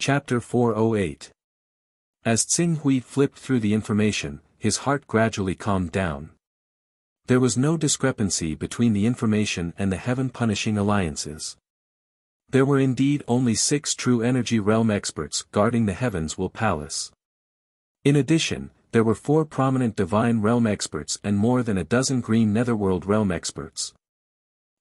Chapter 408. As Tsing Hui flipped through the information, his heart gradually calmed down. There was no discrepancy between the information and the heaven-punishing alliances. There were indeed only 6 true energy realm experts guarding the Heavens Will Palace. In addition, there were 4 prominent divine realm experts and more than a dozen green netherworld realm experts.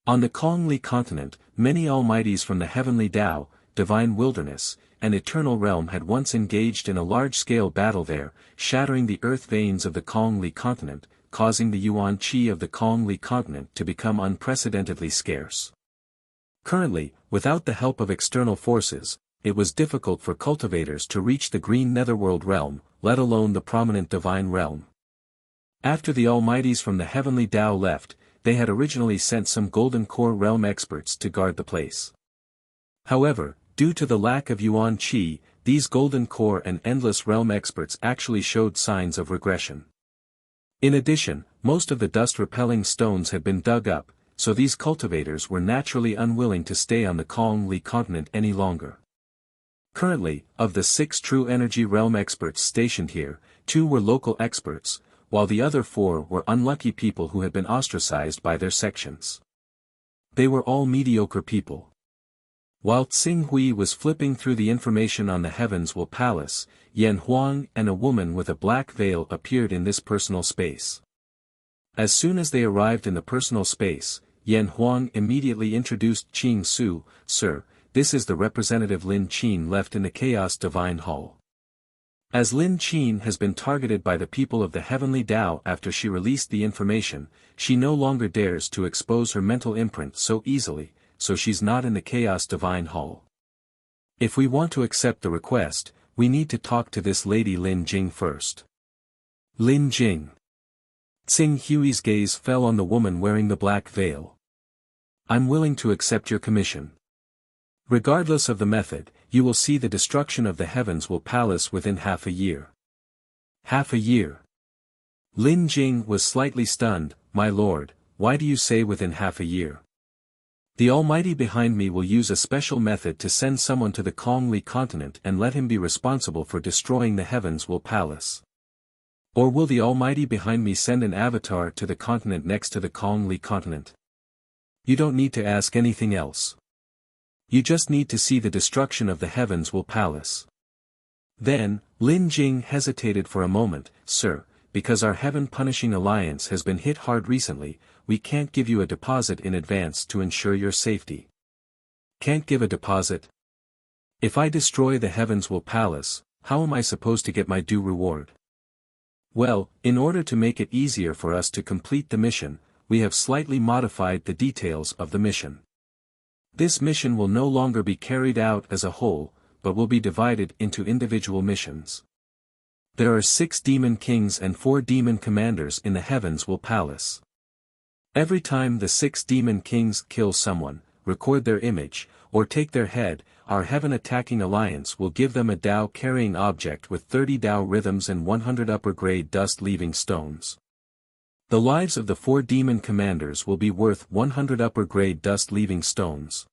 On the Kongli continent, many almighties from the heavenly Tao, divine wilderness, and eternal realm had once engaged in a large-scale battle there, shattering the earth veins of the Kongli continent, causing the yuan qi of the Kongli continent to become unprecedentedly scarce. Currently, without the help of external forces, it was difficult for cultivators to reach the green netherworld realm, let alone the prominent divine realm. After the almighties from the heavenly Tao left, they had originally sent some golden core realm experts to guard the place. However, due to the lack of yuan qi, these golden core and endless realm experts actually showed signs of regression. In addition, most of the dust-repelling stones had been dug up, so these cultivators were naturally unwilling to stay on the Kongli continent any longer. Currently, of the 6 true energy realm experts stationed here, 2 were local experts, while the other 4 were unlucky people who had been ostracized by their sections. They were all mediocre people. While Tsing Hui was flipping through the information on the Heavens Will Palace, Yan Huang and a woman with a black veil appeared in this personal space. As soon as they arrived in the personal space, Yan Huang immediately introduced Qing Su, "Sir, this is the representative Lin Qin left in the Chaos Divine Hall." As Lin Qin has been targeted by the people of the Heavenly Tao after she released the information, she no longer dares to expose her mental imprint so easily, so she's not in the Chaos Divine Hall. If we want to accept the request, we need to talk to this lady Lin Jing first. Lin Jing. Tsing Hui's gaze fell on the woman wearing the black veil. "I'm willing to accept your commission. Regardless of the method, you will see the destruction of the Heavens Will Palace within half a year." Half a year. Lin Jing was slightly stunned. "My lord, why do you say within half a year? The Almighty behind me will use a special method to send someone to the Kongli continent and let him be responsible for destroying the Heavens Will Palace. Or will the Almighty behind me send an avatar to the continent next to the Kongli continent? You don't need to ask anything else. You just need to see the destruction of the Heavens Will Palace." Then, Lin Jing hesitated for a moment. "Sir, because our heaven-punishing alliance has been hit hard recently, we can't give you a deposit in advance to ensure your safety." "Can't give a deposit? If I destroy the Heavens Will Palace, how am I supposed to get my due reward?" "Well, in order to make it easier for us to complete the mission, we have slightly modified the details of the mission. This mission will no longer be carried out as a whole, but will be divided into individual missions. There are 6 demon kings and 4 demon commanders in the Heavens Will Palace. Every time the 6 demon kings kill someone, record their image, or take their head, our heaven-attacking alliance will give them a Tao-carrying object with 30 Tao rhythms and 100 upper-grade dust-leaving stones. The lives of the 4 demon commanders will be worth 100 upper-grade dust-leaving stones.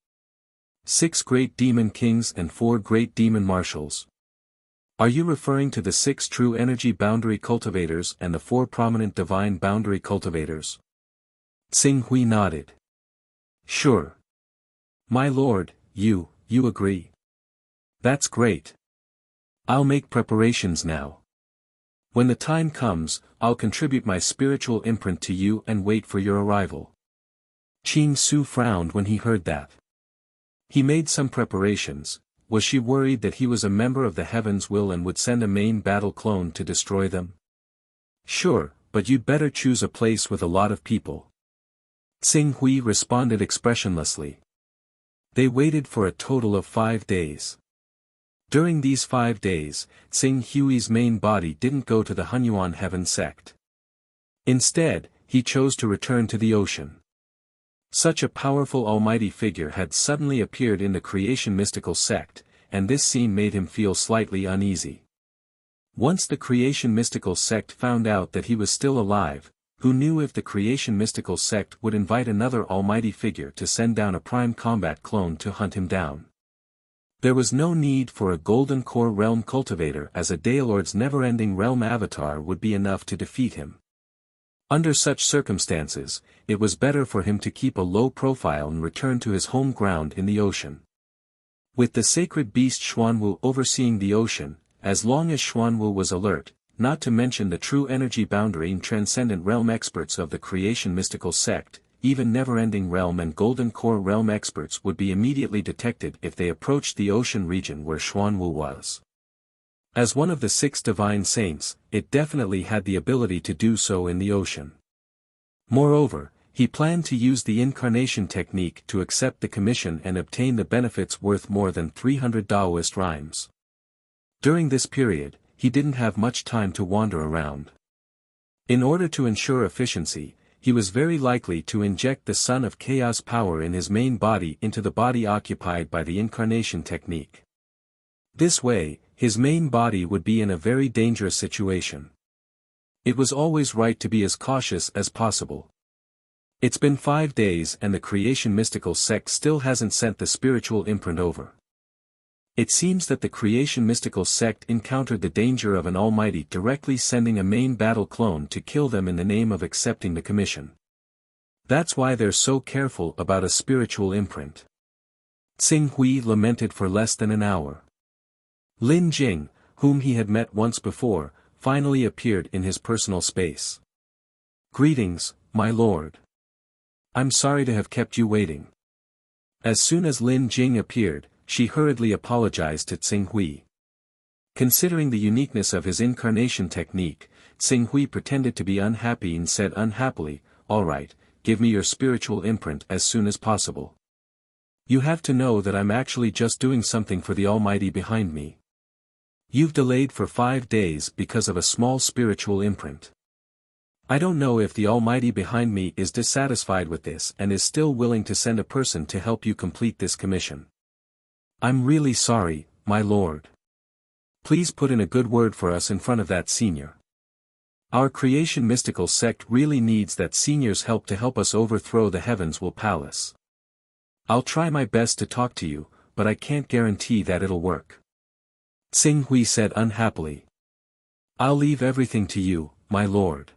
6 great demon kings and 4 great demon marshals. Are you referring to the 6 true energy boundary cultivators and the 4 prominent divine boundary cultivators?" Tsing Hui nodded. "Sure. My lord, you agree? That's great. I'll make preparations now. When the time comes, I'll contribute my spiritual imprint to you and wait for your arrival." Qing Su frowned when he heard that. He made some preparations. Was she worried that he was a member of the Heavens Will and would send a main battle clone to destroy them? "Sure, but you'd better choose a place with a lot of people." Tsing Hui responded expressionlessly. They waited for a total of 5 days. During these 5 days, Tsing Hui's main body didn't go to the Hunyuan heaven sect. Instead, he chose to return to the ocean. Such a powerful almighty figure had suddenly appeared in the creation mystical sect, and this scene made him feel slightly uneasy. Once the creation mystical sect found out that he was still alive, who knew if the creation mystical sect would invite another almighty figure to send down a prime combat clone to hunt him down? There was no need for a golden core realm cultivator, as a Daelord's never-ending realm avatar would be enough to defeat him. Under such circumstances, it was better for him to keep a low profile and return to his home ground in the ocean. With the sacred beast Xuanwu overseeing the ocean, as long as Xuanwu was alert, not to mention the true energy boundary and transcendent realm experts of the creation mystical sect, even never-ending realm and golden core realm experts would be immediately detected if they approached the ocean region where Xuanwu was. As one of the 6 divine saints, it definitely had the ability to do so in the ocean. Moreover, he planned to use the incarnation technique to accept the commission and obtain the benefits worth more than 300 Taoist rhymes. During this period, he didn't have much time to wander around. In order to ensure efficiency, he was very likely to inject the Son of Chaos power in his main body into the body occupied by the incarnation technique. This way, his main body would be in a very dangerous situation. It was always right to be as cautious as possible. It's been 5 days and the creation mystical sect still hasn't sent the spiritual imprint over. It seems that the creation mystical sect encountered the danger of an almighty directly sending a main battle clone to kill them in the name of accepting the commission. That's why they're so careful about a spiritual imprint. Tsing Hui lamented for less than an hour. Lin Jing, whom he had met once before, finally appeared in his personal space. "Greetings, my lord. I'm sorry to have kept you waiting." As soon as Lin Jing appeared, she hurriedly apologized to Tsing Hui. Considering the uniqueness of his incarnation technique, Tsing Hui pretended to be unhappy and said unhappily, "All right, give me your spiritual imprint as soon as possible. You have to know that I'm actually just doing something for the Almighty behind me. You've delayed for 5 days because of a small spiritual imprint. I don't know if the Almighty behind me is dissatisfied with this and is still willing to send a person to help you complete this commission. I'm really sorry, my lord. Please put in a good word for us in front of that senior. Our creation mystical sect really needs that senior's help to help us overthrow the Heavens Will Palace. I'll try my best to talk to you, but I can't guarantee that it'll work." Tsing Hui said unhappily. "I'll leave everything to you, my lord."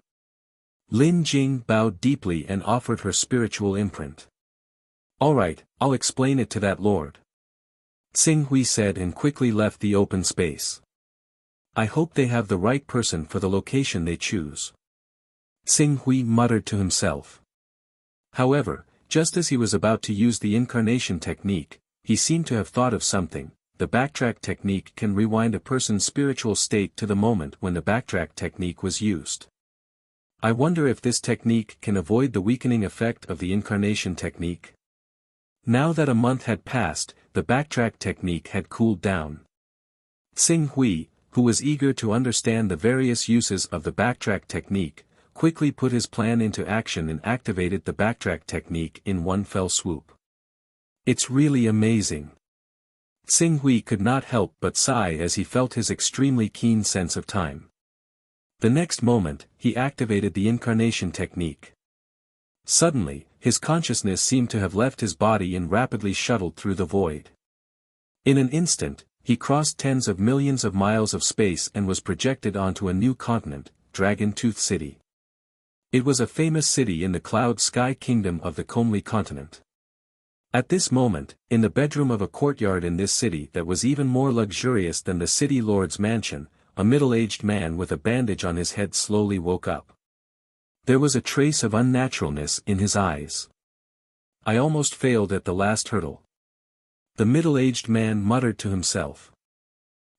Lin Jing bowed deeply and offered her spiritual imprint. "All right, I'll explain it to that lord," Tsing Hui said and quickly left the open space. "I hope they have the right person for the location they choose," Tsing Hui muttered to himself. However, just as he was about to use the incarnation technique, he seemed to have thought of something. The backtrack technique can rewind a person's spiritual state to the moment when the backtrack technique was used. I wonder if this technique can avoid the weakening effect of the incarnation technique. Now that a month had passed, the backtrack technique had cooled down. Tsing Hui, who was eager to understand the various uses of the backtrack technique, quickly put his plan into action and activated the backtrack technique in one fell swoop. "It's really amazing." Tsing Hui could not help but sigh as he felt his extremely keen sense of time. The next moment, he activated the incarnation technique. Suddenly, his consciousness seemed to have left his body and rapidly shuttled through the void. In an instant, he crossed tens of millions of miles of space and was projected onto a new continent, Dragon Tooth City. It was a famous city in the Cloud Sky Kingdom of the Comely continent. At this moment, in the bedroom of a courtyard in this city that was even more luxurious than the city lord's mansion, a middle-aged man with a bandage on his head slowly woke up. There was a trace of unnaturalness in his eyes. "I almost failed at the last hurdle," the middle-aged man muttered to himself.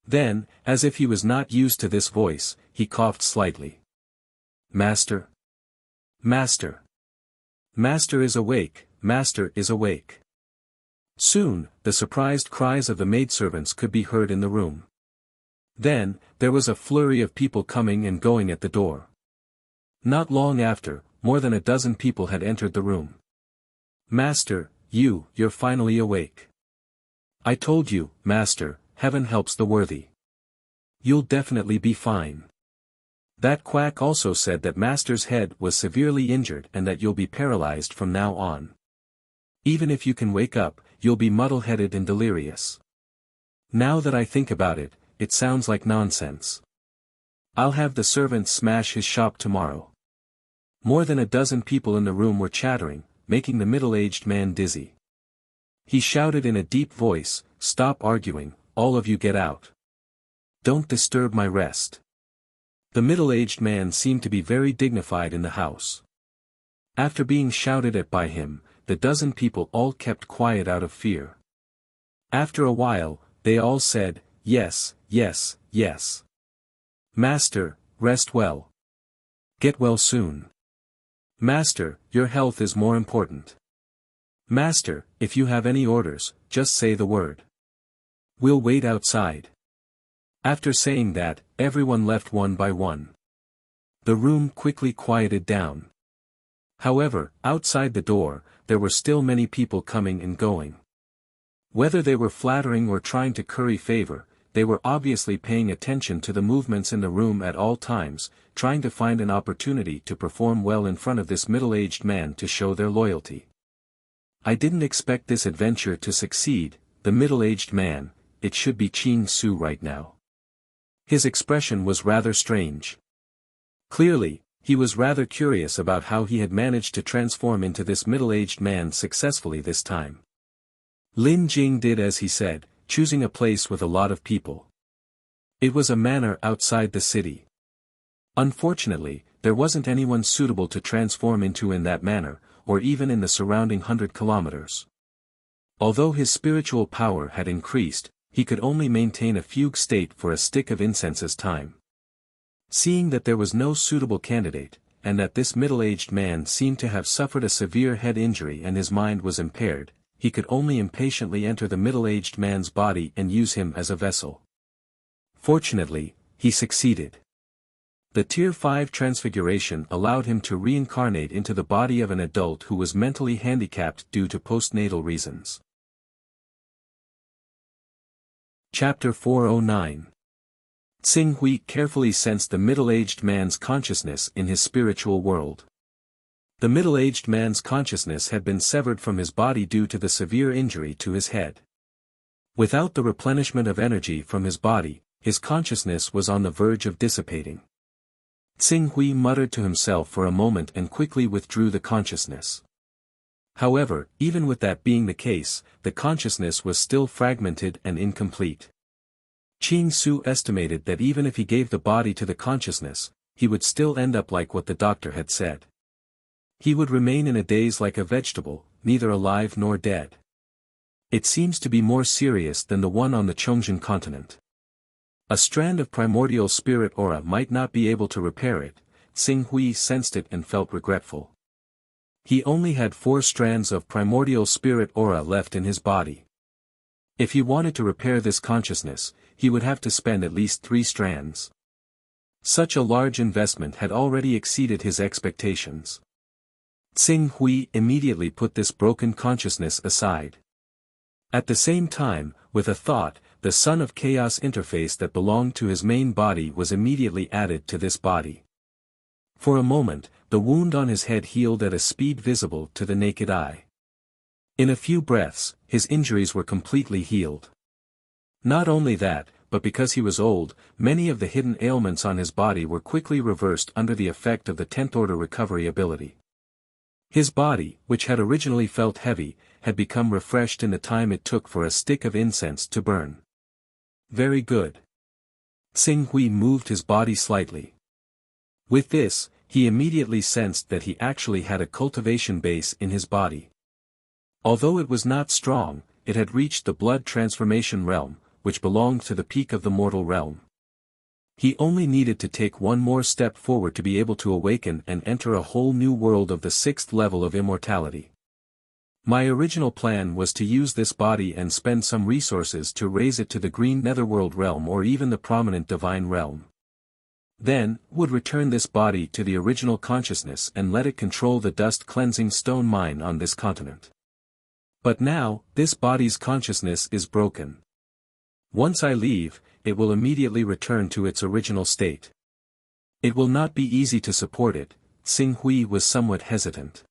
Then, as if he was not used to this voice, he coughed slightly. "Master? Master! Master is awake, Master is awake." Soon, the surprised cries of the maidservants could be heard in the room. Then, there was a flurry of people coming and going at the door. Not long after, more than a dozen people had entered the room. "Master, you're finally awake. I told you, Master, heaven helps the worthy. You'll definitely be fine. That quack also said that Master's head was severely injured and that you'll be paralyzed from now on. Even if you can wake up, you'll be muddle-headed and delirious. Now that I think about it, it sounds like nonsense. I'll have the servants smash his shop tomorrow. More than a dozen people in the room were chattering, making the middle-aged man dizzy. He shouted in a deep voice, "Stop arguing, all of you get out. Don't disturb my rest." The middle-aged man seemed to be very dignified in the house. After being shouted at by him, the dozen people all kept quiet out of fear. After a while, they all said, "Yes, yes, yes. Master, rest well. Get well soon. Master, your health is more important. Master, if you have any orders, just say the word. We'll wait outside." After saying that, everyone left one by one. The room quickly quieted down. However, outside the door, there were still many people coming and going. Whether they were flattering or trying to curry favor, they were obviously paying attention to the movements in the room at all times, trying to find an opportunity to perform well in front of this middle-aged man to show their loyalty. "I didn't expect this adventure to succeed," the middle-aged man, "it should be Qing Su right now." His expression was rather strange. Clearly, he was rather curious about how he had managed to transform into this middle-aged man successfully this time. Lin Jing did as he said, choosing a place with a lot of people. It was a manor outside the city. Unfortunately, there wasn't anyone suitable to transform into in that manor, or even in the surrounding 100 kilometers. Although his spiritual power had increased, he could only maintain a fugue state for a stick of incense's time. Seeing that there was no suitable candidate, and that this middle-aged man seemed to have suffered a severe head injury and his mind was impaired, he could only impatiently enter the middle-aged man's body and use him as a vessel. Fortunately, he succeeded. The Tier 5 transfiguration allowed him to reincarnate into the body of an adult who was mentally handicapped due to postnatal reasons. Chapter 409. Tsing Hui carefully sensed the middle-aged man's consciousness in his spiritual world. The middle-aged man's consciousness had been severed from his body due to the severe injury to his head. Without the replenishment of energy from his body, his consciousness was on the verge of dissipating. Tsing Hui muttered to himself for a moment and quickly withdrew the consciousness. However, even with that being the case, the consciousness was still fragmented and incomplete. Qing Su estimated that even if he gave the body to the consciousness, he would still end up like what the doctor had said. He would remain in a daze like a vegetable, neither alive nor dead. It seems to be more serious than the one on the Chongzhen continent. A strand of primordial spirit aura might not be able to repair it. Tsing Hui sensed it and felt regretful. He only had 4 strands of primordial spirit aura left in his body. If he wanted to repair this consciousness, he would have to spend at least 3 strands. Such a large investment had already exceeded his expectations. Tsing Hui immediately put this broken consciousness aside. At the same time, with a thought, the Son of Chaos interface that belonged to his main body was immediately added to this body. For a moment, the wound on his head healed at a speed visible to the naked eye. In a few breaths, his injuries were completely healed. Not only that, but because he was old, many of the hidden ailments on his body were quickly reversed under the effect of the 10th order recovery ability. His body, which had originally felt heavy, had become refreshed in the time it took for a stick of incense to burn. Very good. Tsing Hui moved his body slightly. With this, he immediately sensed that he actually had a cultivation base in his body. Although it was not strong, it had reached the blood transformation realm, which belonged to the peak of the mortal realm. He only needed to take one more step forward to be able to awaken and enter a whole new world of the 6th level of immortality. My original plan was to use this body and spend some resources to raise it to the green netherworld realm or even the prominent divine realm. Then, would return this body to the original consciousness and let it control the dust-cleansing stone mine on this continent. But now, this body's consciousness is broken. Once I leave, it will immediately return to its original state. It will not be easy to support it. Tsing Hui was somewhat hesitant.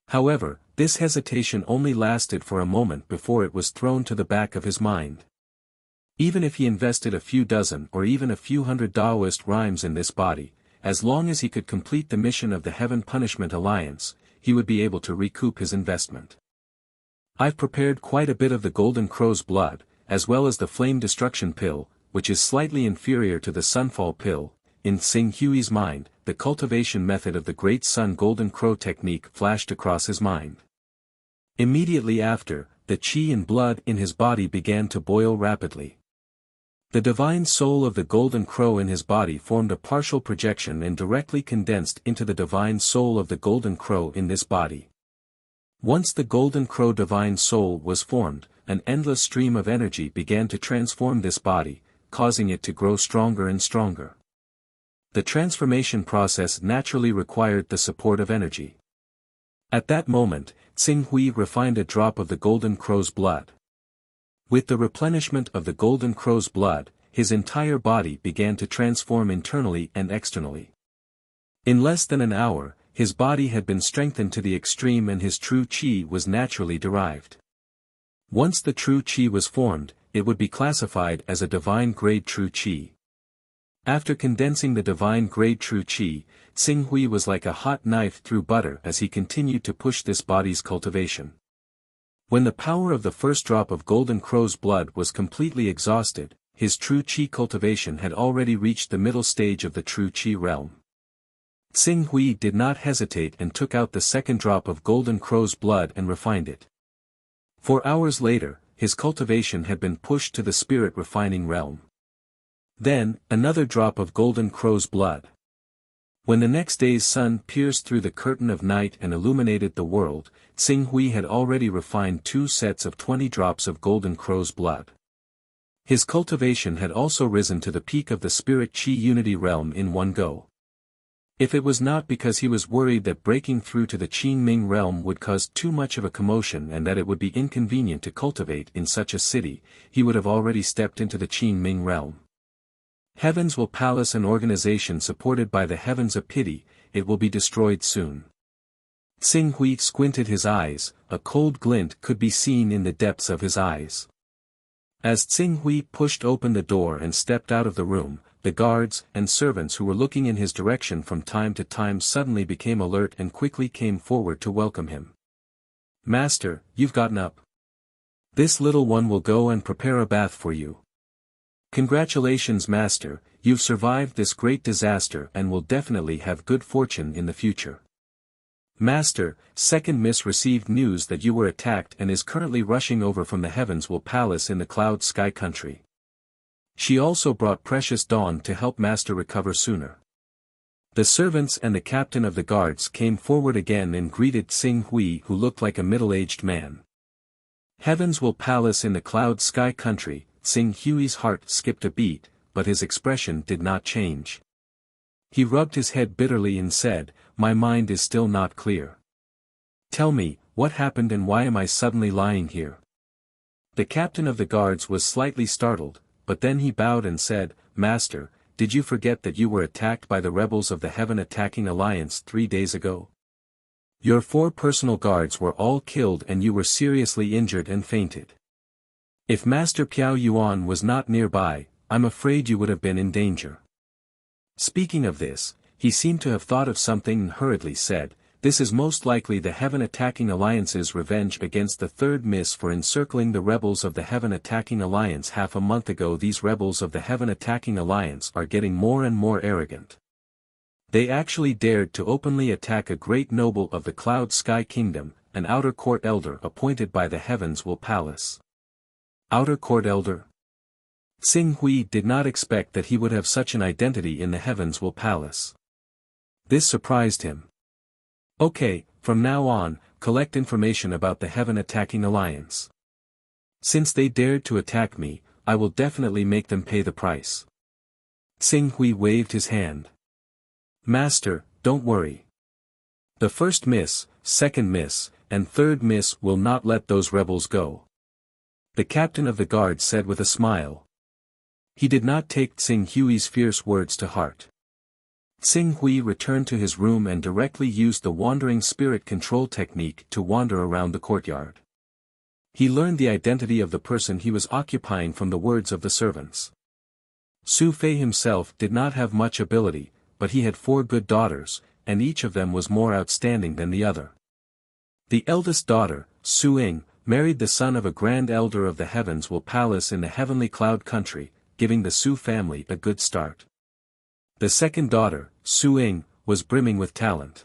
However, this hesitation only lasted for a moment before it was thrown to the back of his mind. Even if he invested a few dozen or even a few hundred Taoist rhymes in this body, as long as he could complete the mission of the Heaven Punishment Alliance, he would be able to recoup his investment. I've prepared quite a bit of the Golden Crow's blood, as well as the Flame Destruction Pill, which is slightly inferior to the Sunfall Pill. In Tsing Hui's mind, the cultivation method of the Great Sun Golden Crow technique flashed across his mind. Immediately after, the qi and blood in his body began to boil rapidly. The divine soul of the Golden Crow in his body formed a partial projection and directly condensed into the divine soul of the Golden Crow in this body. Once the Golden Crow divine soul was formed, an endless stream of energy began to transform this body, causing it to grow stronger and stronger. The transformation process naturally required the support of energy. At that moment, Tsing Hui refined a drop of the Golden Crow's blood. With the replenishment of the Golden Crow's blood, his entire body began to transform internally and externally. In less than an hour, his body had been strengthened to the extreme and his true qi was naturally derived. Once the true qi was formed, it would be classified as a divine grade true qi. After condensing the divine grade true qi, Tsing Hui was like a hot knife through butter as he continued to push this body's cultivation. When the power of the first drop of Golden Crow's blood was completely exhausted, his true qi cultivation had already reached the middle stage of the true qi realm. Tsing Hui did not hesitate and took out the second drop of Golden Crow's blood and refined it. 4 hours later, his cultivation had been pushed to the spirit refining realm. Then, another drop of Golden Crow's blood. When the next day's sun pierced through the curtain of night and illuminated the world, Tsing Hui had already refined 2 sets of 20 drops of Golden Crow's blood. His cultivation had also risen to the peak of the spirit qi unity realm in one go. If it was not because he was worried that breaking through to the Qin Ming realm would cause too much of a commotion and that it would be inconvenient to cultivate in such a city, he would have already stepped into the Qin Ming realm. Heavens will palace an organization supported by the heavens a pity, it will be destroyed soon. Tsing Hui squinted his eyes, a cold glint could be seen in the depths of his eyes. As Tsing Hui pushed open the door and stepped out of the room, the guards and servants who were looking in his direction from time to time suddenly became alert and quickly came forward to welcome him. "Master, you've gotten up. This little one will go and prepare a bath for you. Congratulations, Master, you've survived this great disaster and will definitely have good fortune in the future. Master, Second Miss received news that you were attacked and is currently rushing over from the Heavens Will Palace in the Cloud Sky Country. She also brought Precious Dawn to help Master recover sooner." The servants and the captain of the guards came forward again and greeted Tsing Hui, who looked like a middle-aged man. Heavens Will Palace in the Cloud Sky Country. Tsing Hui's heart skipped a beat, but his expression did not change. He rubbed his head bitterly and said, "My mind is still not clear. Tell me, what happened and why am I suddenly lying here?" The captain of the guards was slightly startled, but then he bowed and said, "Master, did you forget that you were attacked by the rebels of the Heaven Attacking Alliance 3 days ago? Your 4 personal guards were all killed and you were seriously injured and fainted. If Master Piao Yuan was not nearby, I'm afraid you would have been in danger." Speaking of this, he seemed to have thought of something and hurriedly said, "This is most likely the Heaven Attacking Alliance's revenge against the Third Miss for encircling the rebels of the Heaven Attacking Alliance half a month ago. These rebels of the Heaven Attacking Alliance are getting more and more arrogant. They actually dared to openly attack a great noble of the Cloud Sky Kingdom, an outer court elder appointed by the Heavens Will Palace." Outer court elder? Tsing Hui did not expect that he would have such an identity in the Heavens Will Palace. This surprised him. "Okay, from now on, collect information about the Heaven Attacking Alliance. Since they dared to attack me, I will definitely make them pay the price." Tsing Hui waved his hand. "Master, don't worry. The First Miss, Second Miss, and Third Miss will not let those rebels go," the captain of the guard said with a smile. He did not take Tsing Hui's fierce words to heart. Tsing Hui returned to his room and directly used the wandering spirit control technique to wander around the courtyard. He learned the identity of the person he was occupying from the words of the servants. Su Fei himself did not have much ability, but he had 4 good daughters, and each of them was more outstanding than the other. The eldest daughter, Su Ying, married the son of a grand elder of the heavens will palace in the heavenly cloud country, giving the Su family a good start. The second daughter, Su Ying, was brimming with talent.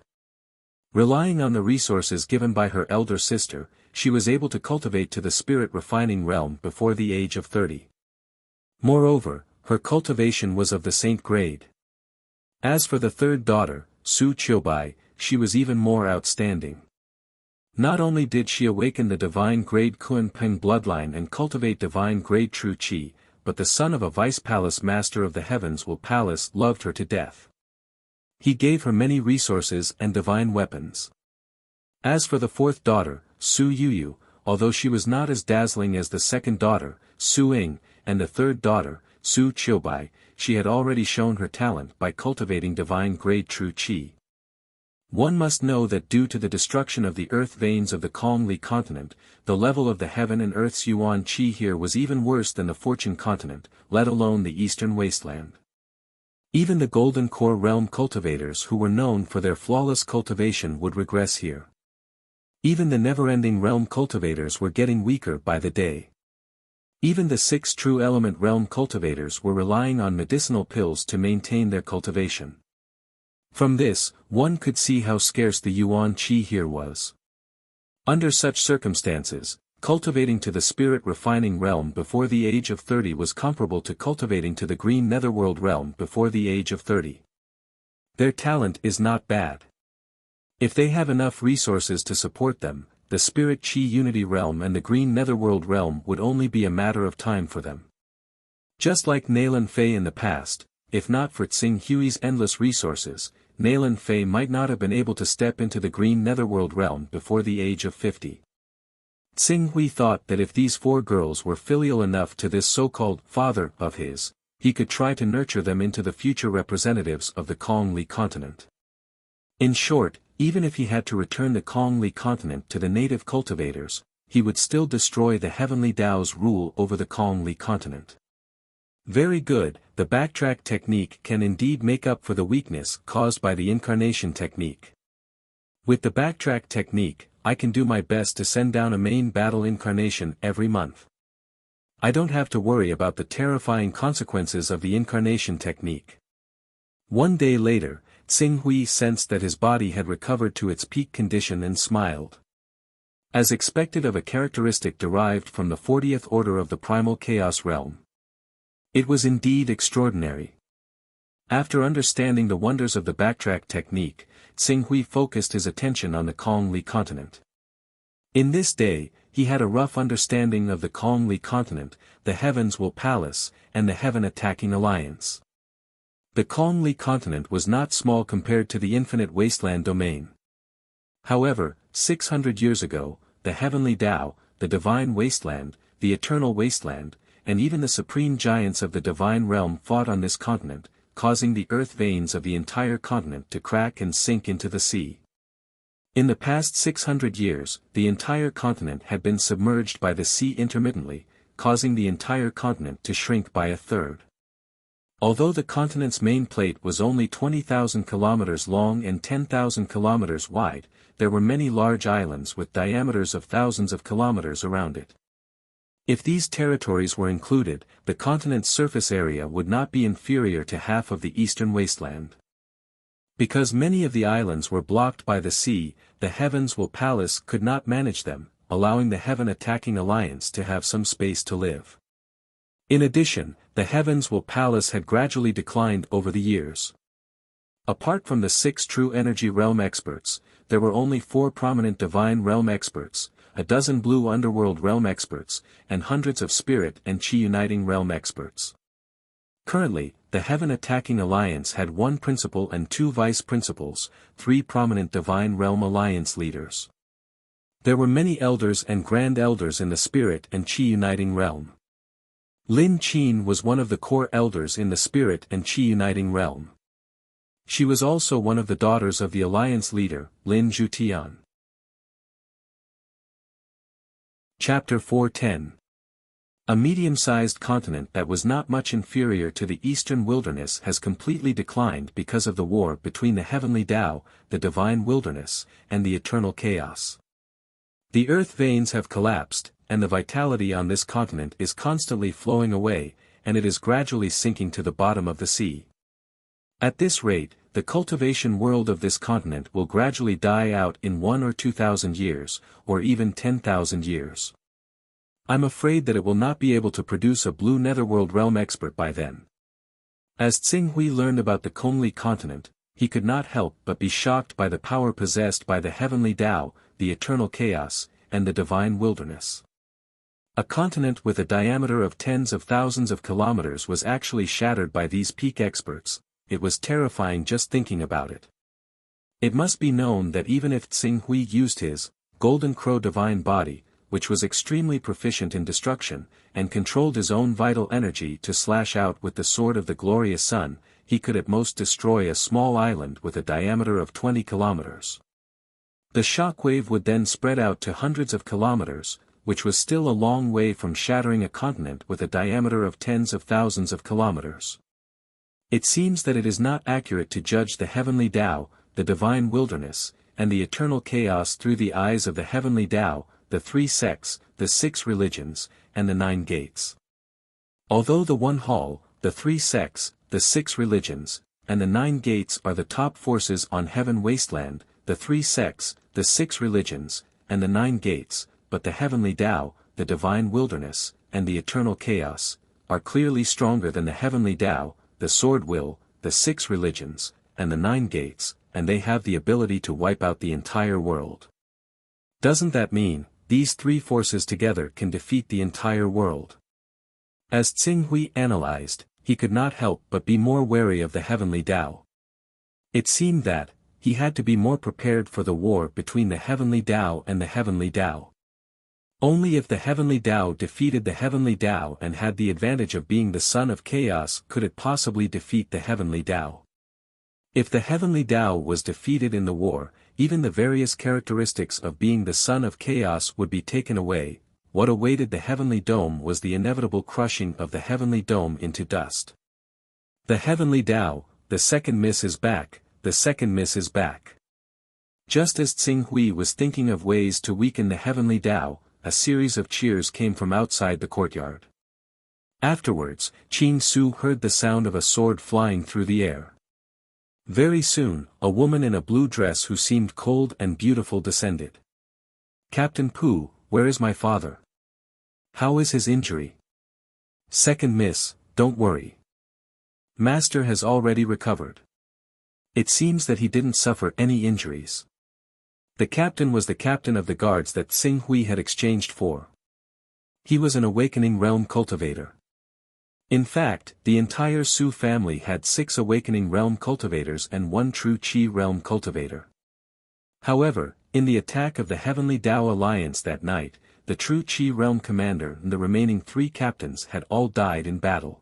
Relying on the resources given by her elder sister, she was able to cultivate to the spirit-refining realm before the age of 30. Moreover, her cultivation was of the saint grade. As for the third daughter, Su Qiubai, she was even more outstanding. Not only did she awaken the divine grade Kunpeng bloodline and cultivate divine grade true qi, but the son of a vice palace master of the heavens will palace loved her to death. He gave her many resources and divine weapons. As for the fourth daughter, Su Yuyu, although she was not as dazzling as the second daughter, Su Ying, and the third daughter, Su Qiubai, she had already shown her talent by cultivating divine grade true qi. One must know that due to the destruction of the earth veins of the Kongli continent, the level of the heaven and earth's Yuan qi here was even worse than the Fortune continent, let alone the eastern wasteland. Even the Golden Core realm cultivators who were known for their flawless cultivation would regress here. Even the never-ending realm cultivators were getting weaker by the day. Even the 6 true element realm cultivators were relying on medicinal pills to maintain their cultivation. From this, one could see how scarce the Yuan qi here was. Under such circumstances, cultivating to the spirit-refining realm before the age of 30 was comparable to cultivating to the green netherworld realm before the age of 30. Their talent is not bad. If they have enough resources to support them, the spirit qi unity realm and the green netherworld realm would only be a matter of time for them. Just like Nailan Fei in the past, if not for Tsing Hui's endless resources, Nailan Fei might not have been able to step into the green netherworld realm before the age of 50. Tsing Hui thought that if these 4 girls were filial enough to this so-called father of his, he could try to nurture them into the future representatives of the Kongli continent. In short, even if he had to return the Kongli continent to the native cultivators, he would still destroy the heavenly Tao's rule over the Kongli continent. Very good, the backtrack technique can indeed make up for the weakness caused by the incarnation technique. With the backtrack technique, I can do my best to send down a main battle incarnation every month. I don't have to worry about the terrifying consequences of the incarnation technique. One day later, Tsing Hui sensed that his body had recovered to its peak condition and smiled. As expected of a characteristic derived from the 40th order of the primal chaos realm. It was indeed extraordinary. After understanding the wonders of the backtrack technique, Tsing Hui focused his attention on the Kongli continent. In this day, he had a rough understanding of the Kongli continent, the Heavens Will Palace, and the Heaven Attacking Alliance. The Kongli continent was not small compared to the infinite wasteland domain. However, 600 years ago, the heavenly Tao, the divine wasteland, the eternal wasteland, and even the supreme giants of the divine realm fought on this continent, causing the earth veins of the entire continent to crack and sink into the sea. In the past 600 years, the entire continent had been submerged by the sea intermittently, causing the entire continent to shrink by a third. Although the continent's main plate was only 20,000 kilometers long and 10,000 kilometers wide, there were many large islands with diameters of thousands of kilometers around it. If these territories were included, the continent's surface area would not be inferior to half of the eastern wasteland. Because many of the islands were blocked by the sea, the Heavens Will Palace could not manage them, allowing the Heaven Attacking Alliance to have some space to live. In addition, the Heavens Will Palace had gradually declined over the years. Apart from the 6 true energy realm experts, there were only 4 prominent divine realm experts, a dozen blue underworld realm experts, and hundreds of spirit and chi uniting realm experts. Currently, the Heaven Attacking Alliance had 1 principal and 2 vice principals, 3 prominent divine realm alliance leaders. There were many elders and grand elders in the spirit and chi uniting realm. Lin Qin was one of the core elders in the spirit and chi uniting realm. She was also one of the daughters of the alliance leader, Lin Zhutian. Chapter 410. A medium-sized continent that was not much inferior to the eastern wilderness has completely declined because of the war between the heavenly Tao, the divine wilderness, and the eternal chaos. The earth veins have collapsed, and the vitality on this continent is constantly flowing away, and it is gradually sinking to the bottom of the sea. At this rate, the cultivation world of this continent will gradually die out in 1 or 2,000 years, or even 10,000 years. I'm afraid that it will not be able to produce a blue netherworld realm expert by then. As Tsing Hui learned about the Conli continent, he could not help but be shocked by the power possessed by the heavenly Tao, the eternal chaos, and the divine wilderness. A continent with a diameter of tens of thousands of kilometers was actually shattered by these peak experts. It was terrifying just thinking about it. It must be known that even if Tsing Hui used his golden crow divine body, which was extremely proficient in destruction, and controlled his own vital energy to slash out with the sword of the glorious sun, he could at most destroy a small island with a diameter of 20 kilometers. The shockwave would then spread out to hundreds of kilometers, which was still a long way from shattering a continent with a diameter of tens of thousands of kilometers. It seems that it is not accurate to judge the heavenly Tao, the divine wilderness, and the eternal chaos through the eyes of the heavenly Tao, the 3 sects, the 6 religions, and the 9 gates. Although the 1 hall, the 3 sects, the 6 religions, and the 9 gates are the top forces on heaven wasteland, the 3 sects, the 6 religions, and the 9 gates, but the heavenly Tao, the divine wilderness, and the eternal chaos, are clearly stronger than the heavenly Tao, the sword will, the 6 religions, and the 9 gates, and they have the ability to wipe out the entire world. Doesn't that mean, these 3 forces together can defeat the entire world? As Tsing Hui analyzed, he could not help but be more wary of the heavenly Tao. It seemed that, he had to be more prepared for the war between the heavenly Tao and the heavenly Tao. Only if the heavenly Tao defeated the heavenly Tao and had the advantage of being the son of chaos could it possibly defeat the heavenly Tao. If the heavenly Tao was defeated in the war, even the various characteristics of being the son of chaos would be taken away. What awaited the heavenly dome was the inevitable crushing of the heavenly dome into dust. The heavenly Tao, the second miss is back, the second miss is back. Just as Tsing Hui was thinking of ways to weaken the heavenly Tao, a series of cheers came from outside the courtyard. Afterwards, Qin Su heard the sound of a sword flying through the air. Very soon, a woman in a blue dress who seemed cold and beautiful descended. "Captain Pu, where is my father? How is his injury?" "Second miss, don't worry. Master has already recovered. It seems that he didn't suffer any injuries." The captain was the captain of the guards that Tsing Hui had exchanged for. He was an awakening realm cultivator. In fact, the entire Su family had 6 awakening realm cultivators and 1 true Qi realm cultivator. However, in the attack of the Heavenly Tao Alliance that night, the true Qi realm commander and the remaining 3 captains had all died in battle.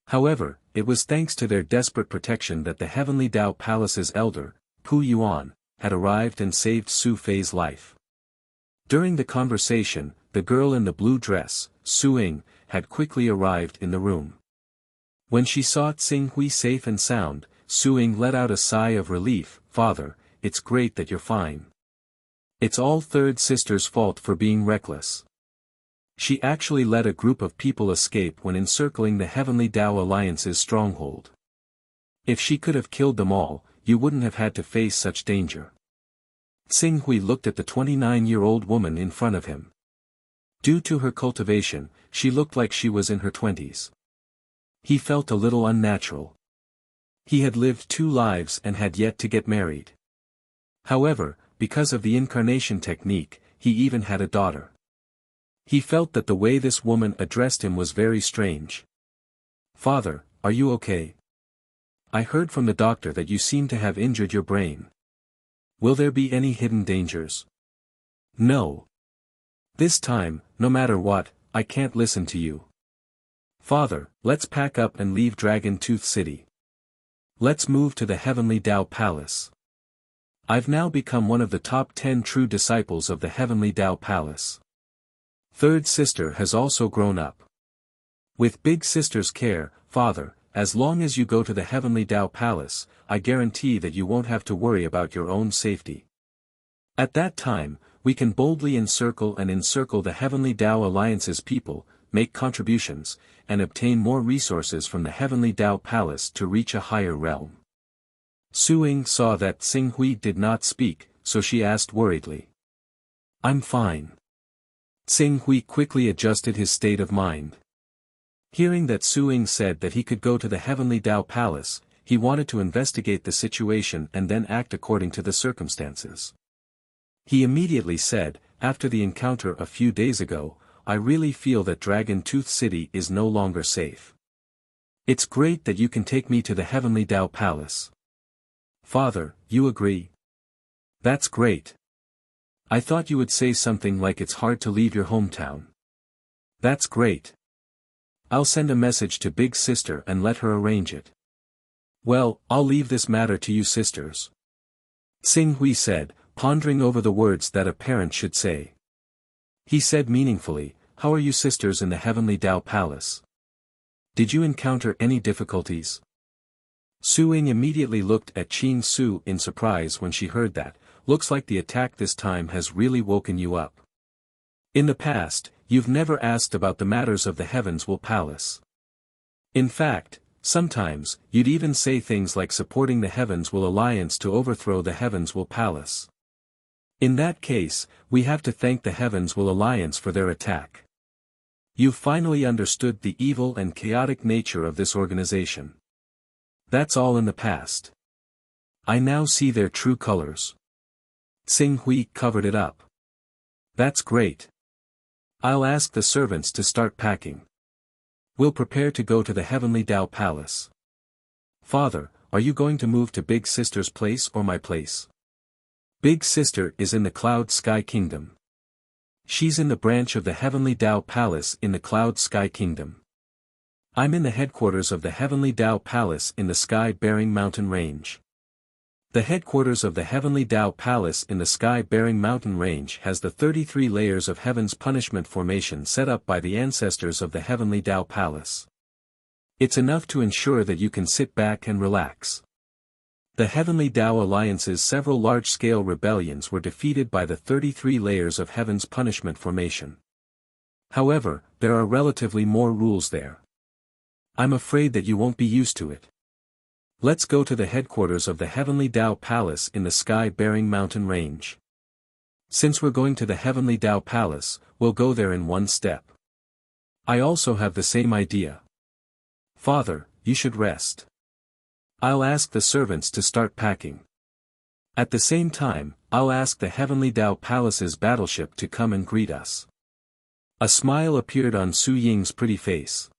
However, it was thanks to their desperate protection that the Heavenly Tao Palace's elder, Hunyuan, had arrived and saved Su Fei's life. During the conversation, the girl in the blue dress, Su Ying, had quickly arrived in the room. When she saw Tsing Hui safe and sound, Su Ying let out a sigh of relief. "Father, it's great that you're fine. It's all third sister's fault for being reckless. She actually let a group of people escape when encircling the Heavenly Tao Alliance's stronghold. If she could have killed them all, you wouldn't have had to face such danger." Tsing Hui looked at the 29-year-old woman in front of him. Due to her cultivation, she looked like she was in her 20s. He felt a little unnatural. He had lived 2 lives and had yet to get married. However, because of the incarnation technique, he even had a daughter. He felt that the way this woman addressed him was very strange. "Father, are you okay? I heard from the doctor that you seem to have injured your brain. Will there be any hidden dangers?" "No. This time, no matter what, I can't listen to you. Father, let's pack up and leave Dragon Tooth City. Let's move to the Heavenly Tao Palace. I've now become one of the top 10 true disciples of the Heavenly Tao Palace. Third sister has also grown up. With big sister's care, father, as long as you go to the heavenly Tao Palace, I guarantee that you won't have to worry about your own safety. At that time, we can boldly encircle the heavenly Tao Alliance's people, make contributions, and obtain more resources from the heavenly Tao Palace to reach a higher realm. Su Ying saw that Xing Hui did not speak, so she asked worriedly. I'm fine. Xing Hui quickly adjusted his state of mind. Hearing that Su Ying said that he could go to the heavenly Tao Palace, he wanted to investigate the situation and then act according to the circumstances. He immediately said, after the encounter a few days ago, I really feel that Dragon Tooth City is no longer safe. It's great that you can take me to the heavenly Tao Palace. Father, you agree? That's great. I thought you would say something like it's hard to leave your hometown. That's great. I'll send a message to big sister and let her arrange it. Well, I'll leave this matter to you sisters. Xing Hui said, pondering over the words that a parent should say. He said meaningfully, how are you sisters in the heavenly Tao Palace? Did you encounter any difficulties? Su Ying immediately looked at Qing Su in surprise when she heard that. Looks like the attack this time has really woken you up. In the past, you've never asked about the matters of the Heavens Will Palace. In fact, sometimes, you'd even say things like supporting the Heavens Will Alliance to overthrow the Heavens Will Palace. In that case, we have to thank the Heavens Will Alliance for their attack. You've finally understood the evil and chaotic nature of this organization. That's all in the past. I now see their true colors. Xing Hui covered it up. That's great. I'll ask the servants to start packing. We'll prepare to go to the heavenly Tao Palace. Father, are you going to move to Big Sister's place or my place? Big Sister is in the Cloud Sky Kingdom. She's in the branch of the heavenly Tao Palace in the Cloud Sky Kingdom. I'm in the headquarters of the heavenly Tao Palace in the Sky-bearing Mountain Range. The headquarters of the heavenly Tao Palace in the Sky-bearing Mountain Range has the 33 layers of Heaven's Punishment formation set up by the ancestors of the heavenly Tao Palace. It's enough to ensure that you can sit back and relax. The heavenly Tao Alliance's several large-scale rebellions were defeated by the 33 layers of Heaven's Punishment formation. However, there are relatively more rules there. I'm afraid that you won't be used to it. Let's go to the headquarters of the heavenly Tao Palace in the Sky-bearing Mountain Range. Since we're going to the heavenly Tao Palace, we'll go there in one step. I also have the same idea. Father, you should rest. I'll ask the servants to start packing. At the same time, I'll ask the heavenly Tao Palace's battleship to come and greet us. A smile appeared on Su Ying's pretty face.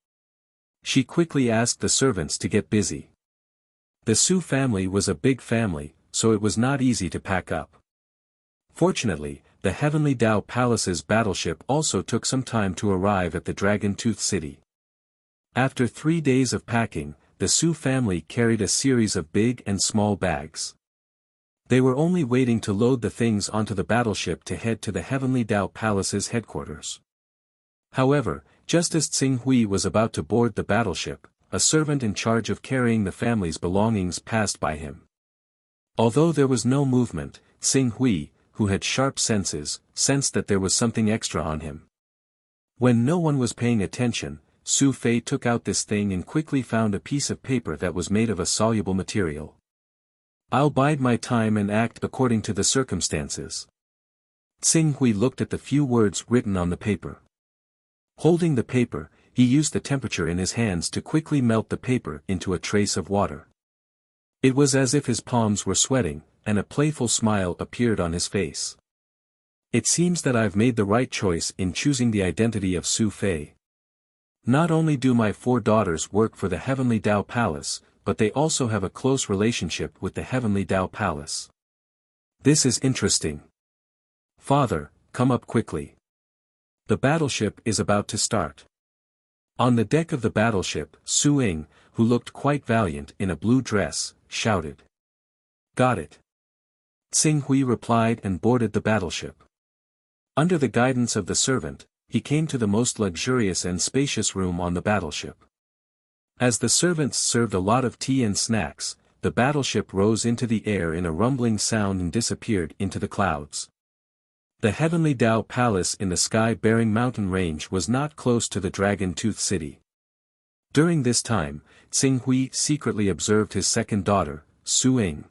She quickly asked the servants to get busy. The Su family was a big family, so it was not easy to pack up. Fortunately, the heavenly Tao Palace's battleship also took some time to arrive at the Dragon Tooth City. After 3 days of packing, the Su family carried a series of big and small bags. They were only waiting to load the things onto the battleship to head to the heavenly Tao Palace's headquarters. However, just as Xing Hui was about to board the battleship, a servant in charge of carrying the family's belongings passed by him. Although there was no movement, Xing Hui, who had sharp senses, sensed that there was something extra on him. When no one was paying attention, Su Fei took out this thing and quickly found a piece of paper that was made of a soluble material. I'll bide my time and act according to the circumstances. Xing Hui looked at the few words written on the paper. Holding the paper, he used the temperature in his hands to quickly melt the paper into a trace of water. It was as if his palms were sweating, and a playful smile appeared on his face. It seems that I've made the right choice in choosing the identity of Su Fei. Not only do my 4 daughters work for the heavenly Tao Palace, but they also have a close relationship with the heavenly Tao Palace. This is interesting. Father, come up quickly. The battleship is about to start. On the deck of the battleship, Su Ying, who looked quite valiant in a blue dress, shouted. Got it. Xing Hui replied and boarded the battleship. Under the guidance of the servant, he came to the most luxurious and spacious room on the battleship. As the servants served a lot of tea and snacks, the battleship rose into the air in a rumbling sound and disappeared into the clouds. The heavenly Tao Palace in the sky-bearing mountain range was not close to the Dragon Tooth City. During this time, Tsing Hui secretly observed his second daughter, Su Ying.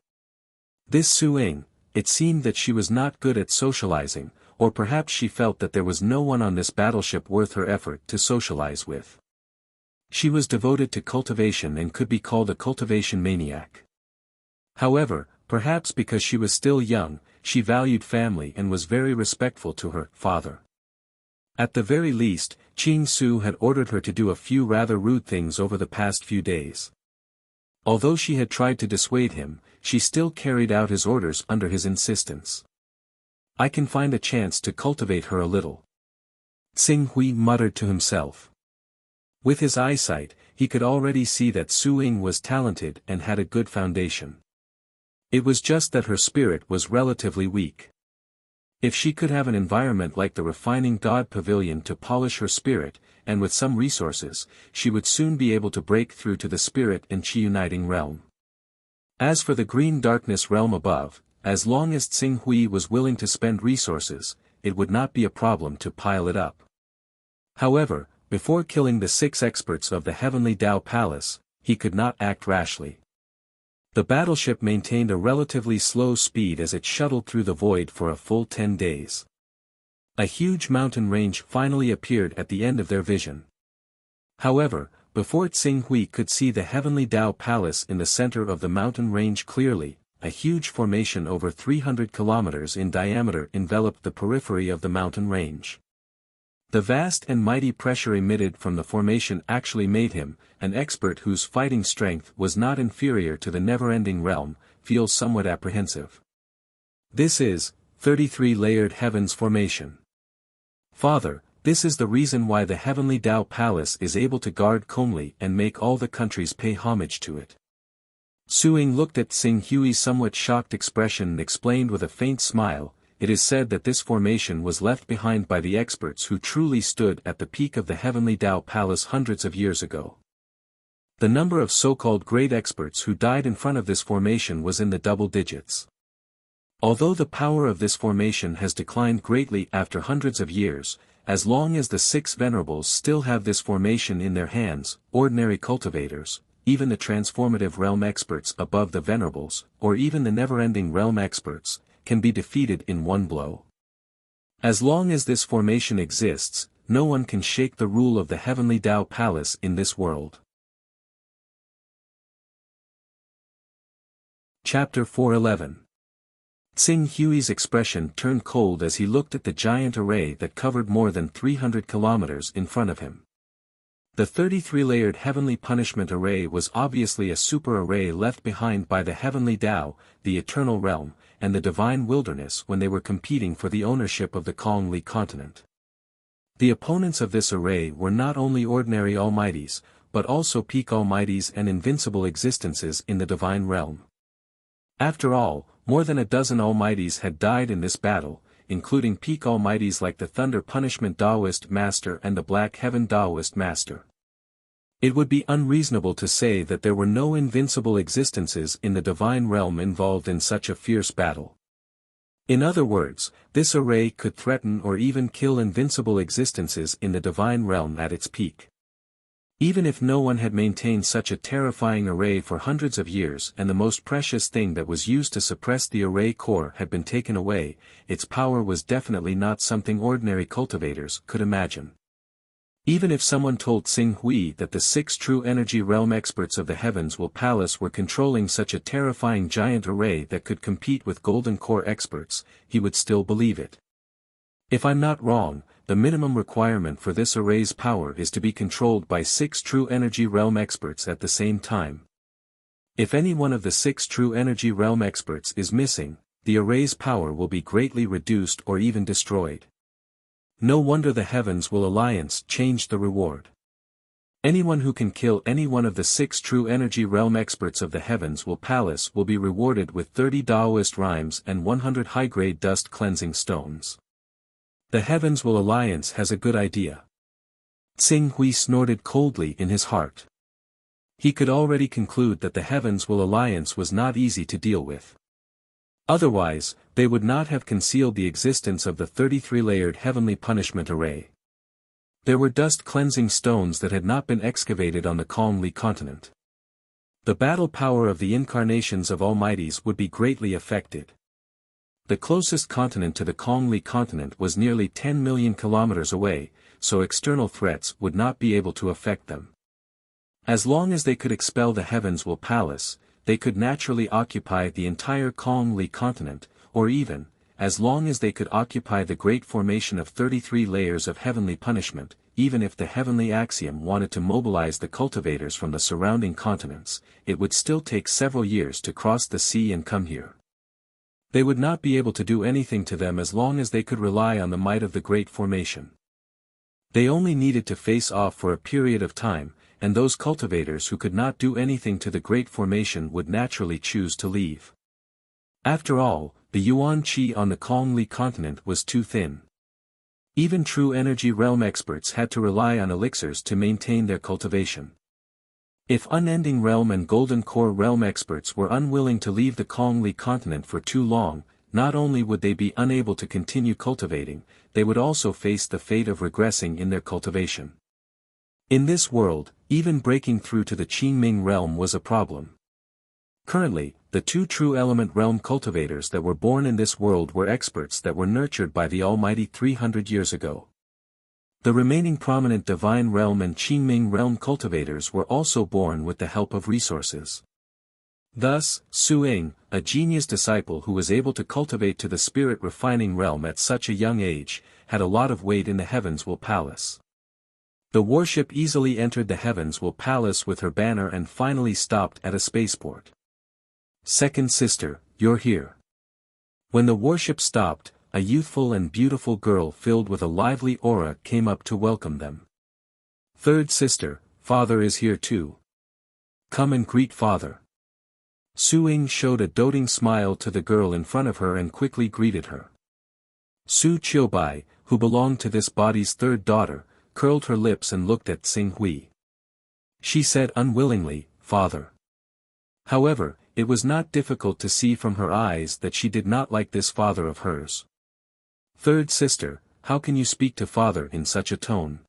This Su Ying, it seemed that she was not good at socializing, or perhaps she felt that there was no one on this battleship worth her effort to socialize with. She was devoted to cultivation and could be called a cultivation maniac. However, perhaps because she was still young, she valued family and was very respectful to her father. At the very least, Qing Su had ordered her to do a few rather rude things over the past few days. Although she had tried to dissuade him, she still carried out his orders under his insistence. I can find a chance to cultivate her a little. Tsing Hui muttered to himself. With his eyesight, he could already see that Su Ying was talented and had a good foundation. It was just that her spirit was relatively weak. If she could have an environment like the refining God Pavilion to polish her spirit, and with some resources, she would soon be able to break through to the spirit and Qi uniting realm. As for the green darkness realm above, as long as Tsing Hui was willing to spend resources, it would not be a problem to pile it up. However, before killing the 6 experts of the Heavenly Tao Palace, he could not act rashly. The battleship maintained a relatively slow speed as it shuttled through the void for a full 10 days. A huge mountain range finally appeared at the end of their vision. However, before Tsing Hui could see the Heavenly Tao Palace in the center of the mountain range clearly, a huge formation over 300 kilometers in diameter enveloped the periphery of the mountain range. The vast and mighty pressure emitted from the formation actually made him, an expert whose fighting strength was not inferior to the never-ending realm, feel somewhat apprehensive. This is 33-layered heavens formation. Father, this is the reason why the Heavenly Tao Palace is able to guard Kongli and make all the countries pay homage to it. Su Ying looked at Tsing Hui's somewhat shocked expression and explained with a faint smile, it is said that this formation was left behind by the experts who truly stood at the peak of the Heavenly Tao Palace hundreds of years ago. The number of so-called great experts who died in front of this formation was in the double digits. Although the power of this formation has declined greatly after hundreds of years, as long as the 6 venerables still have this formation in their hands, ordinary cultivators, even the transformative realm experts above the venerables, or even the never-ending realm experts, can be defeated in one blow. As long as this formation exists, no one can shake the rule of the Heavenly Tao Palace in this world. Chapter 411. Tsing Hui's expression turned cold as he looked at the giant array that covered more than 300 kilometers in front of him. The 33-layered heavenly punishment array was obviously a super array left behind by the Heavenly Tao, the Eternal Realm, and the Divine Wilderness when they were competing for the ownership of the Kongli continent. The opponents of this array were not only ordinary almighties, but also peak almighties and invincible existences in the Divine Realm. After all, more than a dozen almighties had died in this battle, including peak almighties like the Thunder Punishment Taoist Master and the Black Heaven Taoist Master. It would be unreasonable to say that there were no invincible existences in the Divine Realm involved in such a fierce battle. In other words, this array could threaten or even kill invincible existences in the Divine Realm at its peak. Even if no one had maintained such a terrifying array for hundreds of years and the most precious thing that was used to suppress the array core had been taken away, its power was definitely not something ordinary cultivators could imagine. Even if someone told Tsing Hui that the 6 true energy realm experts of the Heavens Will Palace were controlling such a terrifying giant array that could compete with Golden Core experts, he would still believe it. If I'm not wrong, the minimum requirement for this array's power is to be controlled by 6 true energy realm experts at the same time. If any one of the 6 true energy realm experts is missing, the array's power will be greatly reduced or even destroyed. No wonder the Heavens Will Alliance changed the reward. Anyone who can kill any one of the 6 true energy realm experts of the Heavens Will Palace will be rewarded with 30 Taoist rhymes and 100 high-grade dust cleansing stones. The Heavens Will Alliance has a good idea. Tsing Hui snorted coldly in his heart. He could already conclude that the Heavens Will Alliance was not easy to deal with. Otherwise, they would not have concealed the existence of the 33-layered heavenly punishment array. There were dust-cleansing stones that had not been excavated on the Kong Li continent. The battle power of the incarnations of Almighties would be greatly affected. The closest continent to the Kong Li continent was nearly 10 million kilometers away, so external threats would not be able to affect them. As long as they could expel the Heavens Will Palace, they could naturally occupy the entire Kong Li continent, or even, as long as they could occupy the great formation of 33 layers of heavenly punishment, even if the heavenly axiom wanted to mobilize the cultivators from the surrounding continents, it would still take several years to cross the sea and come here. They would not be able to do anything to them as long as they could rely on the might of the great formation. They only needed to face off for a period of time, and those cultivators who could not do anything to the great formation would naturally choose to leave. After all, the Yuan Qi on the Kong Li continent was too thin. Even true energy realm experts had to rely on elixirs to maintain their cultivation. If Unending Realm and Golden Core Realm experts were unwilling to leave the Kong Li continent for too long, not only would they be unable to continue cultivating, they would also face the fate of regressing in their cultivation. In this world, even breaking through to the Qingming realm was a problem. Currently, the two true element realm cultivators that were born in this world were experts that were nurtured by the Almighty 300 years ago. The remaining prominent Divine Realm and Qingming Realm cultivators were also born with the help of resources. Thus, Su Ying, a genius disciple who was able to cultivate to the spirit refining realm at such a young age, had a lot of weight in the Heavens Will Palace. The warship easily entered the Heavens Will Palace with her banner and finally stopped at a spaceport. Second sister, you're here. When the warship stopped, a youthful and beautiful girl filled with a lively aura came up to welcome them. Third sister, father is here too. Come and greet father. Su Ying showed a doting smile to the girl in front of her and quickly greeted her. Su Qiubai, who belonged to this body's third daughter, curled her lips and looked at Tsing Hui. She said unwillingly, father. However, it was not difficult to see from her eyes that she did not like this father of hers. Third sister, how can you speak to father in such a tone?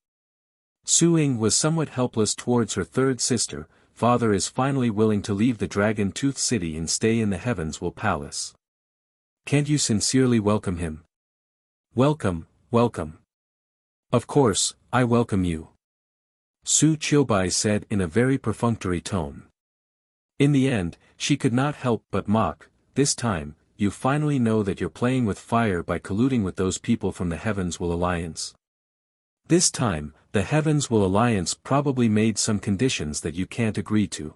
Su Ying was somewhat helpless towards her third sister. Father is finally willing to leave the Dragon Tooth City and stay in the Heavens Will Palace. Can't you sincerely welcome him? Welcome, welcome. Of course, I welcome you. Su Qiubai said in a very perfunctory tone. In the end, she could not help but mock. This time, you finally know that you're playing with fire by colluding with those people from the Heavens Will Alliance. This time, the Heavens Will Alliance probably made some conditions that you can't agree to.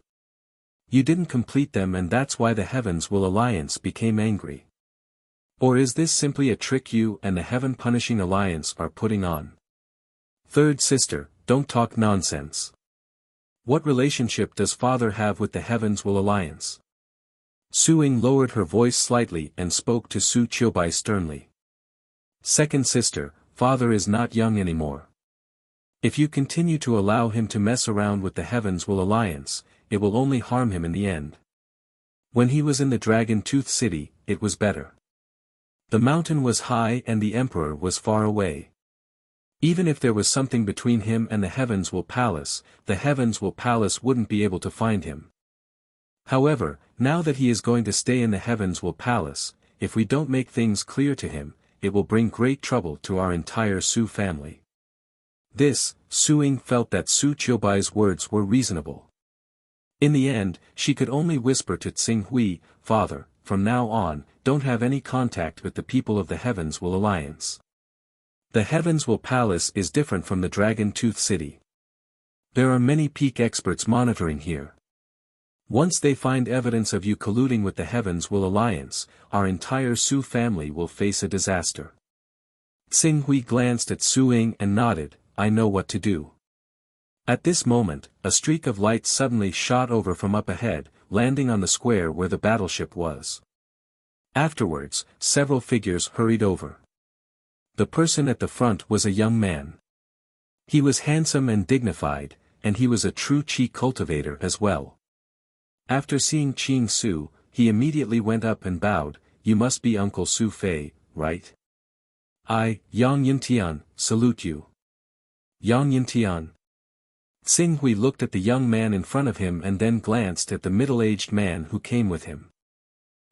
You didn't complete them and that's why the Heavens Will Alliance became angry. Or is this simply a trick you and the Heaven Punishing Alliance are putting on? Third sister, don't talk nonsense. What relationship does father have with the Heavens Will Alliance? Su Ying lowered her voice slightly and spoke to Su Qiubai sternly. Second sister, father is not young anymore. If you continue to allow him to mess around with the Heavens Will Alliance, it will only harm him in the end. When he was in the Dragon Tooth City, it was better. The mountain was high and the Emperor was far away. Even if there was something between him and the Heavens Will Palace, the Heavens Will Palace wouldn't be able to find him. However, now that he is going to stay in the Heavens Will Palace, if we don't make things clear to him, it will bring great trouble to our entire Su family. This, Su Ying felt that Su Qiubai's words were reasonable. In the end, she could only whisper to Tsing Hui, father, from now on, don't have any contact with the people of the Heavens Will Alliance. The Heavens Will Palace is different from the Dragon Tooth City. There are many peak experts monitoring here. Once they find evidence of you colluding with the Heavens Will Alliance, our entire Su family will face a disaster. Tsing Hui glanced at Su Ying and nodded, I know what to do. At this moment, a streak of light suddenly shot over from up ahead, landing on the square where the battleship was. Afterwards, several figures hurried over. The person at the front was a young man. He was handsome and dignified, and he was a true qi cultivator as well. After seeing Qing Su, he immediately went up and bowed. You must be Uncle Su Fei, right? I, Yang Yintian, salute you. Yang Yintian. Tsing Hui looked at the young man in front of him and then glanced at the middle-aged man who came with him.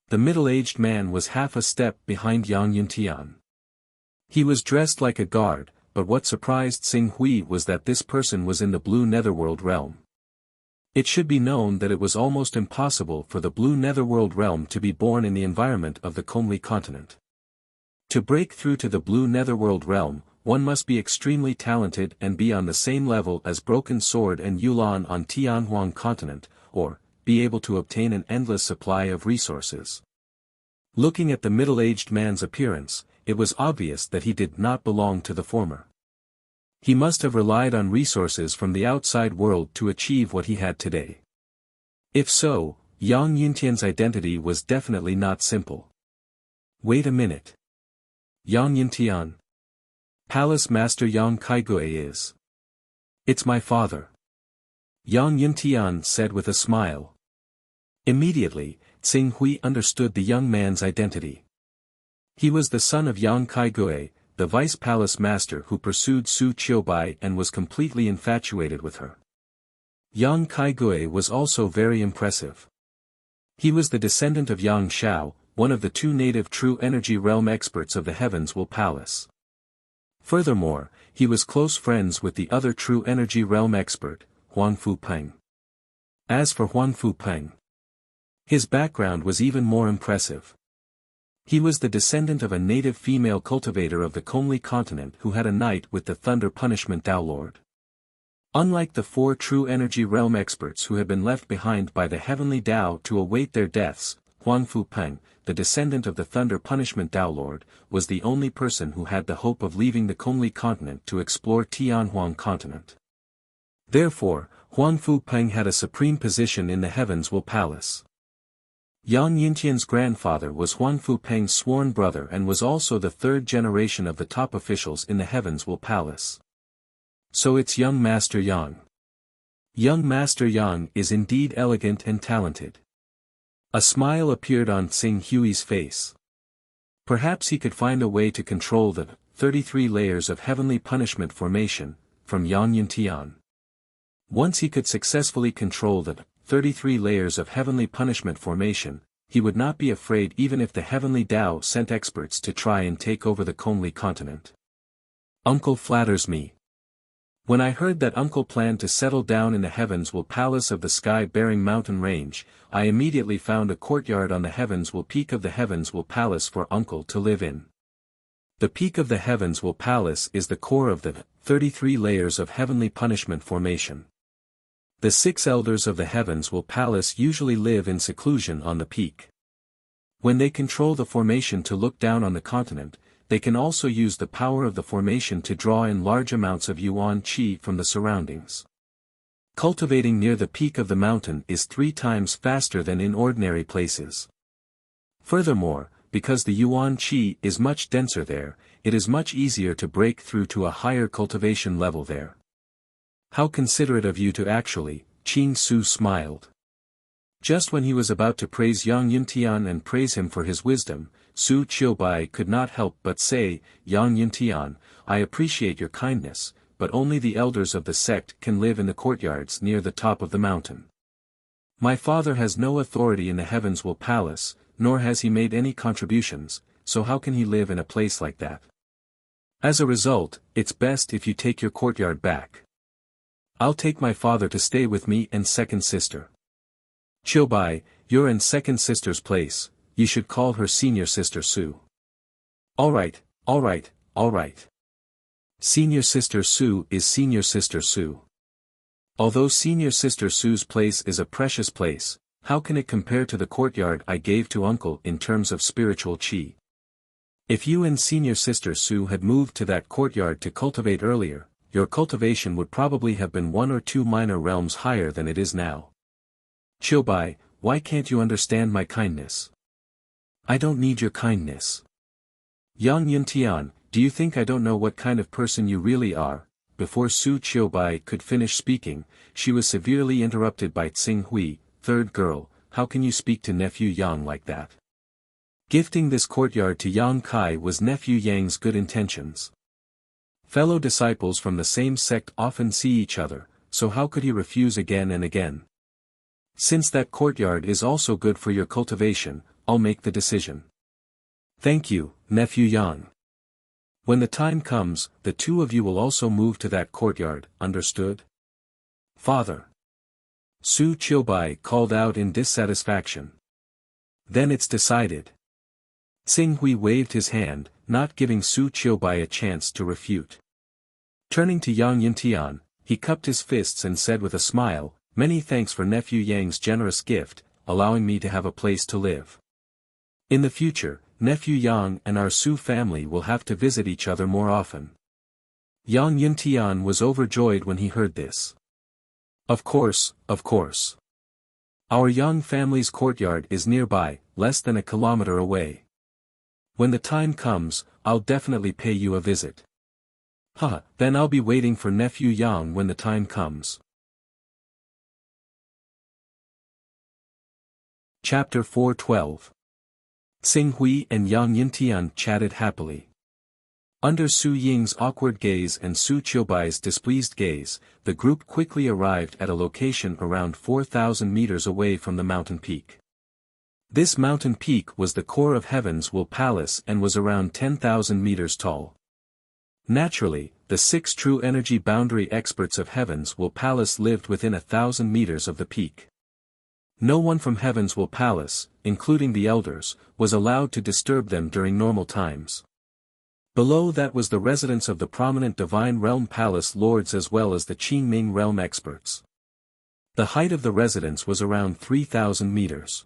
The middle-aged man was half a step behind Yang Yintian. He was dressed like a guard, but what surprised Tsing Hui was that this person was in the blue netherworld realm. It should be known that it was almost impossible for the blue netherworld realm to be born in the environment of the Conli continent. To break through to the blue netherworld realm, one must be extremely talented and be on the same level as Broken Sword and Yulan on Tianhuang continent, or be able to obtain an endless supply of resources. Looking at the middle-aged man's appearance, it was obvious that he did not belong to the former. He must have relied on resources from the outside world to achieve what he had today. If so, Yang Yintian's identity was definitely not simple. Wait a minute. Yang Yintian. Palace Master Yang Kaigui is. It's my father. Yang Yintian said with a smile. Immediately, Tsing Hui understood the young man's identity. He was the son of Yang Kaigui, the vice palace master who pursued Su Qiubai and was completely infatuated with her. Yang Kaigui was also very impressive. He was the descendant of Yang Shao, one of the two native true energy realm experts of the Heavens Will Palace. Furthermore, he was close friends with the other true energy realm expert, Huang Fupeng. As for Huang Fupeng, his background was even more impressive. He was the descendant of a native female cultivator of the Conli continent who had a night with the Thunder Punishment Tao Lord. Unlike the four true energy realm experts who had been left behind by the heavenly Tao to await their deaths, Huang Fupeng, the descendant of the Thunder Punishment Tao Lord, was the only person who had the hope of leaving the Conli continent to explore Tianhuang continent. Therefore, Huang Fupeng had a supreme position in the Heavens Will Palace. Yang Yintian's grandfather was Huang Fupeng's sworn brother and was also the third generation of the top officials in the Heavens Will Palace. So it's young Master Yang. Young Master Yang is indeed elegant and talented. A smile appeared on Tsing Hui's face. Perhaps he could find a way to control the 33 layers of heavenly punishment formation, from Yang Yintian. Once he could successfully control the 33 layers of heavenly punishment formation, he would not be afraid even if the heavenly Tao sent experts to try and take over the Conli continent. Uncle flatters me. When I heard that Uncle planned to settle down in the Heavens Will Palace of the sky-bearing mountain range, I immediately found a courtyard on the Heavens Will Peak of the Heavens Will Palace for Uncle to live in. The peak of the Heavens Will Palace is the core of the 33 layers of heavenly punishment formation. The 6 elders of the Heavens Will Palace usually live in seclusion on the peak. When they control the formation to look down on the continent, they can also use the power of the formation to draw in large amounts of Yuan Qi from the surroundings. Cultivating near the peak of the mountain is 3 times faster than in ordinary places. Furthermore, because the Yuan Qi is much denser there, it is much easier to break through to a higher cultivation level there. How considerate of you to actually, Qing Su smiled. Just when he was about to praise Yang Yintian and praise him for his wisdom, Su Qiubai could not help but say, Yang Yintian, I appreciate your kindness, but only the elders of the sect can live in the courtyards near the top of the mountain. My father has no authority in the Heavens Will Palace, nor has he made any contributions, so how can he live in a place like that? As a result, it's best if you take your courtyard back. I'll take my father to stay with me and second sister. Qiubai, you're in second sister's place, you should call her senior sister Su. Alright, alright, alright. Senior sister Su is senior sister Su. Although senior sister Su's place is a precious place, how can it compare to the courtyard I gave to uncle in terms of spiritual qi? If you and senior sister Su had moved to that courtyard to cultivate earlier, your cultivation would probably have been 1 or 2 minor realms higher than it is now. Qiubai, why can't you understand my kindness? I don't need your kindness. Yang Yintian, do you think I don't know what kind of person you really are? Before Su Qiubai could finish speaking, she was severely interrupted by Tsing Hui, third girl, how can you speak to nephew Yang like that? Gifting this courtyard to Yang Kai was nephew Yang's good intentions. Fellow disciples from the same sect often see each other, so how could he refuse again and again? Since that courtyard is also good for your cultivation, I'll make the decision. Thank you, nephew Yang. When the time comes, the two of you will also move to that courtyard, understood? Father. Su Qiubai called out in dissatisfaction. Then it's decided. Tsing Hui waved his hand, not giving Su Qiubai a chance to refute. Turning to Yang Yintian, he cupped his fists and said with a smile, many thanks for nephew Yang's generous gift, allowing me to have a place to live. In the future, nephew Yang and our Su family will have to visit each other more often. Yang Yintian was overjoyed when he heard this. Of course, of course. Our Yang family's courtyard is nearby, less than a kilometer away. When the time comes, I'll definitely pay you a visit. Then I'll be waiting for nephew Yang when the time comes. Chapter 4:12. Tsing Hui and Yang Yintian chatted happily. Under Su Ying's awkward gaze and Su Qiubai's displeased gaze, the group quickly arrived at a location around 4,000 meters away from the mountain peak. This mountain peak was the core of Heaven's Will Palace and was around 10,000 meters tall. Naturally, the 6 true energy boundary experts of Heaven's Will Palace lived within 1,000 meters of the peak. No one from Heaven's Will Palace, including the elders, was allowed to disturb them during normal times. Below that was the residence of the prominent Divine Realm Palace lords as well as the Qingming Realm experts. The height of the residence was around 3,000 meters.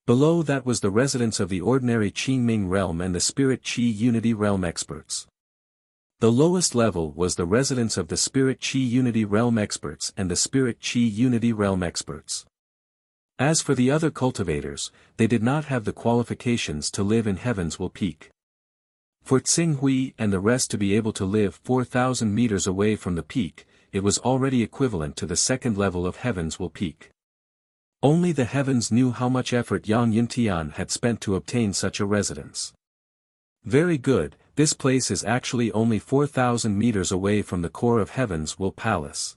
Below that was the residence of the ordinary Qingming Realm and the Spirit Qi Unity Realm experts. The lowest level was the residence of the Spirit Qi Unity Realm experts and the Spirit Qi Unity Realm experts. As for the other cultivators, they did not have the qualifications to live in Heaven's Will Peak. For Tsing Hui and the rest to be able to live 4,000 meters away from the peak, it was already equivalent to the second level of Heaven's Will Peak. Only the heavens knew how much effort Yang Yintian had spent to obtain such a residence. Very good, this place is actually only 4,000 meters away from the core of Heaven's Will Palace.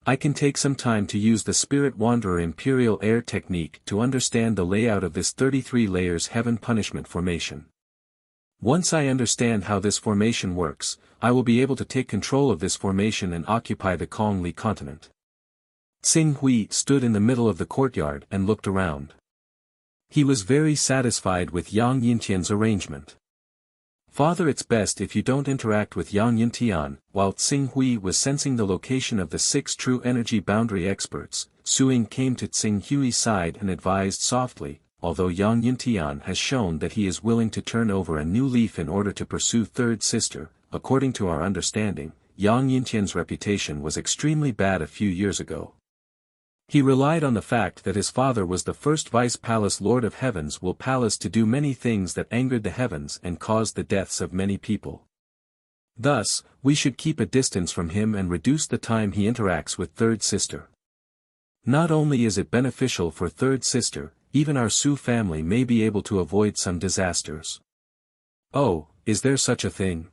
I can take some time to use the Spirit Wanderer Imperial Air technique to understand the layout of this 33 layers Heaven Punishment formation. Once I understand how this formation works, I will be able to take control of this formation and occupy the Kongli continent. Tsing Hui stood in the middle of the courtyard and looked around. He was very satisfied with Yang Yintian's arrangement. Father, it's best if you don't interact with Yang Yintian. While Tsing Hui was sensing the location of the 6 true energy boundary experts, Su Ying came to Tsing Hui's side and advised softly, although Yang Yintian has shown that he is willing to turn over a new leaf in order to pursue third sister, according to our understanding, Yang Yintian's reputation was extremely bad a few years ago. He relied on the fact that his father was the first Vice Palace Lord of Heaven's Will Palace to do many things that angered the heavens and caused the deaths of many people. Thus, we should keep a distance from him and reduce the time he interacts with third sister. Not only is it beneficial for third sister, even our Su family may be able to avoid some disasters. Oh, is there such a thing?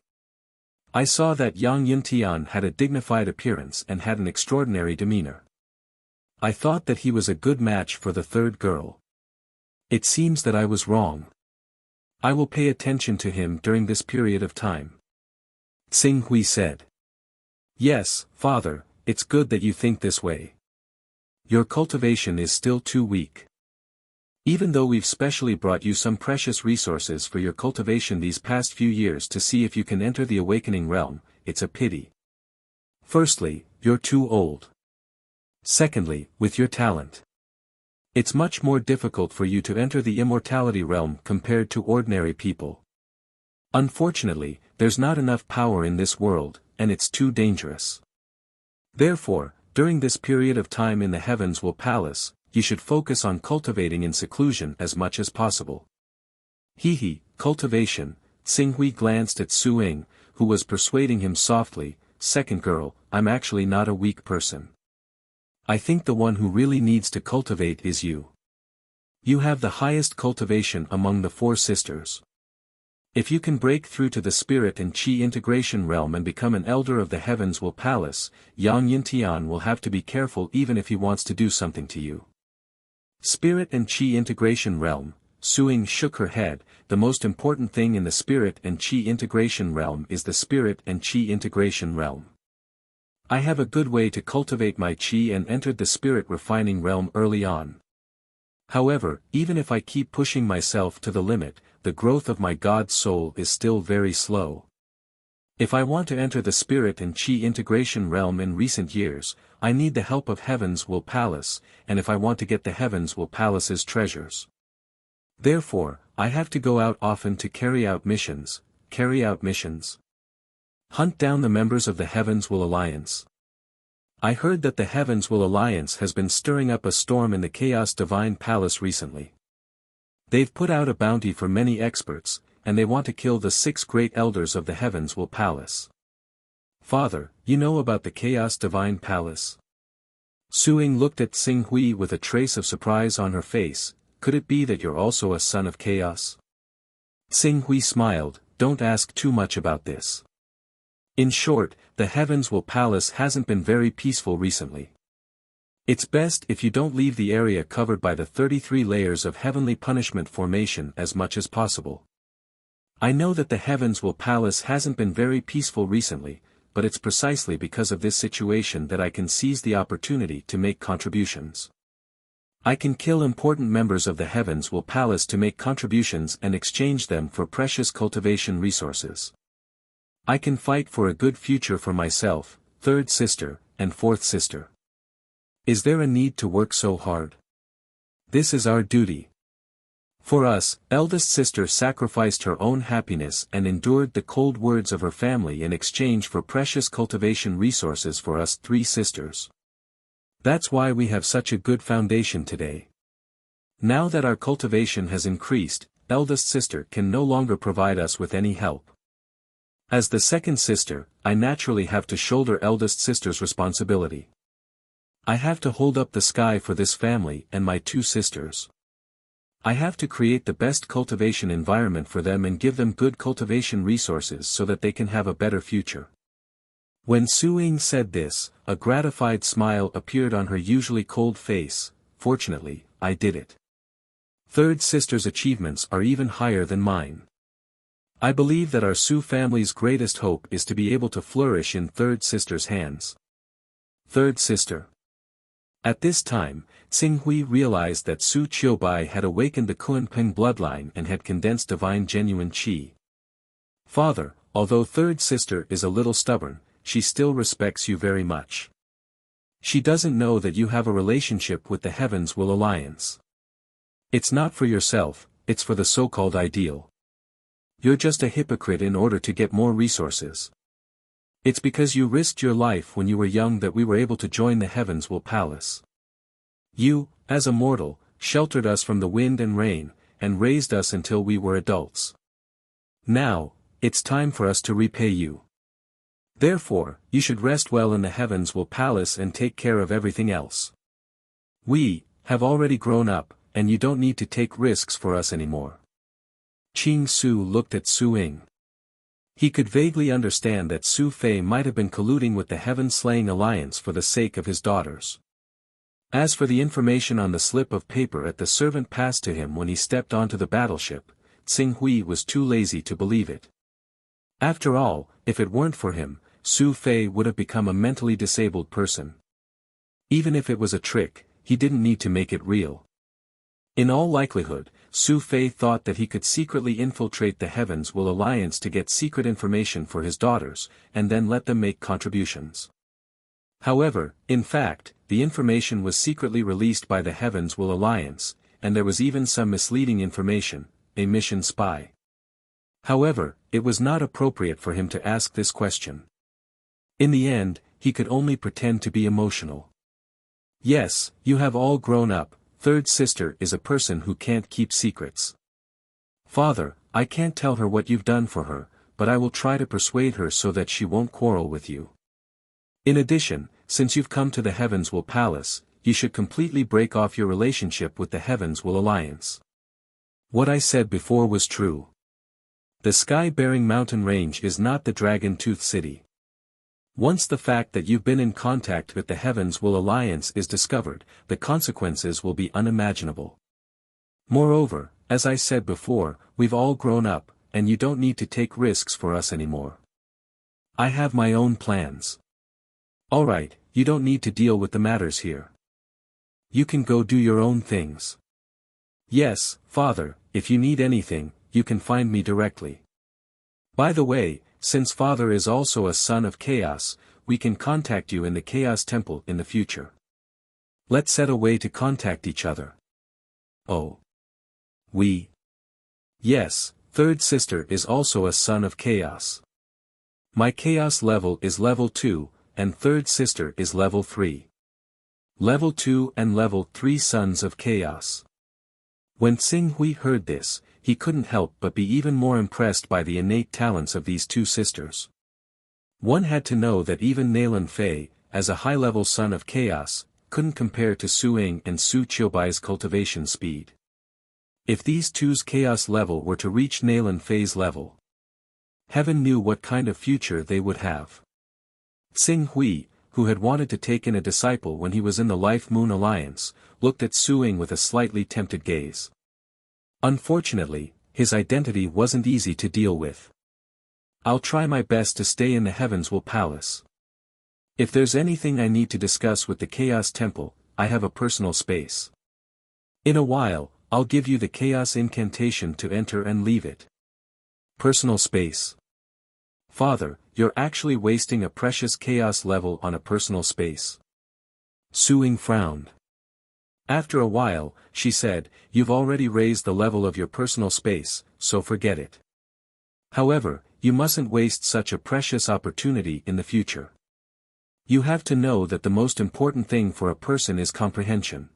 I saw that Yang Yintian had a dignified appearance and had an extraordinary demeanor. I thought that he was a good match for the third girl. It seems that I was wrong. I will pay attention to him during this period of time. Tsing Hui said. Yes, father, it's good that you think this way. Your cultivation is still too weak. Even though we've specially brought you some precious resources for your cultivation these past few years to see if you can enter the awakening realm, it's a pity. Firstly, you're too old. Secondly, with your talent, it's much more difficult for you to enter the immortality realm compared to ordinary people. Unfortunately, there's not enough power in this world, and it's too dangerous. Therefore, during this period of time in the Heavens Will Palace, you should focus on cultivating in seclusion as much as possible. Cultivation, Xinghui glanced at Su Ying, who was persuading him softly, "Second girl, I'm actually not a weak person. I think the one who really needs to cultivate is you. You have the highest cultivation among the four sisters. If you can break through to the spirit and qi integration realm and become an elder of the heavens will palace, Yang Yintian will have to be careful even if he wants to do something to you." Spirit and qi integration realm, Su Ying shook her head. The most important thing in the spirit and qi integration realm is the spirit and qi integration realm. I have a good way to cultivate my qi and entered the spirit refining realm early on. However, even if I keep pushing myself to the limit, the growth of my God soul is still very slow. If I want to enter the spirit and qi integration realm in recent years, I need the help of Heaven's Will Palace, and if I want to get the Heaven's Will Palace's treasures. Therefore, I have to go out often to carry out missions. Hunt down the members of the Heaven's Will Alliance. I heard that the Heaven's Will Alliance has been stirring up a storm in the Chaos Divine Palace recently. They've put out a bounty for many experts, and they want to kill the 6 great elders of the Heaven's Will Palace. Father, you know about the Chaos Divine Palace? Su Ying looked at Xinghui with a trace of surprise on her face. Could it be that you're also a son of chaos? Xinghui smiled, don't ask too much about this. In short, the Heaven's Will Palace hasn't been very peaceful recently. It's best if you don't leave the area covered by the 33 layers of heavenly punishment formation as much as possible. I know that the Heaven's Will Palace hasn't been very peaceful recently, but it's precisely because of this situation that I can seize the opportunity to make contributions. I can kill important members of the Heaven's Will Palace to make contributions and exchange them for precious cultivation resources. I can fight for a good future for myself, third sister, and fourth sister. Is there a need to work so hard? This is our duty. For us, eldest sister sacrificed her own happiness and endured the cold words of her family in exchange for precious cultivation resources for us 3 sisters. That's why we have such a good foundation today. Now that our cultivation has increased, eldest sister can no longer provide us with any help. As the second sister, I naturally have to shoulder eldest sister's responsibility. I have to hold up the sky for this family and my 2 sisters. I have to create the best cultivation environment for them and give them good cultivation resources so that they can have a better future. When Su Ying said this, a gratified smile appeared on her usually cold face. Fortunately, I did it. Third sister's achievements are even higher than mine. I believe that our Su family's greatest hope is to be able to flourish in third sister's hands. Third sister. At this time, Xinghui realized that Su Qiubai had awakened the Kunping bloodline and had condensed divine genuine qi. Father, although third sister is a little stubborn, she still respects you very much. She doesn't know that you have a relationship with the Heaven's Will Alliance. It's not for yourself, it's for the so-called ideal. You're just a hypocrite in order to get more resources. It's because you risked your life when you were young that we were able to join the Heaven's Will Palace. You, as a mortal, sheltered us from the wind and rain, and raised us until we were adults. Now, it's time for us to repay you. Therefore, you should rest well in the Heaven's Will Palace and take care of everything else. We have already grown up, and you don't need to take risks for us anymore. Qing Su looked at Su Ying. He could vaguely understand that Su Fei might have been colluding with the Heaven-slaying alliance for the sake of his daughters. As for the information on the slip of paper that the servant passed to him when he stepped onto the battleship, Xinghui was too lazy to believe it. After all, if it weren't for him, Su Fei would have become a mentally disabled person. Even if it was a trick, he didn't need to make it real. In all likelihood, Su Fei thought that he could secretly infiltrate the Heaven's Will Alliance to get secret information for his daughters, and then let them make contributions. However, in fact, the information was secretly released by the Heaven's Will Alliance, and there was even some misleading information, a mission spy. However, it was not appropriate for him to ask this question. In the end, he could only pretend to be emotional. Yes, you have all grown up, third sister is a person who can't keep secrets. Father, I can't tell her what you've done for her, but I will try to persuade her so that she won't quarrel with you. In addition, since you've come to the Heavens Will Palace, you should completely break off your relationship with the Heavens Will Alliance. What I said before was true. The sky-bearing mountain range is not the Dragon Tooth City. Once the fact that you've been in contact with the Heavens Will Alliance is discovered, the consequences will be unimaginable. Moreover, as I said before, we've all grown up, and you don't need to take risks for us anymore. I have my own plans. Alright, you don't need to deal with the matters here. You can go do your own things. Yes, Father, if you need anything, you can find me directly. By the way, since Father is also a son of Chaos, we can contact you in the Chaos Temple in the future. Let's set a way to contact each other. Oh. Yes, third sister is also a son of Chaos. My Chaos level is level 2, and third sister is level 3. Level 2 and level 3 sons of Chaos. When Xing Hui heard this, he couldn't help but be even more impressed by the innate talents of these two sisters. One had to know that even Nailan Fei, as a high-level son of Chaos, couldn't compare to Su Ying and Su Qiubai's cultivation speed. If these two's Chaos level were to reach Nailan Fei's level, heaven knew what kind of future they would have. Xing Hui, who had wanted to take in a disciple when he was in the Life Moon Alliance, looked at Su Ying with a slightly tempted gaze. Unfortunately, his identity wasn't easy to deal with. I'll try my best to stay in the Heavens Will Palace. If there's anything I need to discuss with the Chaos Temple, I have a personal space. In a while, I'll give you the Chaos Incantation to enter and leave it. Personal space. Father, you're actually wasting a precious Chaos level on a personal space. Su Ying frowned. After a while, she said, you've already raised the level of your personal space, so forget it. However, you mustn't waste such a precious opportunity in the future. You have to know that the most important thing for a person is comprehension.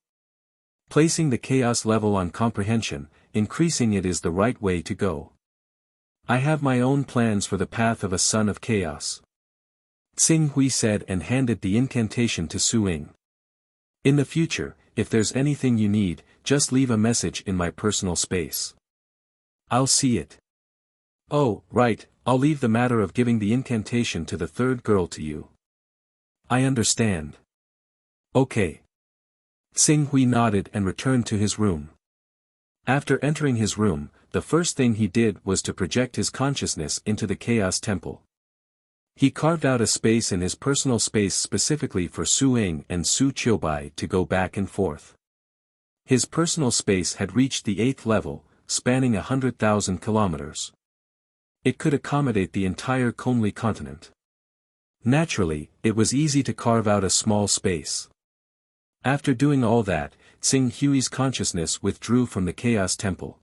Placing the Chaos level on comprehension, increasing it is the right way to go. I have my own plans for the path of a son of Chaos. Xing Hui said and handed the incantation to Su Ying. In the future, if there's anything you need, just leave a message in my personal space. I'll see it. Oh, right, I'll leave the matter of giving the incantation to the third girl to you. I understand. Okay. Xing Hui nodded and returned to his room. After entering his room, the first thing he did was to project his consciousness into the Chaos Temple. He carved out a space in his personal space specifically for Su Ying and Su Qiubai to go back and forth. His personal space had reached the 8th level, spanning 100,000 kilometers. It could accommodate the entire Conli continent. Naturally, it was easy to carve out a small space. After doing all that, Xing Hui's consciousness withdrew from the Chaos Temple.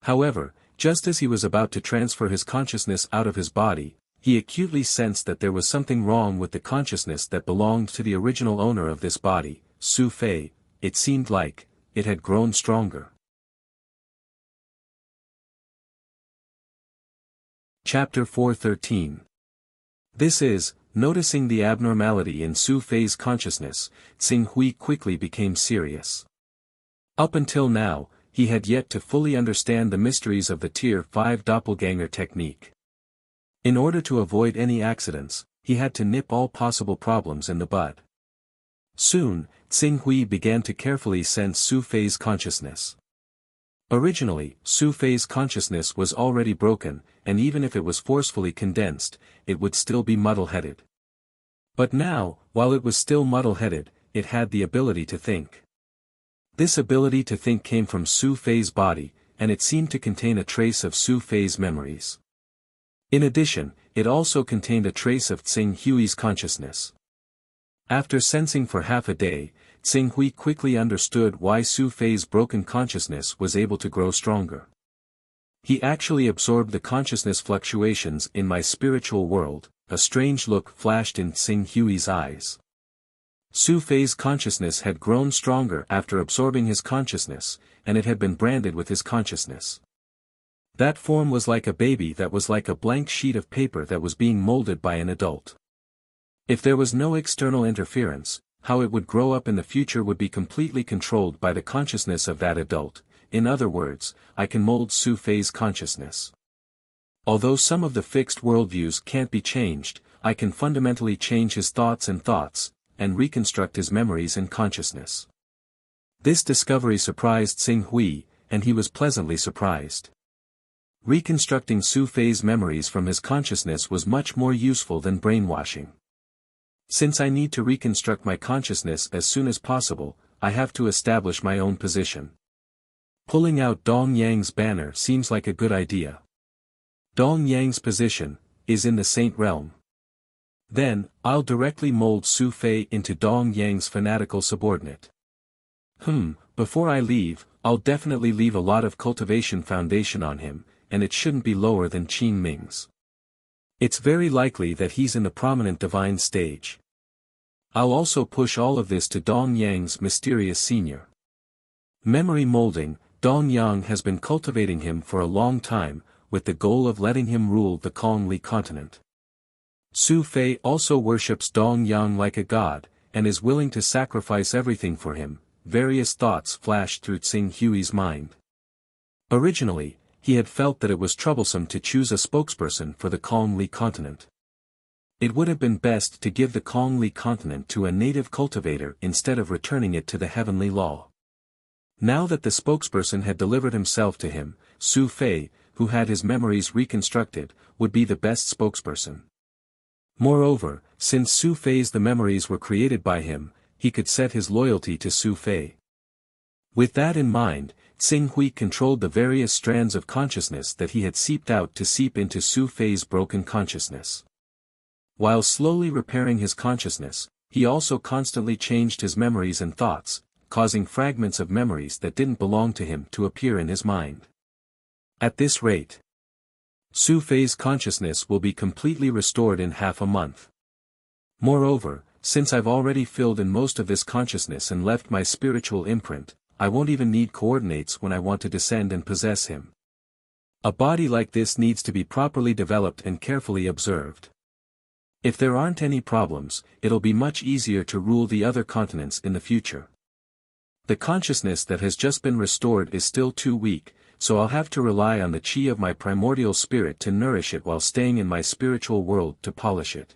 However, just as he was about to transfer his consciousness out of his body, he acutely sensed that there was something wrong with the consciousness that belonged to the original owner of this body, Su Fei. It seemed like it had grown stronger. Chapter 413. This is, noticing the abnormality in Su Fei's consciousness, Xing Hui quickly became serious. Up until now, he had yet to fully understand the mysteries of the Tier 5 doppelganger technique. In order to avoid any accidents, he had to nip all possible problems in the bud. Soon, Xing Hui began to carefully sense Su Fei's consciousness. Originally, Su Fei's consciousness was already broken, and even if it was forcefully condensed, it would still be muddle-headed. But now, while it was still muddle-headed, it had the ability to think. This ability to think came from Su Fei's body, and it seemed to contain a trace of Su Fei's memories. In addition, it also contained a trace of Xing Hui's consciousness. After sensing for half a day, Xing Hui quickly understood why Su Fei's broken consciousness was able to grow stronger. He actually absorbed the consciousness fluctuations in my spiritual world. A strange look flashed in Xing Hui's eyes. Su Fei's consciousness had grown stronger after absorbing his consciousness, and it had been branded with his consciousness. That form was like a baby that was like a blank sheet of paper that was being molded by an adult. If there was no external interference, how it would grow up in the future would be completely controlled by the consciousness of that adult. In other words, I can mold Su Fei's consciousness. Although some of the fixed worldviews can't be changed, I can fundamentally change his thoughts, and reconstruct his memories and consciousness. This discovery surprised Xing Hui, and he was pleasantly surprised. Reconstructing Su Fei's memories from his consciousness was much more useful than brainwashing. Since I need to reconstruct my consciousness as soon as possible, I have to establish my own position. Pulling out Dong Yang's banner seems like a good idea. Dong Yang's position is in the Saint Realm. Then, I'll directly mold Su Fei into Dong Yang's fanatical subordinate. Before I leave, I'll definitely leave a lot of cultivation foundation on him, and it shouldn't be lower than Qin Ming's. It's very likely that he's in the prominent divine stage. I'll also push all of this to Dong Yang's mysterious senior. Memory molding. Dong Yang has been cultivating him for a long time, with the goal of letting him rule the Kongli continent. Su Fei also worships Dong Yang like a god, and is willing to sacrifice everything for him. Various thoughts flashed through Xing Hui's mind. Originally, he had felt that it was troublesome to choose a spokesperson for the Kongli continent. It would have been best to give the Kongli continent to a native cultivator instead of returning it to the heavenly law. Now that the spokesperson had delivered himself to him, Su Fei, who had his memories reconstructed, would be the best spokesperson. Moreover, since Su Fei's the memories were created by him, he could set his loyalty to Su Fei. With that in mind, Xing Hui controlled the various strands of consciousness that he had seeped out to seep into Su Fei's broken consciousness. While slowly repairing his consciousness, he also constantly changed his memories and thoughts, causing fragments of memories that didn't belong to him to appear in his mind. At this rate, Su Fei's consciousness will be completely restored in half a month. Moreover, since I've already filled in most of this consciousness and left my spiritual imprint, I won't even need coordinates when I want to descend and possess him. A body like this needs to be properly developed and carefully observed. If there aren't any problems, it'll be much easier to rule the other continents in the future. The consciousness that has just been restored is still too weak, so I'll have to rely on the qi of my primordial spirit to nourish it while staying in my spiritual world to polish it.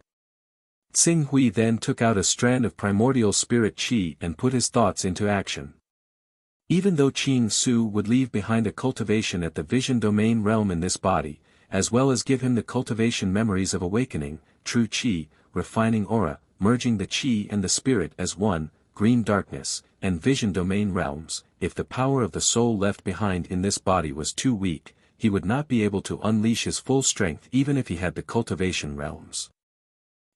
Xing Hui then took out a strand of primordial spirit qi and put his thoughts into action. Even though Qin Su would leave behind a cultivation at the vision domain realm in this body, as well as give him the cultivation memories of awakening, true qi, refining aura, merging the qi and the spirit as one, green darkness, and vision domain realms, if the power of the soul left behind in this body was too weak, he would not be able to unleash his full strength even if he had the cultivation realms.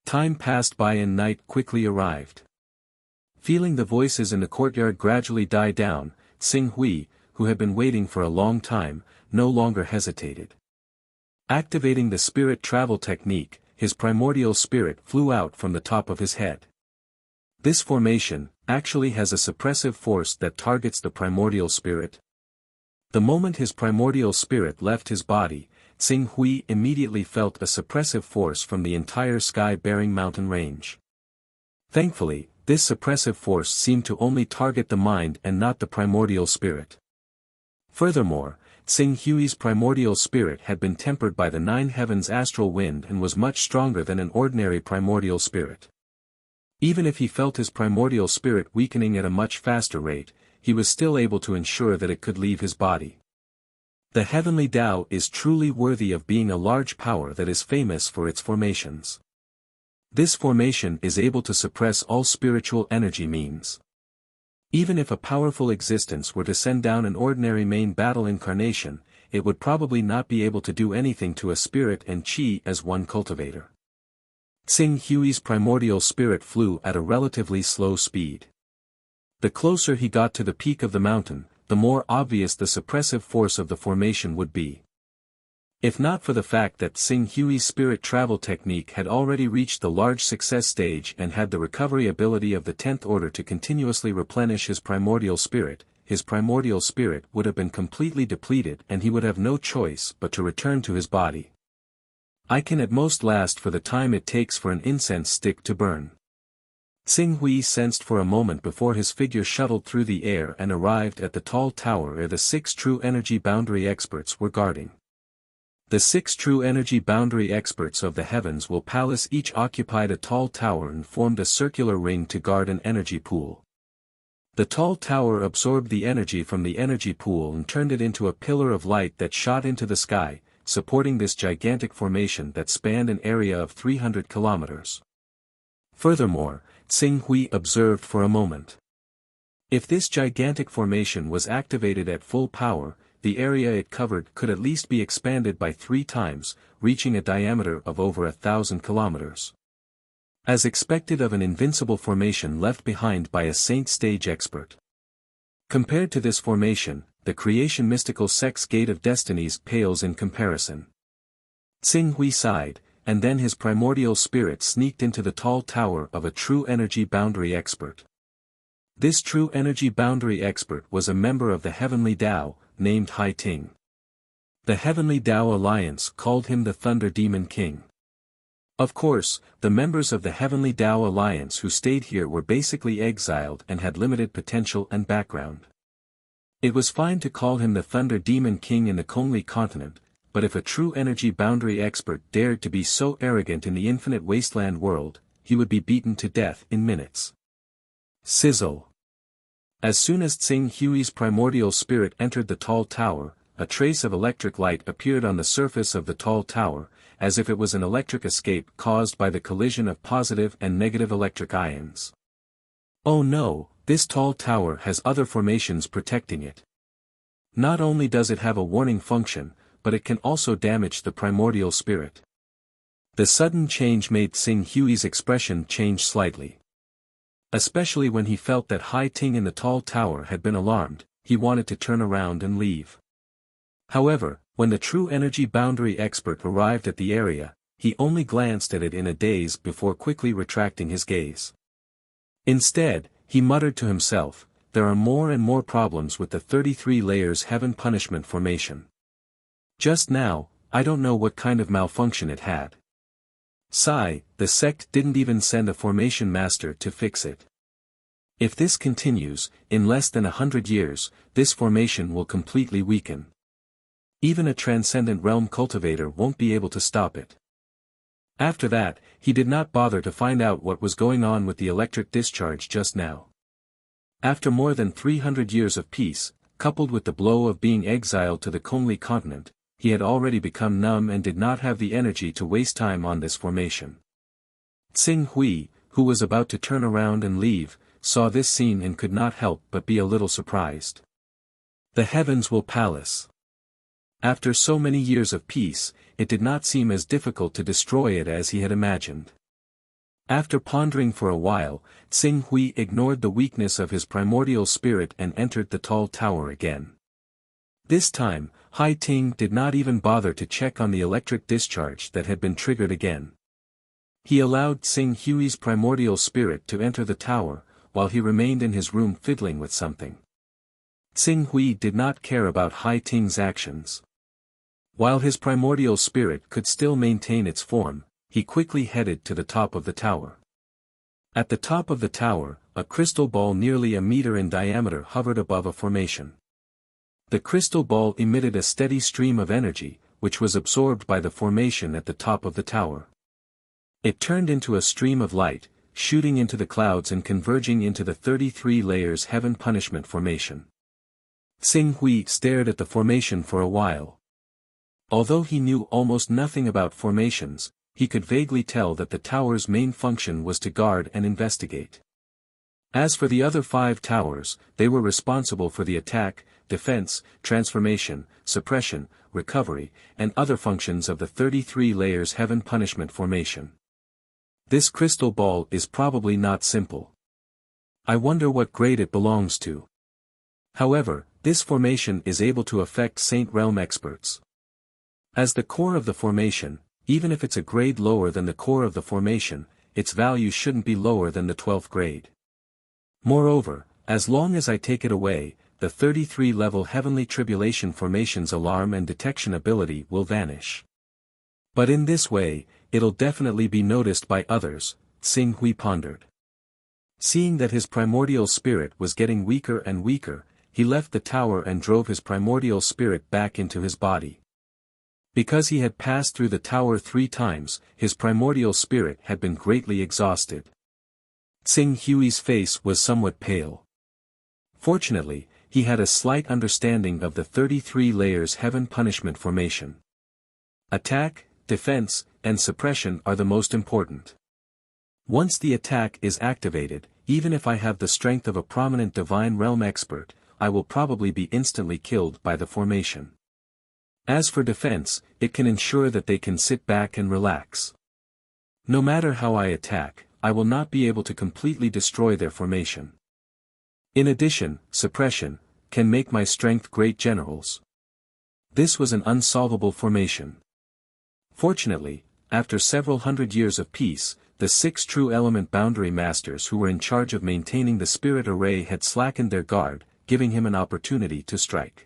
Time passed by and night quickly arrived. Feeling the voices in the courtyard gradually die down, Xing Hui, who had been waiting for a long time, no longer hesitated. Activating the spirit travel technique, his primordial spirit flew out from the top of his head. This formation actually has a suppressive force that targets the primordial spirit. The moment his primordial spirit left his body, Xing Hui immediately felt a suppressive force from the entire sky-bearing mountain range. Thankfully, this suppressive force seemed to only target the mind and not the primordial spirit. Furthermore, Xing Hui's primordial spirit had been tempered by the 9 heavens astral wind and was much stronger than an ordinary primordial spirit. Even if he felt his primordial spirit weakening at a much faster rate, he was still able to ensure that it could leave his body. The heavenly Tao is truly worthy of being a large power that is famous for its formations. This formation is able to suppress all spiritual energy means. Even if a powerful existence were to send down an ordinary main battle incarnation, it would probably not be able to do anything to a spirit and qi as one cultivator. Xing Hui's primordial spirit flew at a relatively slow speed. The closer he got to the peak of the mountain, the more obvious the suppressive force of the formation would be. If not for the fact that Xing Hui's spirit travel technique had already reached the large success stage and had the recovery ability of the 10th order to continuously replenish his primordial spirit, his primordial spirit would have been completely depleted and he would have no choice but to return to his body. I can at most last for the time it takes for an incense stick to burn. Tsing Hui sensed for a moment before his figure shuttled through the air and arrived at the tall tower where the 6 true energy boundary experts were guarding. The 6 true energy boundary experts of the heavens will palace each occupied a tall tower and formed a circular ring to guard an energy pool. The tall tower absorbed the energy from the energy pool and turned it into a pillar of light that shot into the sky, supporting this gigantic formation that spanned an area of 300 kilometers. Furthermore, Tsing Hui observed for a moment. If this gigantic formation was activated at full power, the area it covered could at least be expanded by 3 times, reaching a diameter of over 1,000 kilometers. As expected of an invincible formation left behind by a saint stage expert. Compared to this formation, the creation mystical sex gate of destinies pales in comparison. Tsing Hui sighed, and then his primordial spirit sneaked into the tall tower of a true energy boundary expert. This true energy boundary expert was a member of the Heavenly Tao, named Hai Ting. The Heavenly Tao Alliance called him the Thunder Demon King. Of course, the members of the Heavenly Tao Alliance who stayed here were basically exiled and had limited potential and background. It was fine to call him the Thunder Demon King in the Kongli continent, but if a true energy boundary expert dared to be so arrogant in the infinite wasteland world, he would be beaten to death in minutes. Sizzle. As soon as Tsing Hui's primordial spirit entered the tall tower, a trace of electric light appeared on the surface of the tall tower, as if it was an electric escape caused by the collision of positive and negative electric ions. Oh no, this tall tower has other formations protecting it. Not only does it have a warning function, but it can also damage the primordial spirit. The sudden change made Tsing Hui's expression change slightly. Especially when he felt that Hai Ting in the tall tower had been alarmed, he wanted to turn around and leave. However, when the true energy boundary expert arrived at the area, he only glanced at it in a daze before quickly retracting his gaze. Instead, he muttered to himself, there are more and more problems with the 33 layers heaven punishment formation. Just now, I don't know what kind of malfunction it had. Sigh, the sect didn't even send a formation master to fix it. If this continues, in less than 100 years, this formation will completely weaken. Even a transcendent realm cultivator won't be able to stop it. After that, he did not bother to find out what was going on with the electric discharge just now. After more than 300 years of peace, coupled with the blow of being exiled to the Kongli continent, he had already become numb and did not have the energy to waste time on this formation. Tsing Hui, who was about to turn around and leave, saw this scene and could not help but be a little surprised. The heavens will palace. After so many years of peace, it did not seem as difficult to destroy it as he had imagined. After pondering for a while, Tsing Hui ignored the weakness of his primordial spirit and entered the tall tower again. This time, Hai Ting did not even bother to check on the electric discharge that had been triggered again. He allowed Tsing Hui's primordial spirit to enter the tower, while he remained in his room fiddling with something. Tsing Hui did not care about Hai Ting's actions. While his primordial spirit could still maintain its form, he quickly headed to the top of the tower. At the top of the tower, a crystal ball nearly a meter in diameter hovered above a formation. The crystal ball emitted a steady stream of energy, which was absorbed by the formation at the top of the tower. It turned into a stream of light, shooting into the clouds and converging into the 33 layers heaven punishment formation. Tsing Hui stared at the formation for a while. Although he knew almost nothing about formations, he could vaguely tell that the tower's main function was to guard and investigate. As for the other 5 towers, they were responsible for the attack, defense, transformation, suppression, recovery, and other functions of the 33 layers heaven punishment formation. This crystal ball is probably not simple. I wonder what grade it belongs to. However, this formation is able to affect Saint Realm experts. As the core of the formation, even if it's a grade lower than the core of the formation, its value shouldn't be lower than the 12th grade. Moreover, as long as I take it away, the 33-level heavenly tribulation formation's alarm and detection ability will vanish. But in this way, it'll definitely be noticed by others, Xing Hui pondered. Seeing that his primordial spirit was getting weaker and weaker, he left the tower and drove his primordial spirit back into his body. Because he had passed through the tower 3 times, his primordial spirit had been greatly exhausted. Xing Hui's face was somewhat pale. Fortunately, he had a slight understanding of the 33 layers heaven punishment formation. Attack, defense, and suppression are the most important. Once the attack is activated, even if I have the strength of a prominent divine realm expert, I will probably be instantly killed by the formation. As for defense, it can ensure that they can sit back and relax. No matter how I attack, I will not be able to completely destroy their formation. In addition, suppression can make my strength great generals. This was an unsolvable formation. Fortunately, after several hundred years of peace, the 6 true element boundary masters who were in charge of maintaining the spirit array had slackened their guard, giving him an opportunity to strike.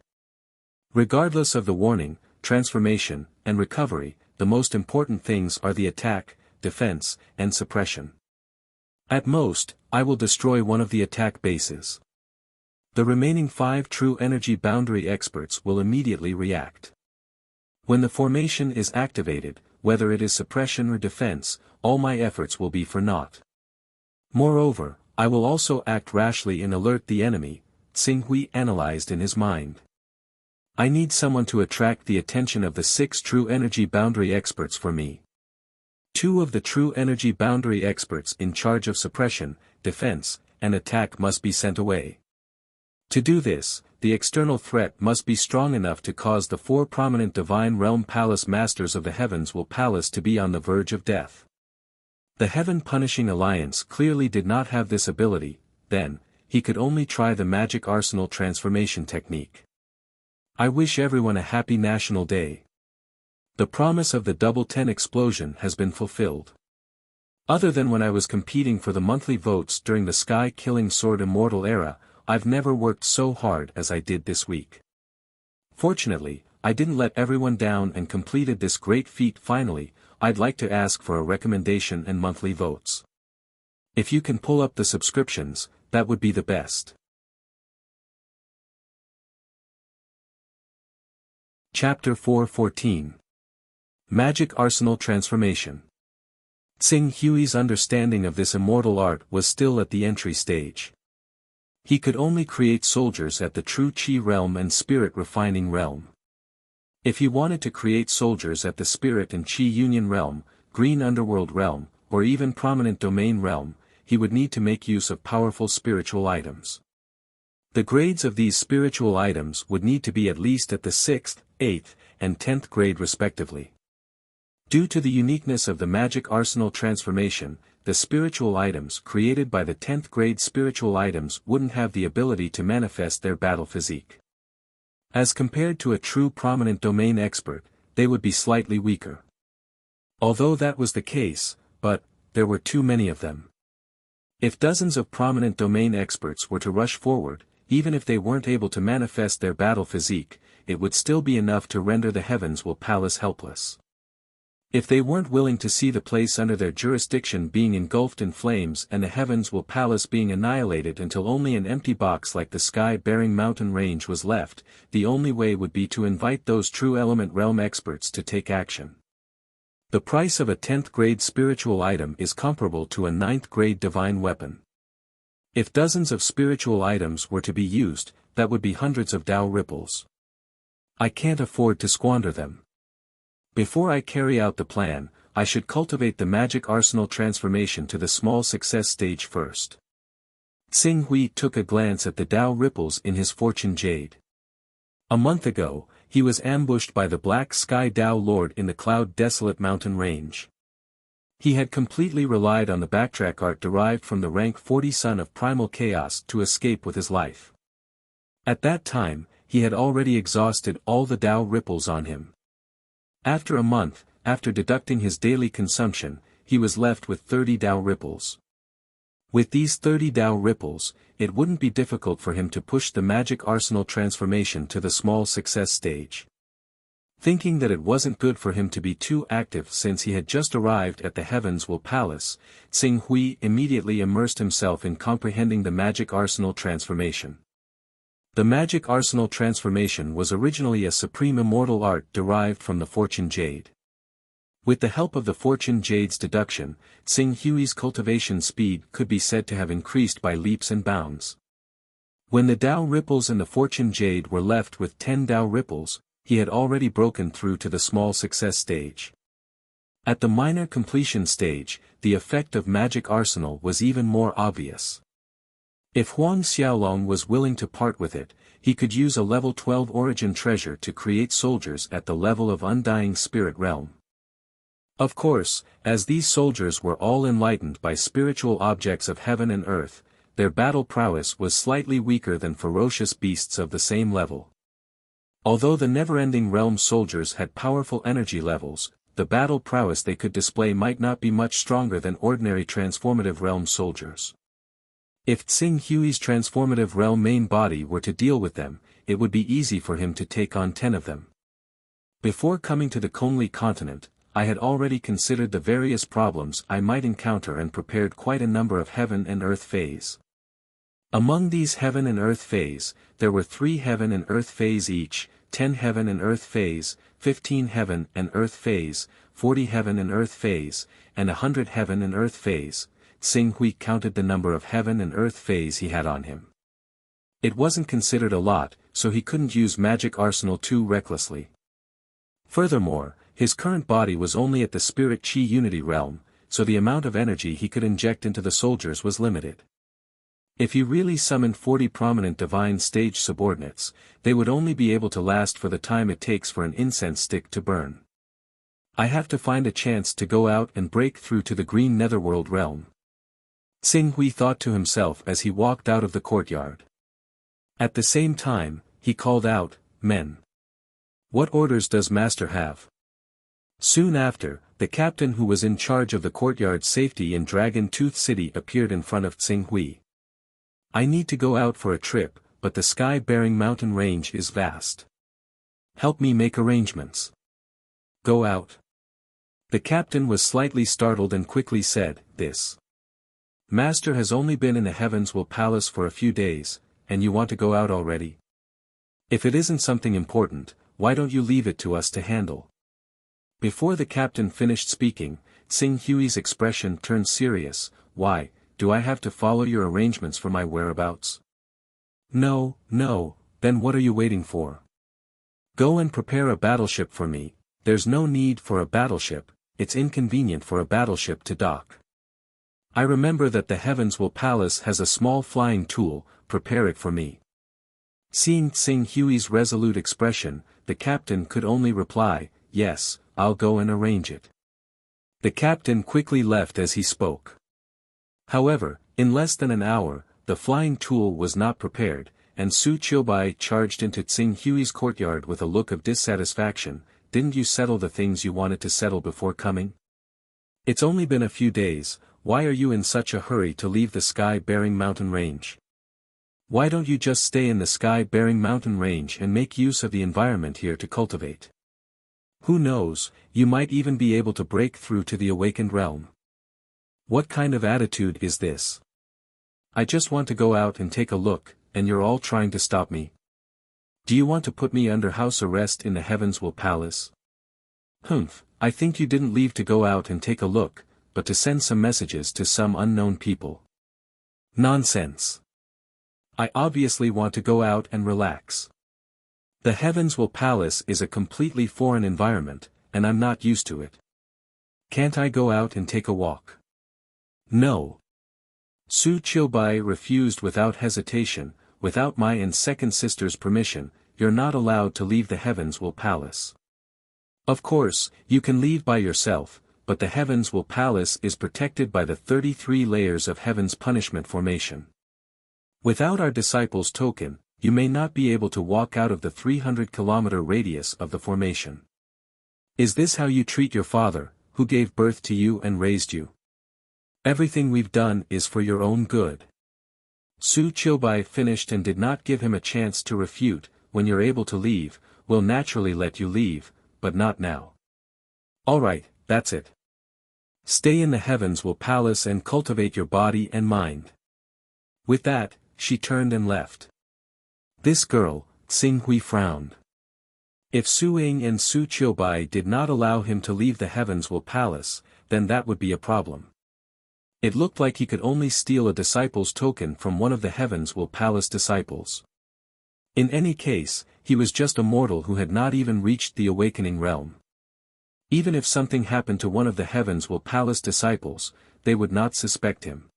Regardless of the warning, transformation, and recovery, the most important things are the attack, defense, and suppression. At most, I will destroy one of the attack bases. The remaining 5 true energy boundary experts will immediately react. When the formation is activated, whether it is suppression or defense, all my efforts will be for naught. Moreover, I will also act rashly and alert the enemy, Xing Hui analyzed in his mind. I need someone to attract the attention of the 6 true energy boundary experts for me. 2 of the true energy boundary experts in charge of suppression, defense, and attack must be sent away. To do this, the external threat must be strong enough to cause the 4 prominent divine realm palace masters of the heavens will palace to be on the verge of death. The Heaven Punishing Alliance clearly did not have this ability, then, he could only try the magic arsenal transformation technique. I wish everyone a happy National Day. The promise of the Double 10 explosion has been fulfilled. Other than when I was competing for the monthly votes during the Sky-Killing Sword Immortal era, I've never worked so hard as I did this week. Fortunately, I didn't let everyone down and completed this great feat finally. I'd like to ask for a recommendation and monthly votes. If you can pull up the subscriptions, that would be the best. Chapter 4:14 Magic Arsenal Transformation. Xing Hui's understanding of this immortal art was still at the entry stage. He could only create soldiers at the true Qi realm and spirit refining realm. If he wanted to create soldiers at the spirit and Qi union realm, green underworld realm, or even prominent domain realm, he would need to make use of powerful spiritual items. The grades of these spiritual items would need to be at least at the 6th, 8th, and 10th grade respectively. Due to the uniqueness of the magic arsenal transformation, the spiritual items created by the 10th grade spiritual items wouldn't have the ability to manifest their battle physique. As compared to a true prominent domain expert, they would be slightly weaker. Although that was the case, but, there were too many of them. If dozens of prominent domain experts were to rush forward, even if they weren't able to manifest their battle physique, it would still be enough to render the heavens will palace helpless. If they weren't willing to see the place under their jurisdiction being engulfed in flames and the heavens will palace being annihilated until only an empty box like the sky-bearing mountain range was left, the only way would be to invite those true element realm experts to take action. The price of a 10th grade spiritual item is comparable to a 9th grade divine weapon. If dozens of spiritual items were to be used, that would be hundreds of Tao ripples. I can't afford to squander them. Before I carry out the plan, I should cultivate the magic arsenal transformation to the small success stage first. Xing Hui took a glance at the Tao ripples in his fortune jade. A month ago, he was ambushed by the Black Sky Tao Lord in the Cloud Desolate Mountain Range. He had completely relied on the backtrack art derived from the rank 40 Son of Primal Chaos to escape with his life. At that time, he had already exhausted all the Tao ripples on him. After a month, after deducting his daily consumption, he was left with 30 Tao ripples. With these 30 Tao ripples, it wouldn't be difficult for him to push the magic arsenal transformation to the small success stage. Thinking that it wasn't good for him to be too active since he had just arrived at the Heavens Will Palace, Tsing Hui immediately immersed himself in comprehending the magic arsenal transformation. The magic arsenal transformation was originally a supreme immortal art derived from the fortune jade. With the help of the fortune jade's deduction, Tsing Hui's cultivation speed could be said to have increased by leaps and bounds. When the Tao ripples and the fortune jade were left with 10 Tao ripples, he had already broken through to the small success stage. At the minor completion stage, the effect of magic arsenal was even more obvious. If Huang Xiaolong was willing to part with it, he could use a level 12 origin treasure to create soldiers at the level of undying spirit realm. Of course, as these soldiers were all enlightened by spiritual objects of heaven and earth, their battle prowess was slightly weaker than ferocious beasts of the same level. Although the never-ending realm soldiers had powerful energy levels, the battle prowess they could display might not be much stronger than ordinary transformative realm soldiers. If Tsing Hui's transformative realm main body were to deal with them, it would be easy for him to take on 10 of them. Before coming to the Conli continent, I had already considered the various problems I might encounter and prepared quite a number of heaven and earth phase. Among these heaven and earth phase, there were 3 heaven and earth phase each, 10 heaven and earth phase, 15 heaven and earth phase, 40 heaven and earth phase, and 100 heaven and earth phase. Tsing Hui counted the number of heaven and earth phase he had on him. It wasn't considered a lot, so he couldn't use magic arsenal too recklessly. Furthermore, his current body was only at the spirit chi unity realm, so the amount of energy he could inject into the soldiers was limited. If he really summoned 40 prominent divine stage subordinates, they would only be able to last for the time it takes for an incense stick to burn. I have to find a chance to go out and break through to the green netherworld realm. Tsing Hui thought to himself as he walked out of the courtyard. At the same time, he called out, "Men! What orders does Master have?" Soon after, the captain who was in charge of the courtyard safety in Dragon Tooth City appeared in front of Tsing Hui. "I need to go out for a trip, but the sky-bearing mountain range is vast. Help me make arrangements." "Go out?" The captain was slightly startled and quickly said, "This Master has only been in the Heavens Will Palace for a few days, and you want to go out already? If it isn't something important, why don't you leave it to us to handle?" Before the captain finished speaking, Tsing Hui's expression turned serious. "Why, do I have to follow your arrangements for my whereabouts?" No, then what are you waiting for? Go and prepare a battleship for me." "There's no need for a battleship, it's inconvenient for a battleship to dock. I remember that the Heavens Will Palace has a small flying tool, prepare it for me." Seeing Tsing Hui's resolute expression, the captain could only reply, "Yes, I'll go and arrange it." The captain quickly left as he spoke. However, in less than an hour, the flying tool was not prepared, and Su Qiubai charged into Tsing Hui's courtyard with a look of dissatisfaction. "Didn't you settle the things you wanted to settle before coming? It's only been a few days, why are you in such a hurry to leave the sky-bearing mountain range? Why don't you just stay in the sky-bearing mountain range and make use of the environment here to cultivate? Who knows, you might even be able to break through to the awakened realm. What kind of attitude is this? I just want to go out and take a look, and you're all trying to stop me. Do you want to put me under house arrest in the Heavens Will Palace? Humph, I think you didn't leave to go out and take a look, but to send some messages to some unknown people. Nonsense. I obviously want to go out and relax. The Heavens Will Palace is a completely foreign environment, and I'm not used to it. Can't I go out and take a walk?" "No." Su Qiubai refused without hesitation. "Without my and second sister's permission, you're not allowed to leave the Heavens Will Palace. Of course, you can leave by yourself, but the Heavens Will Palace is protected by the 33 layers of Heaven's punishment formation. Without our disciples' token, you may not be able to walk out of the 300-kilometer radius of the formation. Is this how you treat your father, who gave birth to you and raised you? Everything we've done is for your own good. Su Qiubai finished and did not give him a chance to refute. When you're able to leave, we'll naturally let you leave, but not now. Alright, that's it. Stay in the heavens will palace and cultivate your body and mind. With that, she turned and left. This girl, Xing Hui frowned. If Su Ying and Su Qiubai did not allow him to leave the heavens will palace, then that would be a problem. It looked like he could only steal a disciple's token from one of the heavens will palace disciples. In any case, he was just a mortal who had not even reached the awakening realm. Even if something happened to one of the heavens will palace disciples, they would not suspect him.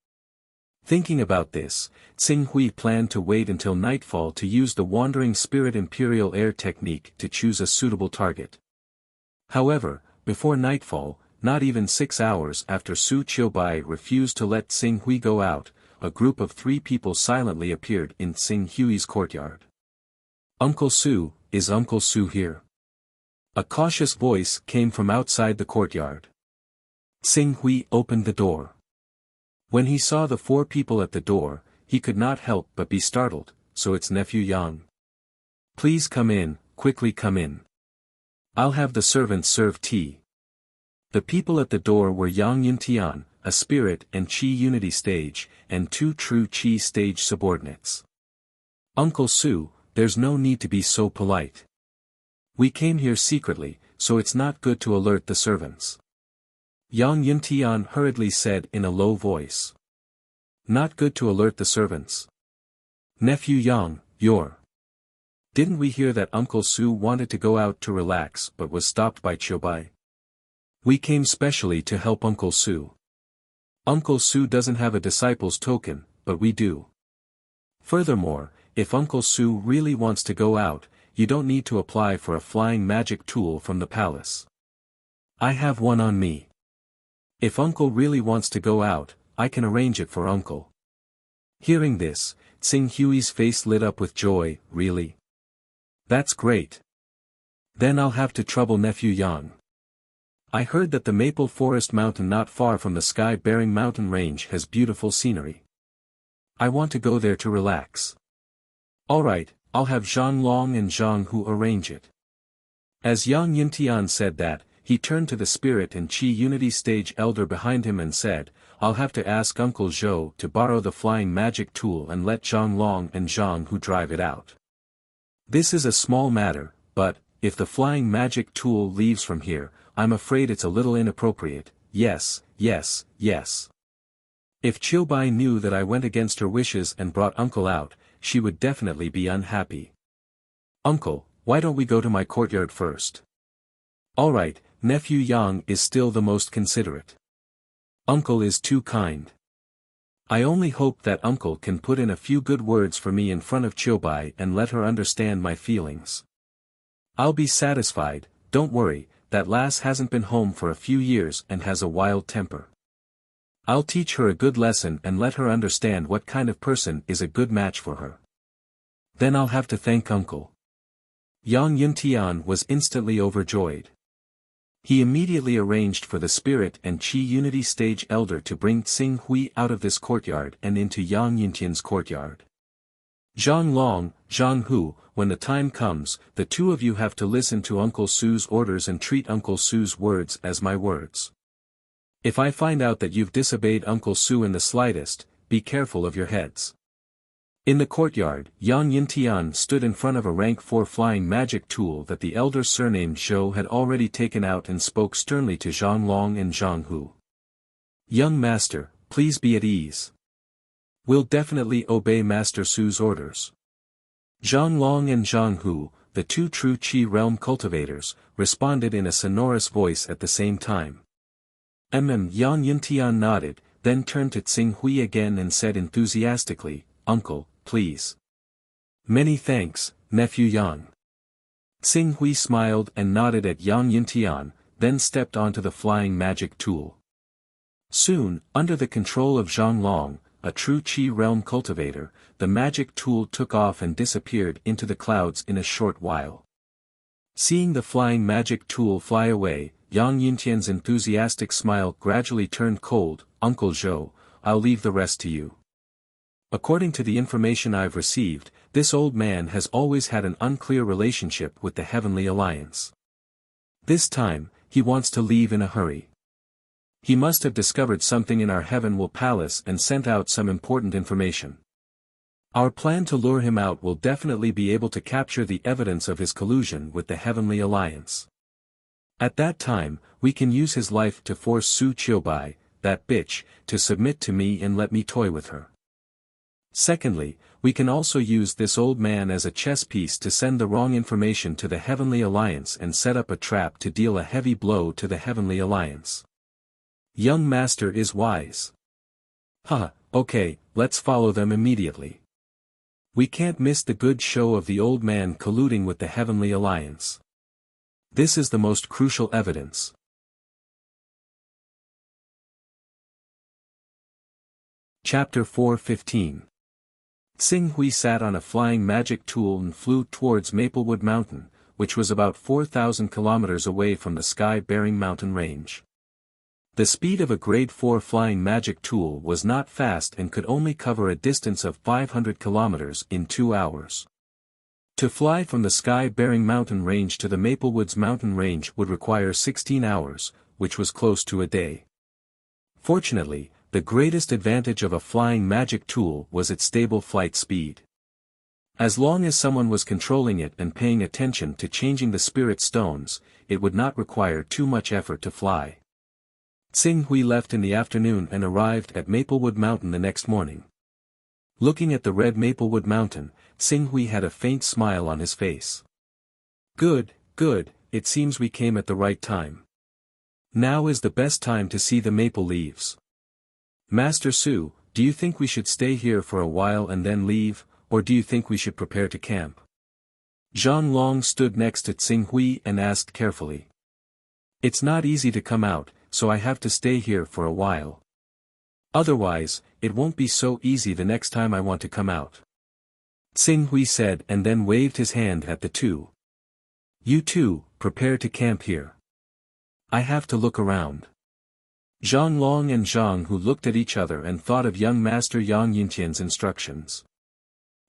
Thinking about this, Xing Hui planned to wait until nightfall to use the Wandering Spirit Imperial Air technique to choose a suitable target. However, before nightfall, not even 6 hours after Su Qiubai refused to let Xing Hui go out, a group of 3 people silently appeared in Xing Hui's courtyard. Uncle Su, is Uncle Su here? A cautious voice came from outside the courtyard. Xing Hui opened the door. When he saw the 4 people at the door, he could not help but be startled. So it's nephew Yang. Please come in, quickly come in. I'll have the servants serve tea. The people at the door were Yang Yuntian, a spirit and Qi unity stage, and 2 true Qi stage subordinates. Uncle Su, there's no need to be so polite. We came here secretly, so it's not good to alert the servants. Yang Yuntian hurriedly said in a low voice. Not good to alert the servants. Nephew Yang, you're. Didn't we hear that Uncle Su wanted to go out to relax but was stopped by Qiubai? We came specially to help Uncle Su. Uncle Su doesn't have a disciple's token, but we do. Furthermore, if Uncle Su really wants to go out, you don't need to apply for a flying magic tool from the palace. I have one on me. If Uncle really wants to go out, I can arrange it for Uncle. Hearing this, Xing Hui's face lit up with joy. Really? That's great. Then I'll have to trouble nephew Yang. I heard that the Maple Forest mountain not far from the sky-bearing mountain range has beautiful scenery. I want to go there to relax. Alright, I'll have Zhang Long and Zhang Hu arrange it. As Yang Yuntian said that, he turned to the spirit and Qi unity stage elder behind him and said, I'll have to ask Uncle Zhou to borrow the flying magic tool and let Zhang Long and Zhang Hu drive it out. This is a small matter, but, if the flying magic tool leaves from here, I'm afraid it's a little inappropriate. Yes, yes, yes. If Qiubai knew that I went against her wishes and brought Uncle out, she would definitely be unhappy. Uncle, why don't we go to my courtyard first? Alright, nephew Yang is still the most considerate. Uncle is too kind. I only hope that Uncle can put in a few good words for me in front of Qiubai and let her understand my feelings. I'll be satisfied, don't worry, that lass hasn't been home for a few years and has a wild temper. I'll teach her a good lesson and let her understand what kind of person is a good match for her. Then I'll have to thank Uncle. Yang Yuntian was instantly overjoyed. He immediately arranged for the spirit and Qi unity stage elder to bring Xing Hui out of this courtyard and into Yang Yuntian's courtyard. Zhang Long, Zhang Hu, when the time comes, the 2 of you have to listen to Uncle Su's orders and treat Uncle Su's words as my words. If I find out that you've disobeyed Uncle Su in the slightest, be careful of your heads. In the courtyard, Yang Yuntian stood in front of a rank 4 flying magic tool that the elder surnamed Zhou had already taken out and spoke sternly to Zhang Long and Zhang Hu. Young master, please be at ease. We'll definitely obey Master Su's orders. Zhang Long and Zhang Hu, the 2 true Qi realm cultivators, responded in a sonorous voice at the same time. Yang Yuntian nodded, then turned to Xing Hui again and said enthusiastically, Uncle, please. Many thanks, nephew Yang. Xing Hui smiled and nodded at Yang Yuntian, then stepped onto the flying magic tool. Soon, under the control of Zhang Long, a true Qi realm cultivator, the magic tool took off and disappeared into the clouds in a short while. Seeing the flying magic tool fly away, Yang Yuntian's enthusiastic smile gradually turned cold. Uncle Zhou, I'll leave the rest to you. According to the information I've received, this old man has always had an unclear relationship with the Heavenly Alliance. This time, he wants to leave in a hurry. He must have discovered something in our Heavenly Palace and sent out some important information. Our plan to lure him out will definitely be able to capture the evidence of his collusion with the Heavenly Alliance. At that time, we can use his life to force Su Qiubai, that bitch, to submit to me and let me toy with her. Secondly, we can also use this old man as a chess piece to send the wrong information to the Heavenly Alliance and set up a trap to deal a heavy blow to the Heavenly Alliance. Young Master is wise. Okay, let's follow them immediately. We can't miss the good show of the old man colluding with the Heavenly Alliance. This is the most crucial evidence. Chapter 4:15. Xing Hui sat on a flying magic tool and flew towards Maplewood Mountain, which was about 4,000 kilometers away from the sky-bearing mountain range. The speed of a grade 4 flying magic tool was not fast and could only cover a distance of 500 kilometers in 2 hours. To fly from the sky-bearing mountain range to the Maplewoods mountain range would require 16 hours, which was close to a day. Fortunately, the greatest advantage of a flying magic tool was its stable flight speed. As long as someone was controlling it and paying attention to changing the spirit stones, it would not require too much effort to fly. Xing Hui left in the afternoon and arrived at Maplewood Mountain the next morning. Looking at the red Maplewood Mountain, Xing Hui had a faint smile on his face. Good, it seems we came at the right time. Now is the best time to see the maple leaves. Master Su, do you think we should stay here for a while and then leave, or do you think we should prepare to camp? Zhang Long stood next to Xing Hui and asked carefully. It's not easy to come out, so I have to stay here for a while. Otherwise, it won't be so easy the next time I want to come out. Xing Hui said and then waved his hand at the two. You two, prepare to camp here. I have to look around. Zhang Long and Zhang Hu looked at each other and thought of young Master Yang Yuntian's instructions.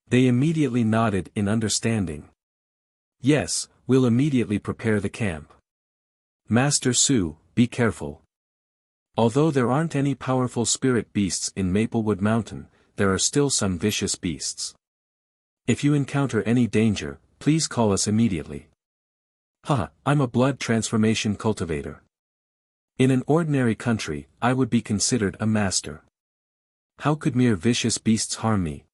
They immediately nodded in understanding. Yes, we'll immediately prepare the camp. Master Su, be careful. Although there aren't any powerful spirit beasts in Maplewood Mountain, there are still some vicious beasts. If you encounter any danger, please call us immediately. I'm a blood transformation cultivator. In an ordinary country, I would be considered a master. How could mere vicious beasts harm me?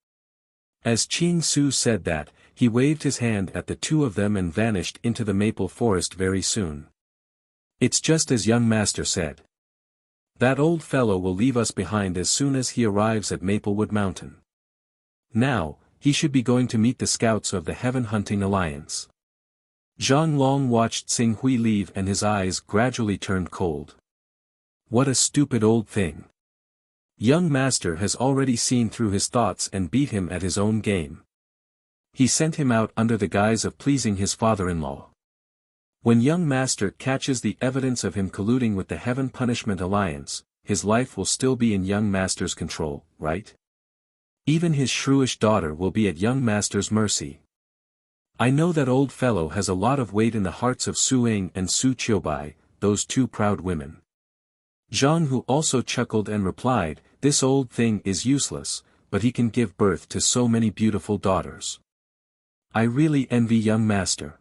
As Qing Su said that, he waved his hand at the two of them and vanished into the maple forest very soon. It's just as young master said. That old fellow will leave us behind as soon as he arrives at Maplewood Mountain. Now, he should be going to meet the scouts of the Heaven Hunting Alliance. Zhang Long watched Xing Hui leave and his eyes gradually turned cold. What a stupid old thing. Young master has already seen through his thoughts and beat him at his own game. He sent him out under the guise of pleasing his father-in-law. When young master catches the evidence of him colluding with the Heaven Punishment Alliance, his life will still be in young master's control, right? Even his shrewish daughter will be at young master's mercy. I know that old fellow has a lot of weight in the hearts of Su Ying and Su Qiubai, those two proud women. Zhang Hu also chuckled and replied, this old thing is useless, but he can give birth to so many beautiful daughters. I really envy young master.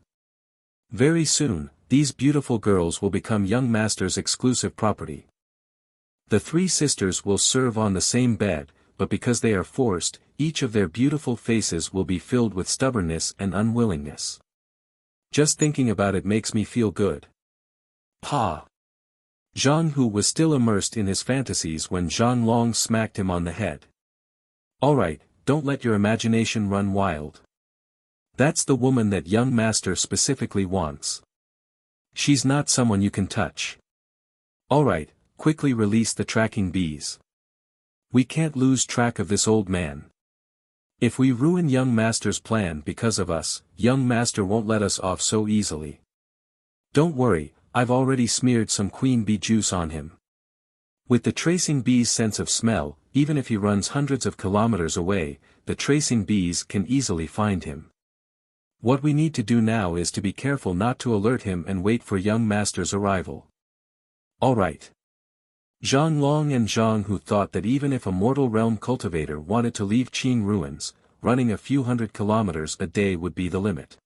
Very soon, these beautiful girls will become young master's exclusive property. The three sisters will serve on the same bed, but because they are forced, each of their beautiful faces will be filled with stubbornness and unwillingness. Just thinking about it makes me feel good. Zhang Hu was still immersed in his fantasies when Zhang Long smacked him on the head. Alright, don't let your imagination run wild. That's the woman that young master specifically wants. She's not someone you can touch. Alright, quickly release the tracking bees. We can't lose track of this old man. If we ruin young master's plan because of us, young master won't let us off so easily. Don't worry, I've already smeared some queen bee juice on him. With the tracing bee's sense of smell, even if he runs hundreds of kilometers away, the tracing bees can easily find him. What we need to do now is to be careful not to alert him and wait for young master's arrival. Alright. Zhang Long and Zhang Hu thought that even if a mortal realm cultivator wanted to leave Qing ruins, running a few hundred kilometers a day would be the limit.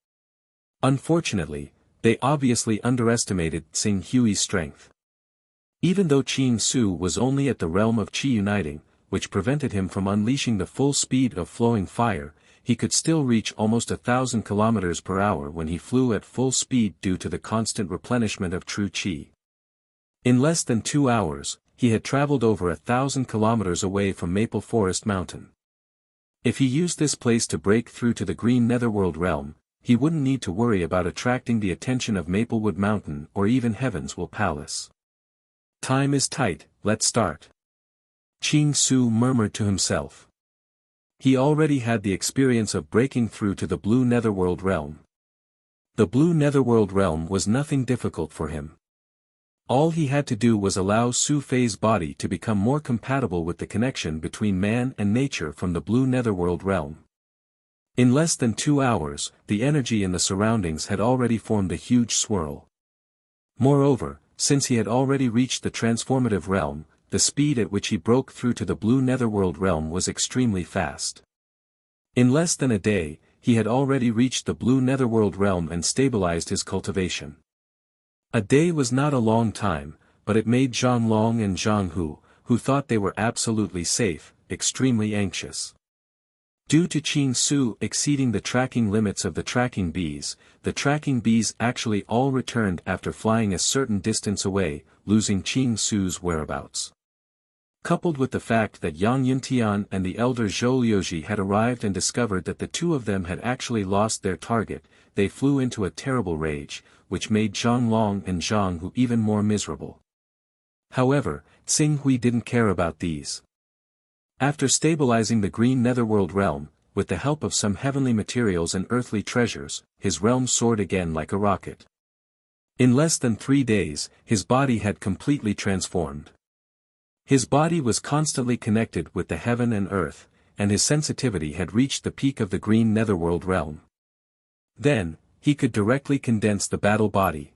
Unfortunately, they obviously underestimated Xing Hui's strength. Even though Qing Su was only at the realm of Qi uniting, which prevented him from unleashing the full speed of flowing fire, he could still reach almost 1,000 kilometers per hour when he flew at full speed due to the constant replenishment of true Qi. In less than 2 hours, he had traveled over 1,000 kilometers away from Maple Forest Mountain. If he used this place to break through to the Green Netherworld realm, he wouldn't need to worry about attracting the attention of Maplewood Mountain or even Heaven's Will Palace. Time is tight, let's start. Qing Su murmured to himself. He already had the experience of breaking through to the Blue Netherworld realm. The Blue Netherworld realm was nothing difficult for him. All he had to do was allow Su Fei's body to become more compatible with the connection between man and nature from the Blue Netherworld realm. In less than 2 hours, the energy in the surroundings had already formed a huge swirl. Moreover, since he had already reached the transformative realm, the speed at which he broke through to the Blue Netherworld realm was extremely fast. In less than a day, he had already reached the Blue Netherworld realm and stabilized his cultivation. A day was not a long time, but it made Zhang Long and Zhang Hu, who thought they were absolutely safe, extremely anxious. Due to Qing Su exceeding the tracking limits of the tracking bees actually all returned after flying a certain distance away, losing Qing Su's whereabouts. Coupled with the fact that Yang Yuntian and the elder Zhou Liuji had arrived and discovered that the two of them had actually lost their target, they flew into a terrible rage, which made Zhang Long and Zhang Hu even more miserable. However, Xing Hui didn't care about these. After stabilizing the Green Netherworld realm, with the help of some heavenly materials and earthly treasures, his realm soared again like a rocket. In less than 3 days, his body had completely transformed. His body was constantly connected with the heaven and earth, and his sensitivity had reached the peak of the Green Netherworld realm. Then, he could directly condense the battle body.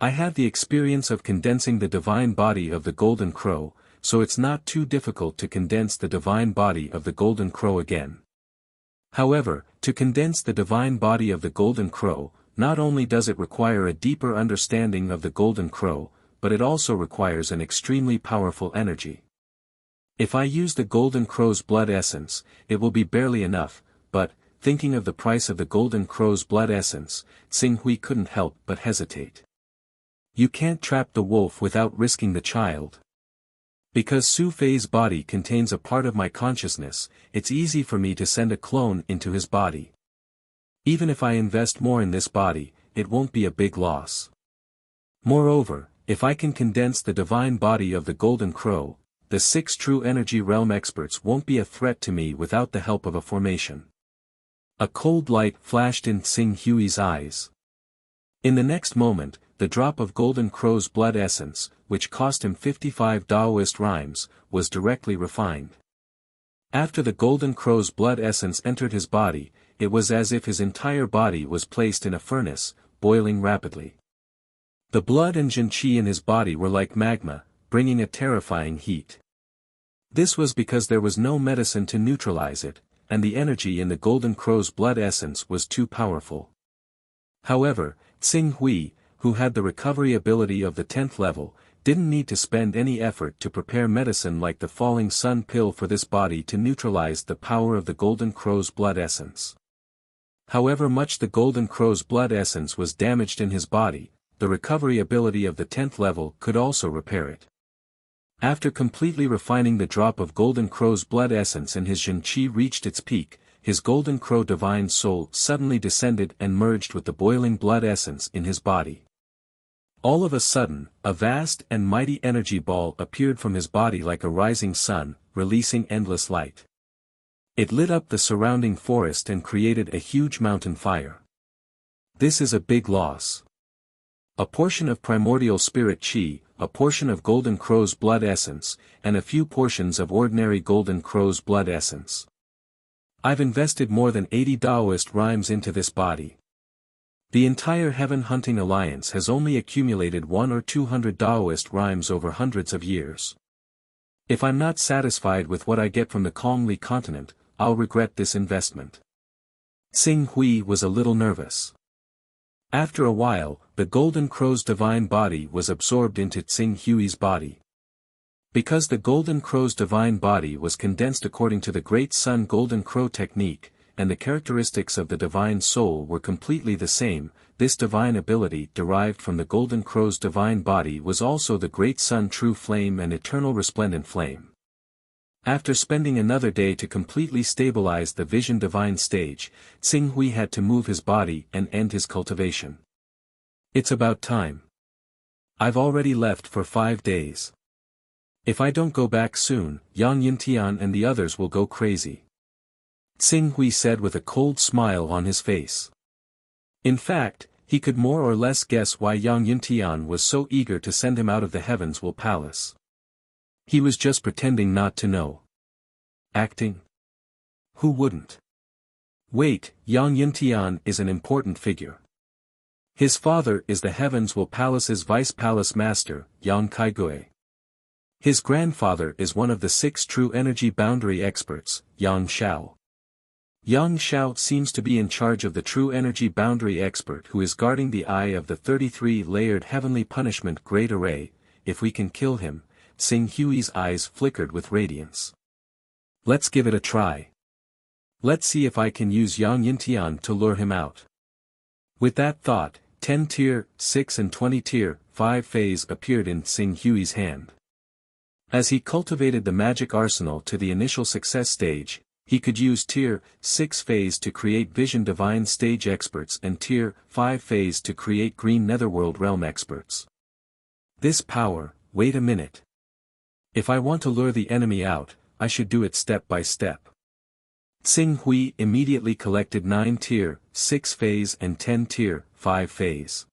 I have the experience of condensing the divine body of the Golden Crow, so it's not too difficult to condense the divine body of the Golden Crow again. However, to condense the divine body of the Golden Crow, not only does it require a deeper understanding of the Golden Crow, but it also requires an extremely powerful energy. If I use the Golden Crow's blood essence, it will be barely enough, but, thinking of the price of the Golden Crow's blood essence, Xing Hui couldn't help but hesitate. You can't trap the wolf without risking the child. Because Su Fei's body contains a part of my consciousness, it's easy for me to send a clone into his body. Even if I invest more in this body, it won't be a big loss. Moreover, if I can condense the divine body of the Golden Crow, the 6 true energy realm experts won't be a threat to me without the help of a formation. A cold light flashed in Xing Hui's eyes. In the next moment, the drop of Golden Crow's blood essence, which cost him 55 Taoist rhymes, was directly refined. After the Golden Crow's blood essence entered his body, it was as if his entire body was placed in a furnace, boiling rapidly. The blood and Jinqi in his body were like magma, bringing a terrifying heat. This was because there was no medicine to neutralize it, and the energy in the Golden Crow's blood essence was too powerful. However, Xing Hui, who had the recovery ability of the 10th level, didn't need to spend any effort to prepare medicine like the Falling Sun pill for this body to neutralize the power of the Golden Crow's blood essence. However much the Golden Crow's blood essence was damaged in his body, the recovery ability of the 10th level could also repair it. After completely refining the drop of Golden Crow's blood essence and his Jinqi reached its peak, his Golden Crow divine soul suddenly descended and merged with the boiling blood essence in his body. All of a sudden, a vast and mighty energy ball appeared from his body like a rising sun, releasing endless light. It lit up the surrounding forest and created a huge mountain fire. This is a big loss. a portion of primordial spirit qi, a portion of golden crow's blood essence, and a few portions of ordinary golden crow's blood essence. I've invested more than 80 Taoist rhymes into this body. The entire Heaven Hunting Alliance has only accumulated 100 or 200 Taoist rhymes over hundreds of years. If I'm not satisfied with what I get from the Kongli continent, I'll regret this investment. Xing Hui was a little nervous. After a while, the Golden Crow's divine body was absorbed into Xing Hui's body. Because the Golden Crow's divine body was condensed according to the Great Sun Golden Crow technique, and the characteristics of the divine soul were completely the same, this divine ability derived from the Golden Crow's divine body was also the Great Sun True Flame and Eternal Resplendent Flame. After spending another day to completely stabilize the Vision Divine stage, Xing Hui had to move his body and end his cultivation. It's about time. I've already left for 5 days. If I don't go back soon, Yang Yintian and the others will go crazy. Xing Hui said with a cold smile on his face. In fact, he could more or less guess why Yang Yintian was so eager to send him out of the Heavens Will Palace. He was just pretending not to know. Acting? Who wouldn't? Wait, Yang Yintian is an important figure. His father is the Heavens Will Palace's Vice Palace Master, Yang Kaigui. His grandfather is one of the 6 true energy boundary experts, Yang Xiao. Yang Xiao seems to be in charge of the true energy boundary expert who is guarding the eye of the 33-layered heavenly punishment great array. If we can kill him, Xing Hui's eyes flickered with radiance. Let's give it a try. Let's see if I can use Yang Yintian to lure him out. With that thought, 10 tier 6 and 20 tier 5 phase appeared in Xing Hui's hand. As he cultivated the magic arsenal to the initial success stage, he could use tier 6 phase to create Vision Divine stage experts and tier 5 phase to create Green Netherworld realm experts. This power, wait a minute. If I want to lure the enemy out, I should do it step by step. Xing Hui immediately collected 9 tier 6 phase and 10 tier 5 phase.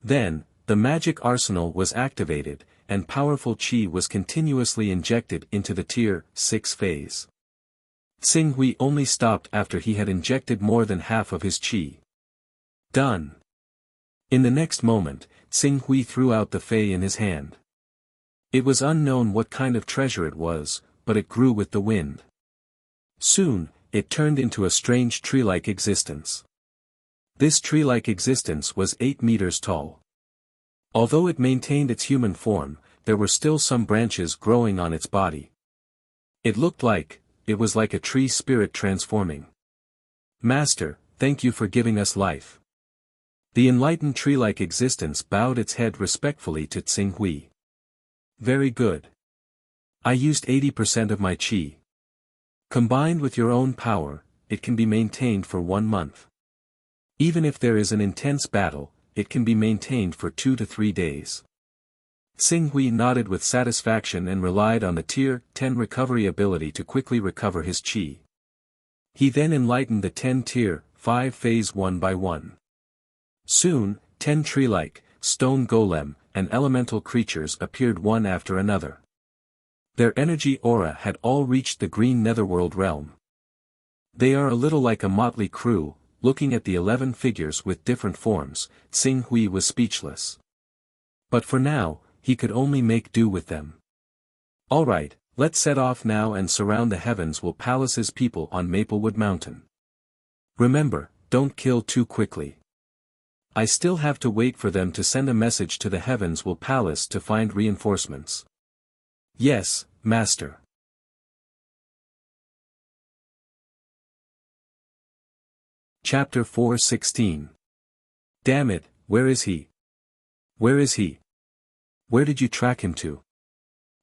Then, the magic arsenal was activated, and powerful qi was continuously injected into the tier 6 phase. Xing Hui only stopped after he had injected more than half of his qi. Done. In the next moment, Xing Hui threw out the fei in his hand. It was unknown what kind of treasure it was, but it grew with the wind. Soon, it turned into a strange tree-like existence. This tree-like existence was 8 meters tall. Although it maintained its human form, there were still some branches growing on its body. It was like a tree spirit transforming. Master, thank you for giving us life. The enlightened tree-like existence bowed its head respectfully to Xing Hui. Very good. I used 80% of my qi. Combined with your own power, it can be maintained for 1 month. Even if there is an intense battle, it can be maintained for 2 to 3 days. Xing Hui nodded with satisfaction and relied on the tier 10 recovery ability to quickly recover his qi. He then enlightened the 10 tier 5 phase one by one. Soon, 10 tree-like, stone golem, and elemental creatures appeared one after another. Their energy aura had all reached the Green Netherworld realm. They are a little like a motley crew. Looking at the 11 figures with different forms, Xing Hui was speechless. But for now, he could only make do with them. Alright, let's set off now and surround the Heavens Will Palace's people on Maplewood Mountain. Remember, don't kill too quickly. I still have to wait for them to send a message to the Heavens Will Palace to find reinforcements. Yes, Master. Chapter 4:16. Damn it, where is he? Where is he? Where did you track him to?